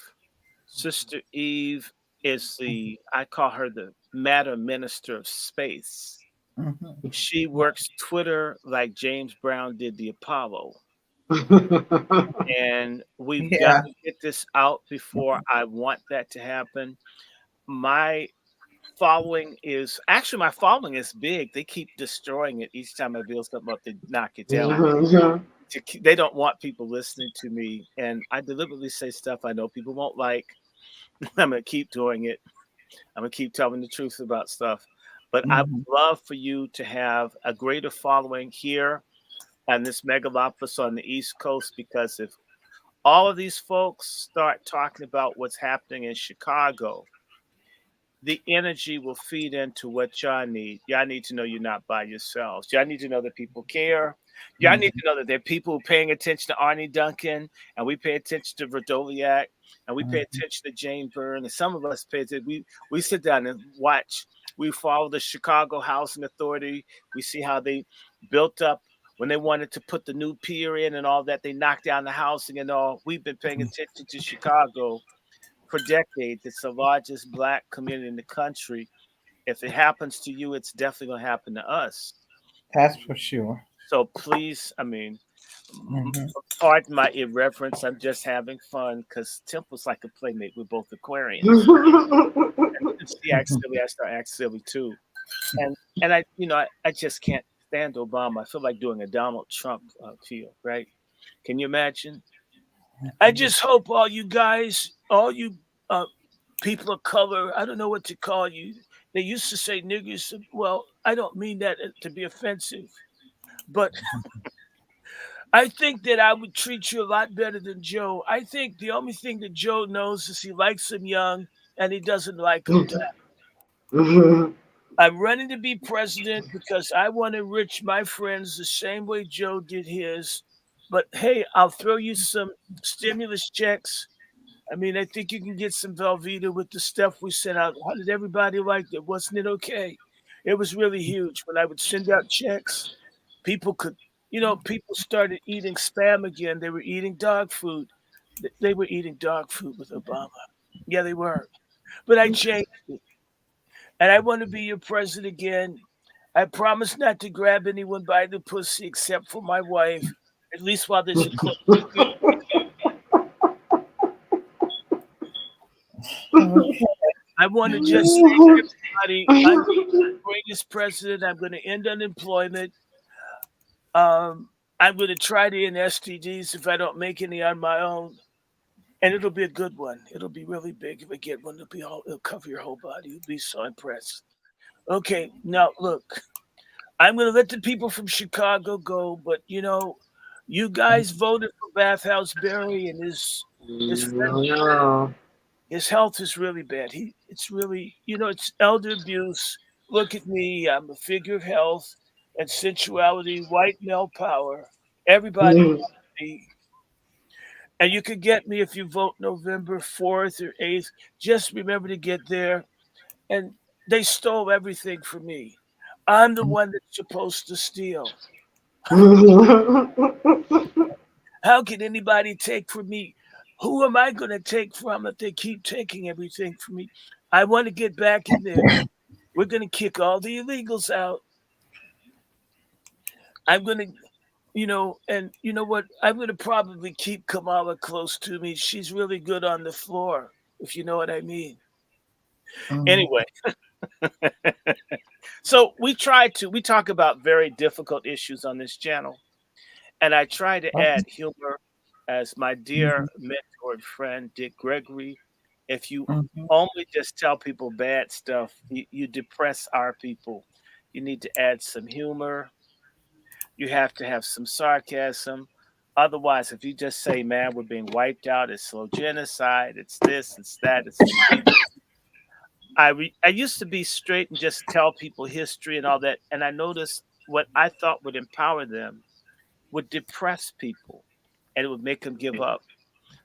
Sister Eve is I call her the Matter Minister of Space. Mhm. She works Twitter like James Brown did the Apollo. And we've got Yeah. to get this out before I want that to happen. My following is actually my following is big. They keep destroying it each time I build something up. They knock it down. They don't want people listening to me, and I deliberately say stuff I know people won't like. I'm gonna keep doing it. I'm gonna keep telling the truth about stuff. But I Mhm. would love for you to have a greater following here and this megalopolis on the East Coast because if all of these folks start talking about what's happening in Chicago, the energy will feed into what y'all need. Y'all need to know you're not by yourselves. Y'all need to know that people care. Y'all need Mhm. to know that there are people paying attention to Arnie Duncan, and we pay attention to Verdoliak, and we pay Mhm. attention to Jane Byrne, and some of us pay attention. We sit down and watch. We follow the Chicago Housing Authority. We see how they built up when they wanted to put the new pier in and all that. They knocked down the housing and all. We've been paying attention to Chicago for decades. It's the largest black community in the country. If it happens to you, it's definitely going to happen to us. That's for sure. So please, I mean, Mhm. pardon my irreverence. I'm just having fun because Temple's like a playmate. We're both Aquarians. And she acts silly. I start acting silly too. And I just can't stand Obama. I feel like doing a Donald Trump feel, right? Can you imagine? I just hope all you guys, all you uh, people of color, I don't know what to call you. They used to say niggers. Well, I don't mean that to be offensive, but I think that I would treat you a lot better than Joe. I think the only thing that Joe knows is he likes him young and he doesn't like him dumb. I'm running to be president because I want to enrich my friends the same way Joe did his. But hey, I'll throw you some stimulus checks. I mean, I think you can get some Velveeta with the stuff we sent out. How did everybody like it? Wasn't it okay? It was really huge. When I would send out checks, people could, people started eating spam again. They were eating dog food. They were eating dog food with Obama. Yeah, they were. But I changed it. And I want to be your president again. I promise not to grab anyone by the pussy except for my wife, at least while there's a close security. Okay. I want to just say to everybody, I'm the greatest president. I'm going to end unemployment. I'm going to try to end STDs if I don't make any on my own. And it'll be a good one. It'll be really big if I get one. It'll cover your whole body. You'll be so impressed. Okay, now look, I'm going to let the people from Chicago go, but you guys voted for Bathhouse Barry, and his No, friend, no. his health is really bad. It's really, it's elder abuse. Look at me. I'm a figure of health and sensuality, white male power. Everybody Mhm. wants me, and you can get me if you vote November 4th or 8th. Just remember to get there. And they stole everything from me. I'm the one that's supposed to steal. How can anybody take from me? Who am I going to take from if they keep taking everything from me? I want to get back in there. We're going to kick all the illegals out. I'm going to, and you know what? I'm going to probably keep Kamala close to me. She's really good on the floor, if you know what I mean. Mhm. Anyway, so we talk about very difficult issues on this channel. And I try to add humor as my dear Mhm. mentor and friend, Dick Gregory. If you Mhm. only just tell people bad stuff, you depress our people. You need to add some humor. You have to have some sarcasm. Otherwise, if you just say, man, we're being wiped out, it's slow genocide, it's this, it's that, it's illegal. I used to be straight and just tell people history and all that. And I noticed what I thought would empower them would depress people and it would make them give up.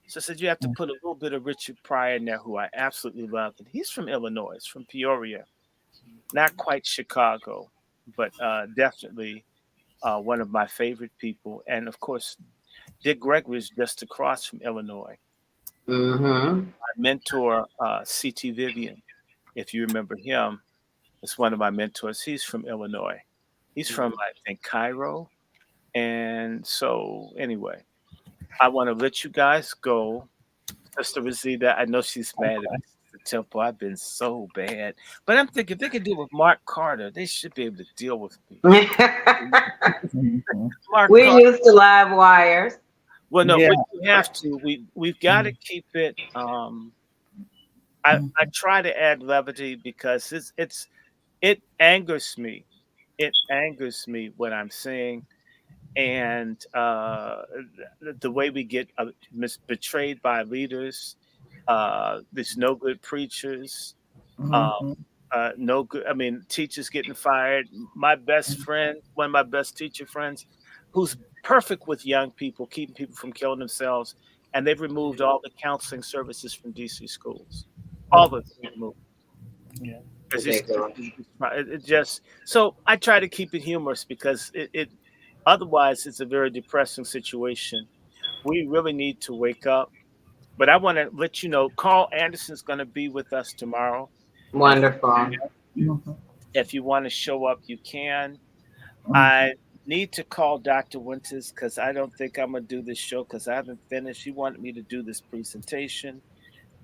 So I said, you have to put a little bit of Richard Pryor in there, who I absolutely love. And he's from Illinois, he's from Peoria, not quite Chicago, but definitely one of my favorite people. And of course, Dick Gregory is just across from Illinois. Mhm. My mentor, C.T. Vivian, if you remember him, is one of my mentors. He's from Illinois. He's from, I think, Cairo. And so, anyway, I want to let you guys go. Sister Rosita, I know she's mad at me. The temple, I've been so bad. But I'm thinking if they can deal with Mark Carter, they should be able to deal with me. Mhm. Mark We're Carter. used to live wires. Well, no, Yeah. we have to. We've got to keep it. I Mhm. try to add levity because it angers me. It angers me what I'm seeing, and the way we get betrayed by leaders. There's no good preachers. Uh, Mhm. no good. I mean, teachers getting fired. My best friend, one of my best teacher friends, who's perfect with young people, keeping people from killing themselves, and they've removed all the counseling services from DC schools. All of them removed. Yeah. It's just, Ridiculous. it just. So I try to keep it humorous because otherwise it's a very depressing situation. We really need to wake up. But I want to let you know, Carl Anderson's going to be with us tomorrow. If Wonderful. Mhm. if you want to show up, you can. Mhm. I need to call Dr. Winters because I don't think I'm gonna do this show because I haven't finished. He wanted me to do this presentation,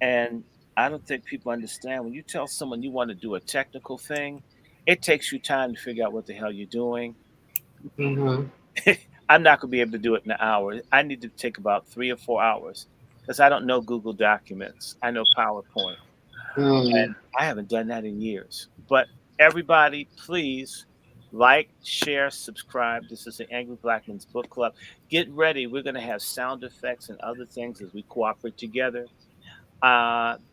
and I don't think people understand when you tell someone you want to do a technical thing, it takes you time to figure out what the hell you're doing. Mhm. I'm not gonna be able to do it in an hour. I need to take about 3 or 4 hours because I don't know Google Documents. I know PowerPoint. Mm. And I haven't done that in years. But everybody, please like, share, subscribe. This is the Angry Black Men's Book Club. Get ready. We're going to have sound effects and other things as we cooperate together.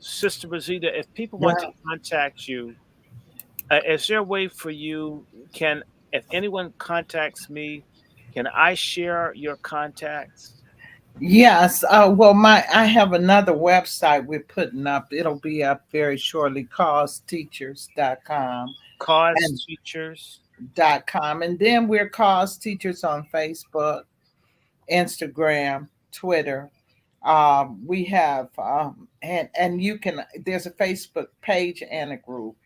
Sister Rosita, if people want to Yeah. contact you, is there a way for you? If anyone contacts me, can I share your contacts? Yes. Well, I have another website we're putting up. It'll be up very shortly, causeteachers.com Cause and teachers. and then we're Cause Teachers on Facebook, Instagram, Twitter. We have and you can there's a Facebook page and a group,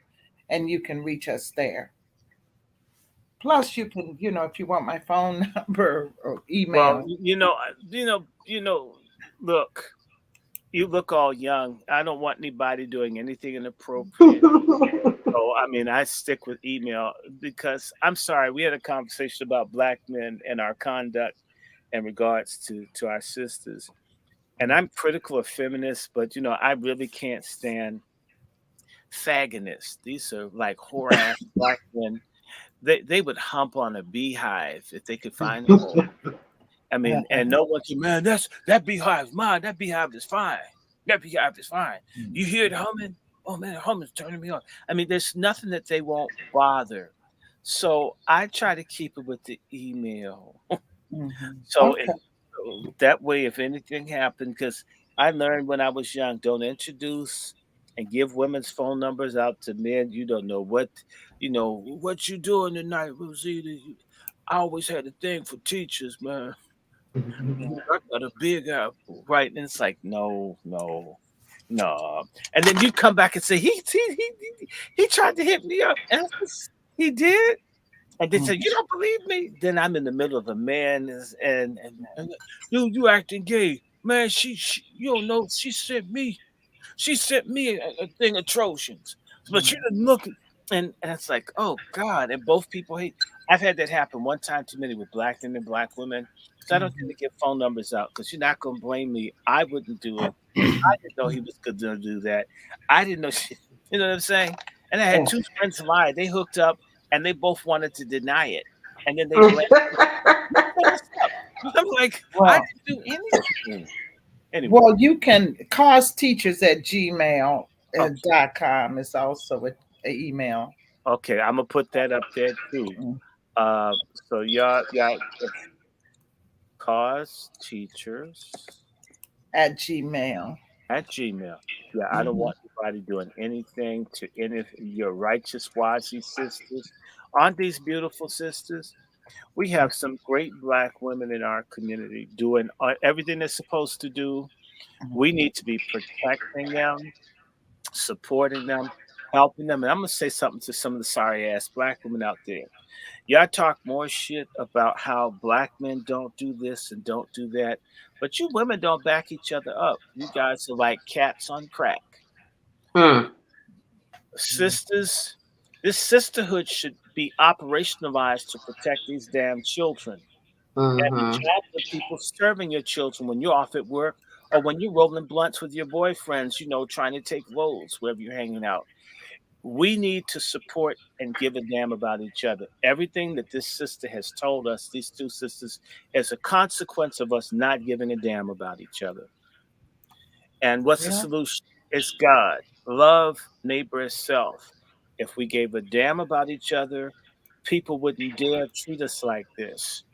and you can reach us there. Plus, you can, if you want my phone number or Well, email. look, you look all young. I don't want anybody doing anything inappropriate. So, I mean, I stick with email because I'm sorry, we had a conversation about black men and our conduct in regards to our sisters. And I'm critical of feminists, but I really can't stand faginists. These are like whore ass black men. They would hump on a beehive if they could find a hole. I mean, and no one can, man, that beehive's mine. That beehive is fine. That beehive is fine. You hear it humming? Oh man, the humming's turning me on. I mean, there's nothing that they won't bother. So I try to keep it with the email. So if Okay. so that way, if anything happened, because I learned when I was young, don't introduce and give women's phone numbers out to men. You don't know what you doing tonight, Rosita. I always had a thing for teachers, man. I got a big apple, right? And it's like, no, no, no. And then you come back and say, he tried to hit me up. And I said, he did. And they say, "You don't believe me?" Then I'm in the middle of a man and you acting gay, man. You don't know. She sent me a thing of Trojans, but you didn't look. And it's like, oh God! And both people hate. I've had that happen one time too many with black men and black women. So I don't tend to give phone numbers out because you're not gonna blame me. I wouldn't do it. I didn't know he was gonna do that. I didn't know. You know what I'm saying? And I had two friends of mine. They hooked up, and they both wanted to deny it, and then they blamed. Set this up. I'm like, I Well, didn't do anything. Anyway, well, you can cause teachers at gmail okay, dot com is also a email. okay, I'm gonna put that up there too. Uh, so y'all, it's cause teachers At Gmail. at Gmail. Yeah, I don't Mhm. want anybody doing anything to any of your righteous WASI sisters. Aren't these beautiful sisters? We have some great black women in our community doing everything they're supposed to do. We need to be protecting them, supporting them, helping them. And I'm gonna say something to some of the sorry ass black women out there. Y'all talk more shit about how black men don't do this and don't do that, but you women don't back each other up. You guys are like cats on crack. Hmm. Sisters, this sisterhood should be operationalized to protect these damn children. And the Mm-hmm. jobs of people serving your children when you're off at work or when you're rolling blunts with your boyfriends, trying to take loads wherever you're hanging out. We need to support and give a damn about each other. Everything that this sister has told us, these two sisters, is a consequence of us not giving a damn about each other. And what's the Yeah. solution? It's God. Love neighbor as self. If we gave a damn about each other, people wouldn't dare treat us like this.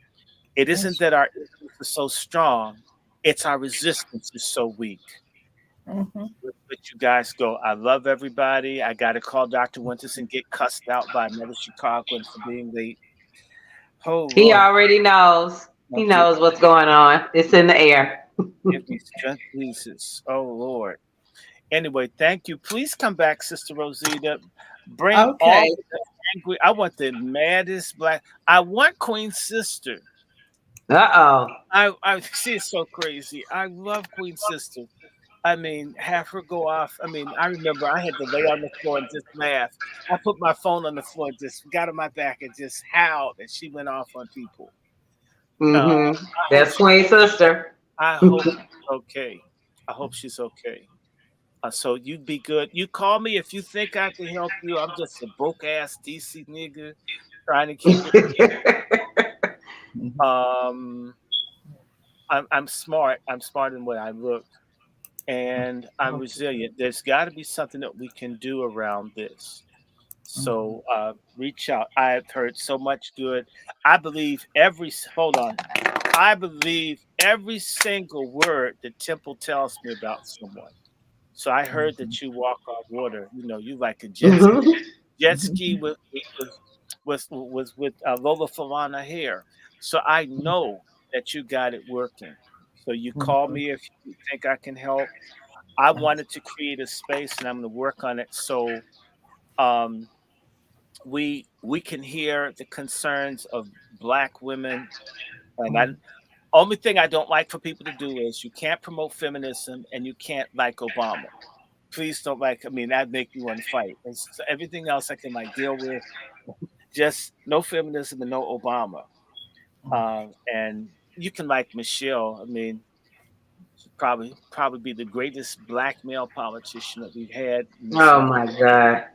It isn't That's, that our issues are so strong, it's our resistance is so weak. mhm. Let you guys go. I love everybody. I got to call Dr. Winters and get cussed out by another Chicagoan for being late. Oh, He Lord. already knows. He Oh, give, knows what's going on. It's in the air. give me strength, Jesus. Oh, Lord. Anyway, thank you. Please come back, Sister Rosita. Bring all Okay. the angry. I want the maddest black. I want Queen's sister. Uh-oh. She is so crazy. I love Queen's sister. I mean, have her go off. I mean, I remember I had to lay on the floor and just laugh. I put my phone on the floor, just got on my back and just howled, and she went off on people. Mm-hmm. I hope That's she. Queen Sister. I hope she's okay. I hope she's okay. So you be good. You call me if you think I can help you. I'm just a broke ass DC nigga trying to keep it. Mhm. Um, I'm smart. I'm smart in what I look, and I'm resilient. There's got to be something that we can do around this. Mhm. So reach out. I've heard so much good. I believe hold on. I believe every single word that Temple tells me about someone. So I heard Mhm. that you walk on water. You like a Mm-hmm. jet ski with Lola Falana hair. So I know that you got it working. So you call Mhm. me if you think I can help. I wanted to create a space, and I'm going to work on it. So um, we can hear the concerns of black women. And I Mhm. only thing I don't like for people to do is you can't promote feminism and you can't like Obama. Please don't like. I mean, that make me want to fight. Everything else I can like deal with. Just no feminism and no Obama. And you can like Michelle. I mean, she'd probably be the greatest black male politician that we've had in this Oh nation. my God.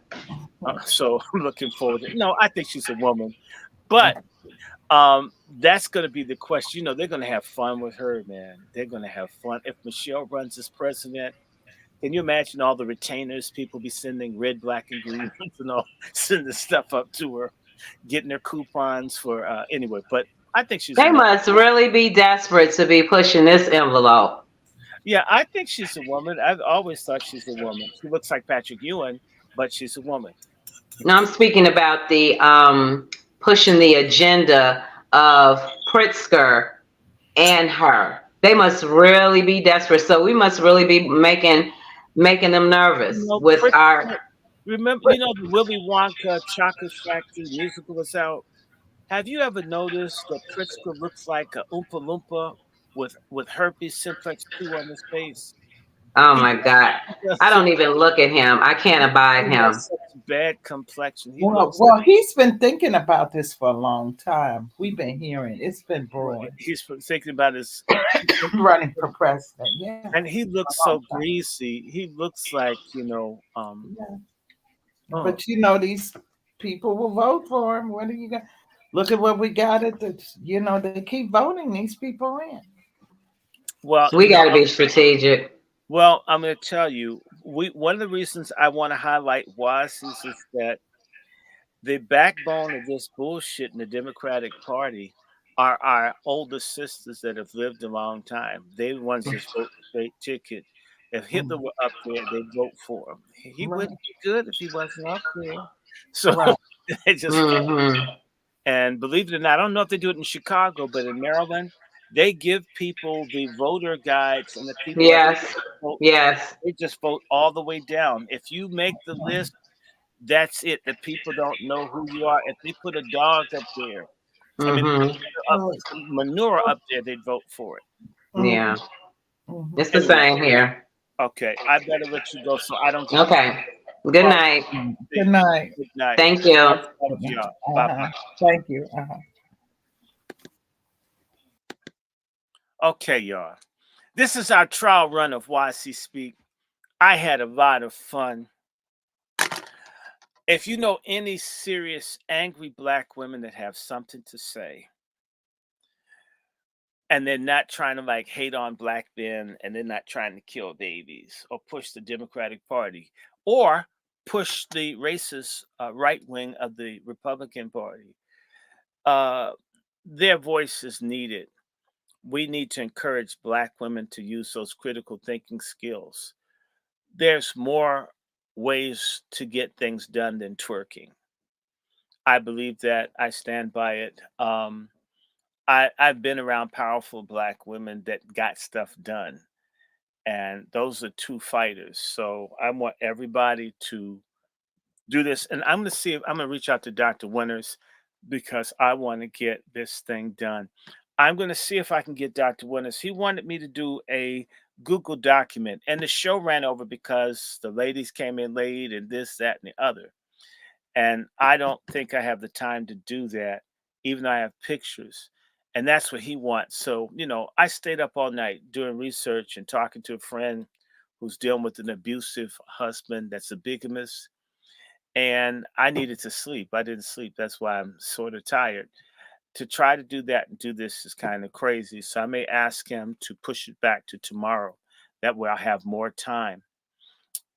So I'm looking forward to. No, I think she's a woman, but that's going to be the question. They're going to have fun with her, man. They're going to have fun if Michelle runs as president. Can you imagine all the retainers people be sending red, black, and green, sending stuff up to her, getting their coupons for anyway. But I think she's a They woman. must really be desperate to be pushing this envelope. Yeah, I think she's a woman. I've always thought she's a woman. She looks like Patrick Ewing, but she's a woman. No, I'm speaking about the pushing the agenda of Pritzker and her. They must really be desperate. So we must really be making them You nervous know, with our. Pritzker, remember, you know, the Willy Wonka Chocolate Factory musical was out. Have you ever noticed that Pritzker looks like a Oompa Loompa with herpes simplex 2 on his face? Oh He my God! does I such, don't even look at him. I can't abide he has him. such bad complexion. He Well, looks well, he's been thinking about this for a long time. We've been hearing it's been like brewing, he's thinking about his, running for president. Yeah, and he a looks long so time. greasy. He looks like, Yeah. oh, But these people will vote for him. What are you got? Look at what we got at the. They keep voting these people in. well, We got to be strategic. well, I'm going to tell you, one of the reasons I want to highlight WASIs is that the backbone of this bullshit in the Democratic Party are our older sisters that have lived a long time. They're the ones that vote straight ticket. If Hitler Mhm. were up there, they'd vote for him. He Right, wouldn't be good if he wasn't up there. So right. they just Hmm. and believe it or not, I don't know if they do it in Chicago, but in Maryland, they give people the voter guides and the people that Yes. vote, Yes. they just vote all the way down. If you make the list, that's it. The people don't know who you are. If they put a dog up there, I mean, Hmm. up Right. some manure up there, they'd vote for it. Yeah. Mhm, mhm. It's the Anyway, same here. okay, I better let you go so I don't get Okay. Good cross. night. Good night. Good night. Thank you. Much love Good to night. y'all. Bye Uh-huh. bye. Thank you. Uh-huh. Okay, y'all. This is our trial run of YC Speak. I had a lot of fun. If you know any serious, angry black women that have something to say, and they're not trying to like hate on black men, and they're not trying to kill babies or push the Democratic Party or push the racist right wing of the Republican Party, uh, their voice is needed. We need to encourage black women to use those critical thinking skills. There's more ways to get things done than twerking. I believe that. I stand by it. I've been around powerful black women that got stuff done, and those are two fighters. So I want everybody to do this, and I'm going to see if I'm going to reach out to Dr. Winters because I want to get this thing done. I'm going to see if I can get Dr. Winters. He wanted me to do a Google document, and the show ran over because the ladies came in late and this, that, and the other. And I don't think I have the time to do that, even though I have pictures. And that's what he wants. So, I stayed up all night doing research and talking to a friend who's dealing with an abusive husband that's a bigamist. And I needed to sleep. I didn't sleep. That's why I'm sort of tired. To try to do that and do this is kind of crazy. So I may ask him to push it back to tomorrow. That way I'll have more time.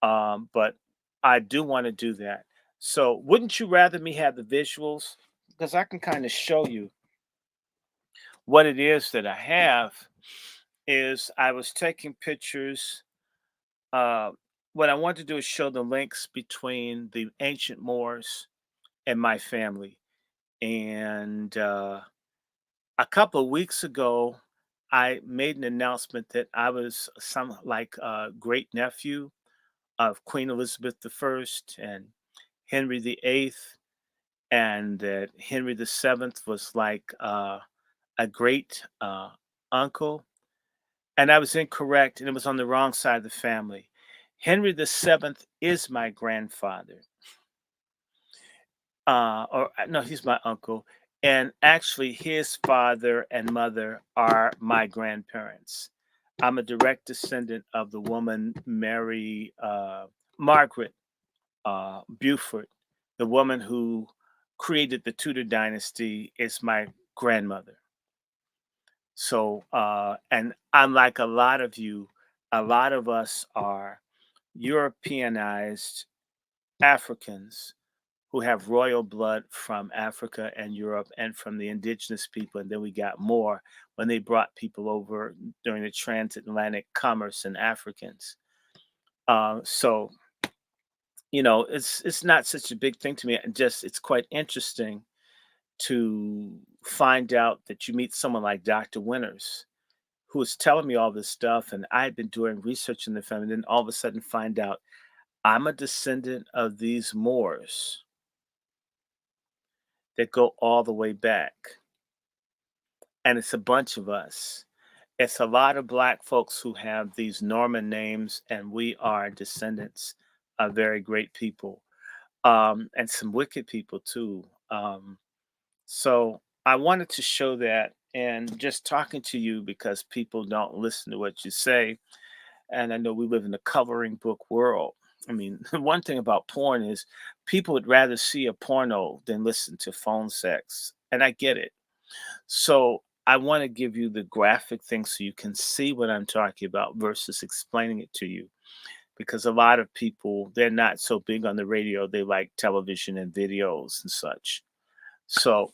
But I do want to do that. So, wouldn't you rather me have the visuals? Because I can kind of show you what it is that I have. Is I was taking pictures. Uh, what I want to do is show the links between the ancient Moors and my family. And a couple of weeks ago, I made an announcement that I was some like great nephew of Queen Elizabeth I and Henry VIII, and that Henry VII was like a great uncle. And I was incorrect, and it was on the wrong side of the family. Henry VII is my grandfather, or no, he's my uncle. And actually, his father and mother are my grandparents. I'm a direct descendant of the woman Mary Margaret Beaufort, the woman who created the Tudor dynasty, is my grandmother. So, and unlike a lot of you, a lot of us are Europeanized Africans who have royal blood from Africa and Europe and from the indigenous people. And then we got more when they brought people over during the transatlantic commerce and Africans. So, it's not such a big thing to me. Just it's quite interesting to find out that you meet someone like Dr. Winters, who was telling me all this stuff, and I had been doing research in the family, and then all of a sudden find out I'm a descendant of these Moors that go all the way back. And it's a bunch of us. It's a lot of black folks who have these Norman names, and we are descendants of very great people, and some wicked people too. So I wanted to show that, and just talking to you because people don't listen to what you say. And I know we live in a coloring book world. I mean, one thing about porn is people would rather see a porno than listen to phone sex. And I get it. So I want to give you the graphic thing so you can see what I'm talking about versus explaining it to you. Because a lot of people, they're not so big on the radio. They like television and videos and such. So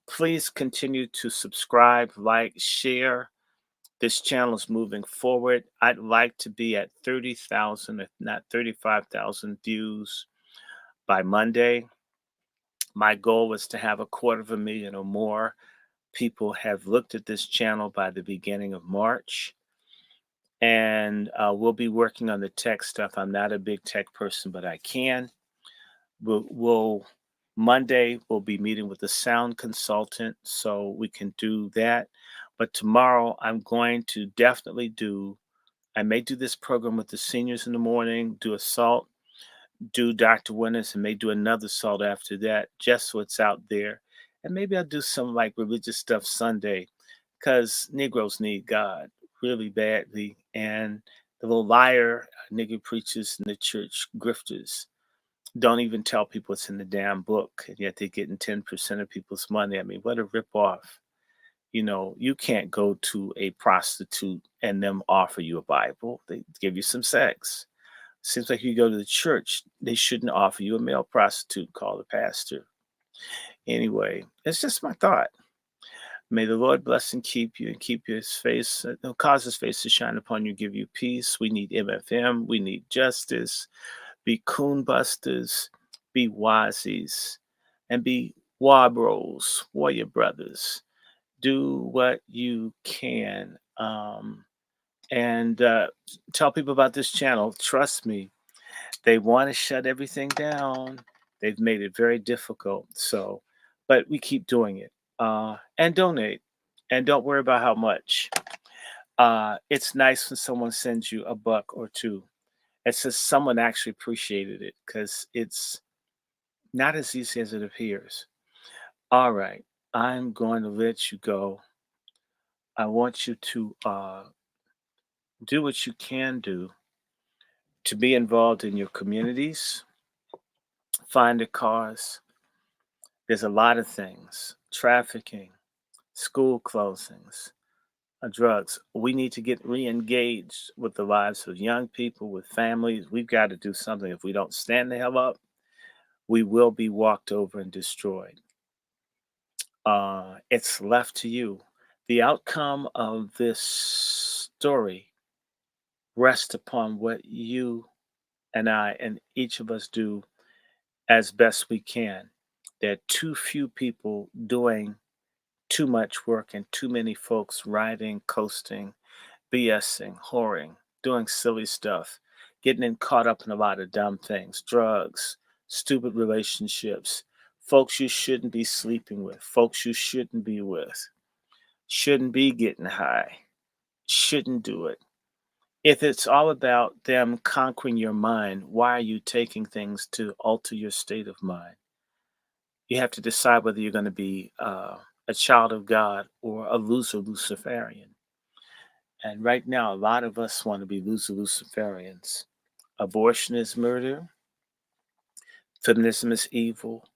please continue to subscribe, like, share. This channel is moving forward. I'd like to be at 30,000, if not 35,000 views by Monday. My goal was to have 250,000 or more people have looked at this channel by the beginning of March. And we'll be working on the tech stuff. I'm not a big tech person, but I can. We'll Monday we'll be meeting with a sound consultant so we can do that. But tomorrow I'm going to definitely I may do this program with the seniors in the morning, do a salt, do Dr. Winters, and may do another salt after that, just so it's out there. And maybe I'll do some like religious stuff Sunday, because Negroes need God really badly. And the little liar nigger preachers in the church, grifters, don't even tell people it's in the damn book, and yet they're getting 10% of people's money. I mean, what a ripoff. You can't go to a prostitute and them offer you a Bible. They give you some sex. Seems like you go to the church, they shouldn't offer you a male prostitute called a pastor. Anyway, it's just my thought. May the Lord bless and keep you and keep his face, cause his face to shine upon you, give you peace. We need MFM. We need justice. Be coon busters, be WASIs, and be Wabros, warrior brothers. Do what you can, and tell people about this channel. Trust me, they want to shut everything down. They've made it very difficult. So, but we keep doing it, and donate, and don't worry about how much. It's nice when someone sends you a buck or two. It says someone actually appreciated it, because it's not as easy as it appears. All right, I'm going to let you go. I want you to do what you can do to be involved in your communities, find a cause. There's a lot of things: trafficking, school closings, drugs. We need to get re engaged with the lives of young people, with families. We've got to do something. If we don't stand the hell up, we will be walked over and destroyed. It's left to you. The outcome of this story rests upon what you and I and each of us do as best we can. There are too few people doing too much work, and too many folks riding, coasting, BSing, whoring, doing silly stuff, getting caught up in a lot of dumb things: drugs, stupid relationships, folks you shouldn't be sleeping with, folks you shouldn't be with, shouldn't be getting high, shouldn't do it. If it's all about them conquering your mind, why are you taking things to alter your state of mind? You have to decide whether you're going to be a child of God or a loser Luciferian. And right now, a lot of us want to be loser Luciferians. Abortion is murder. Feminism is evil.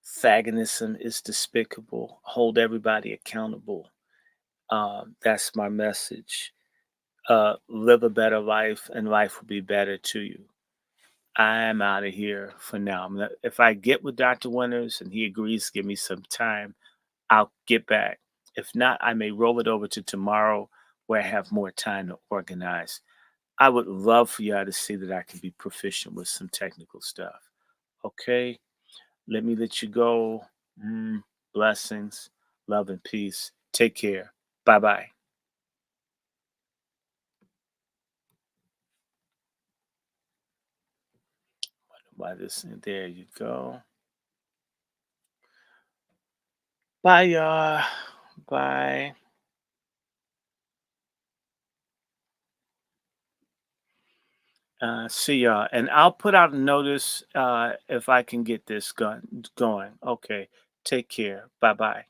Fagonism is despicable. Hold everybody accountable. That's my message. Live a better life, and life will be better to you. I'm out of here for now. If I get with Dr. Winters and he agrees to give me some time, I'll get back. If not, I may roll it over to tomorrow where I have more time to organize. I would love for y'all to see that I can be proficient with some technical stuff. Okay, let me let you go. Blessings, love, and peace. Take care. Bye bye. Why this? There you go. Bye, y'all. Bye. See y'all. And I'll put out a notice if I can get this going. Okay. Take care. Bye bye.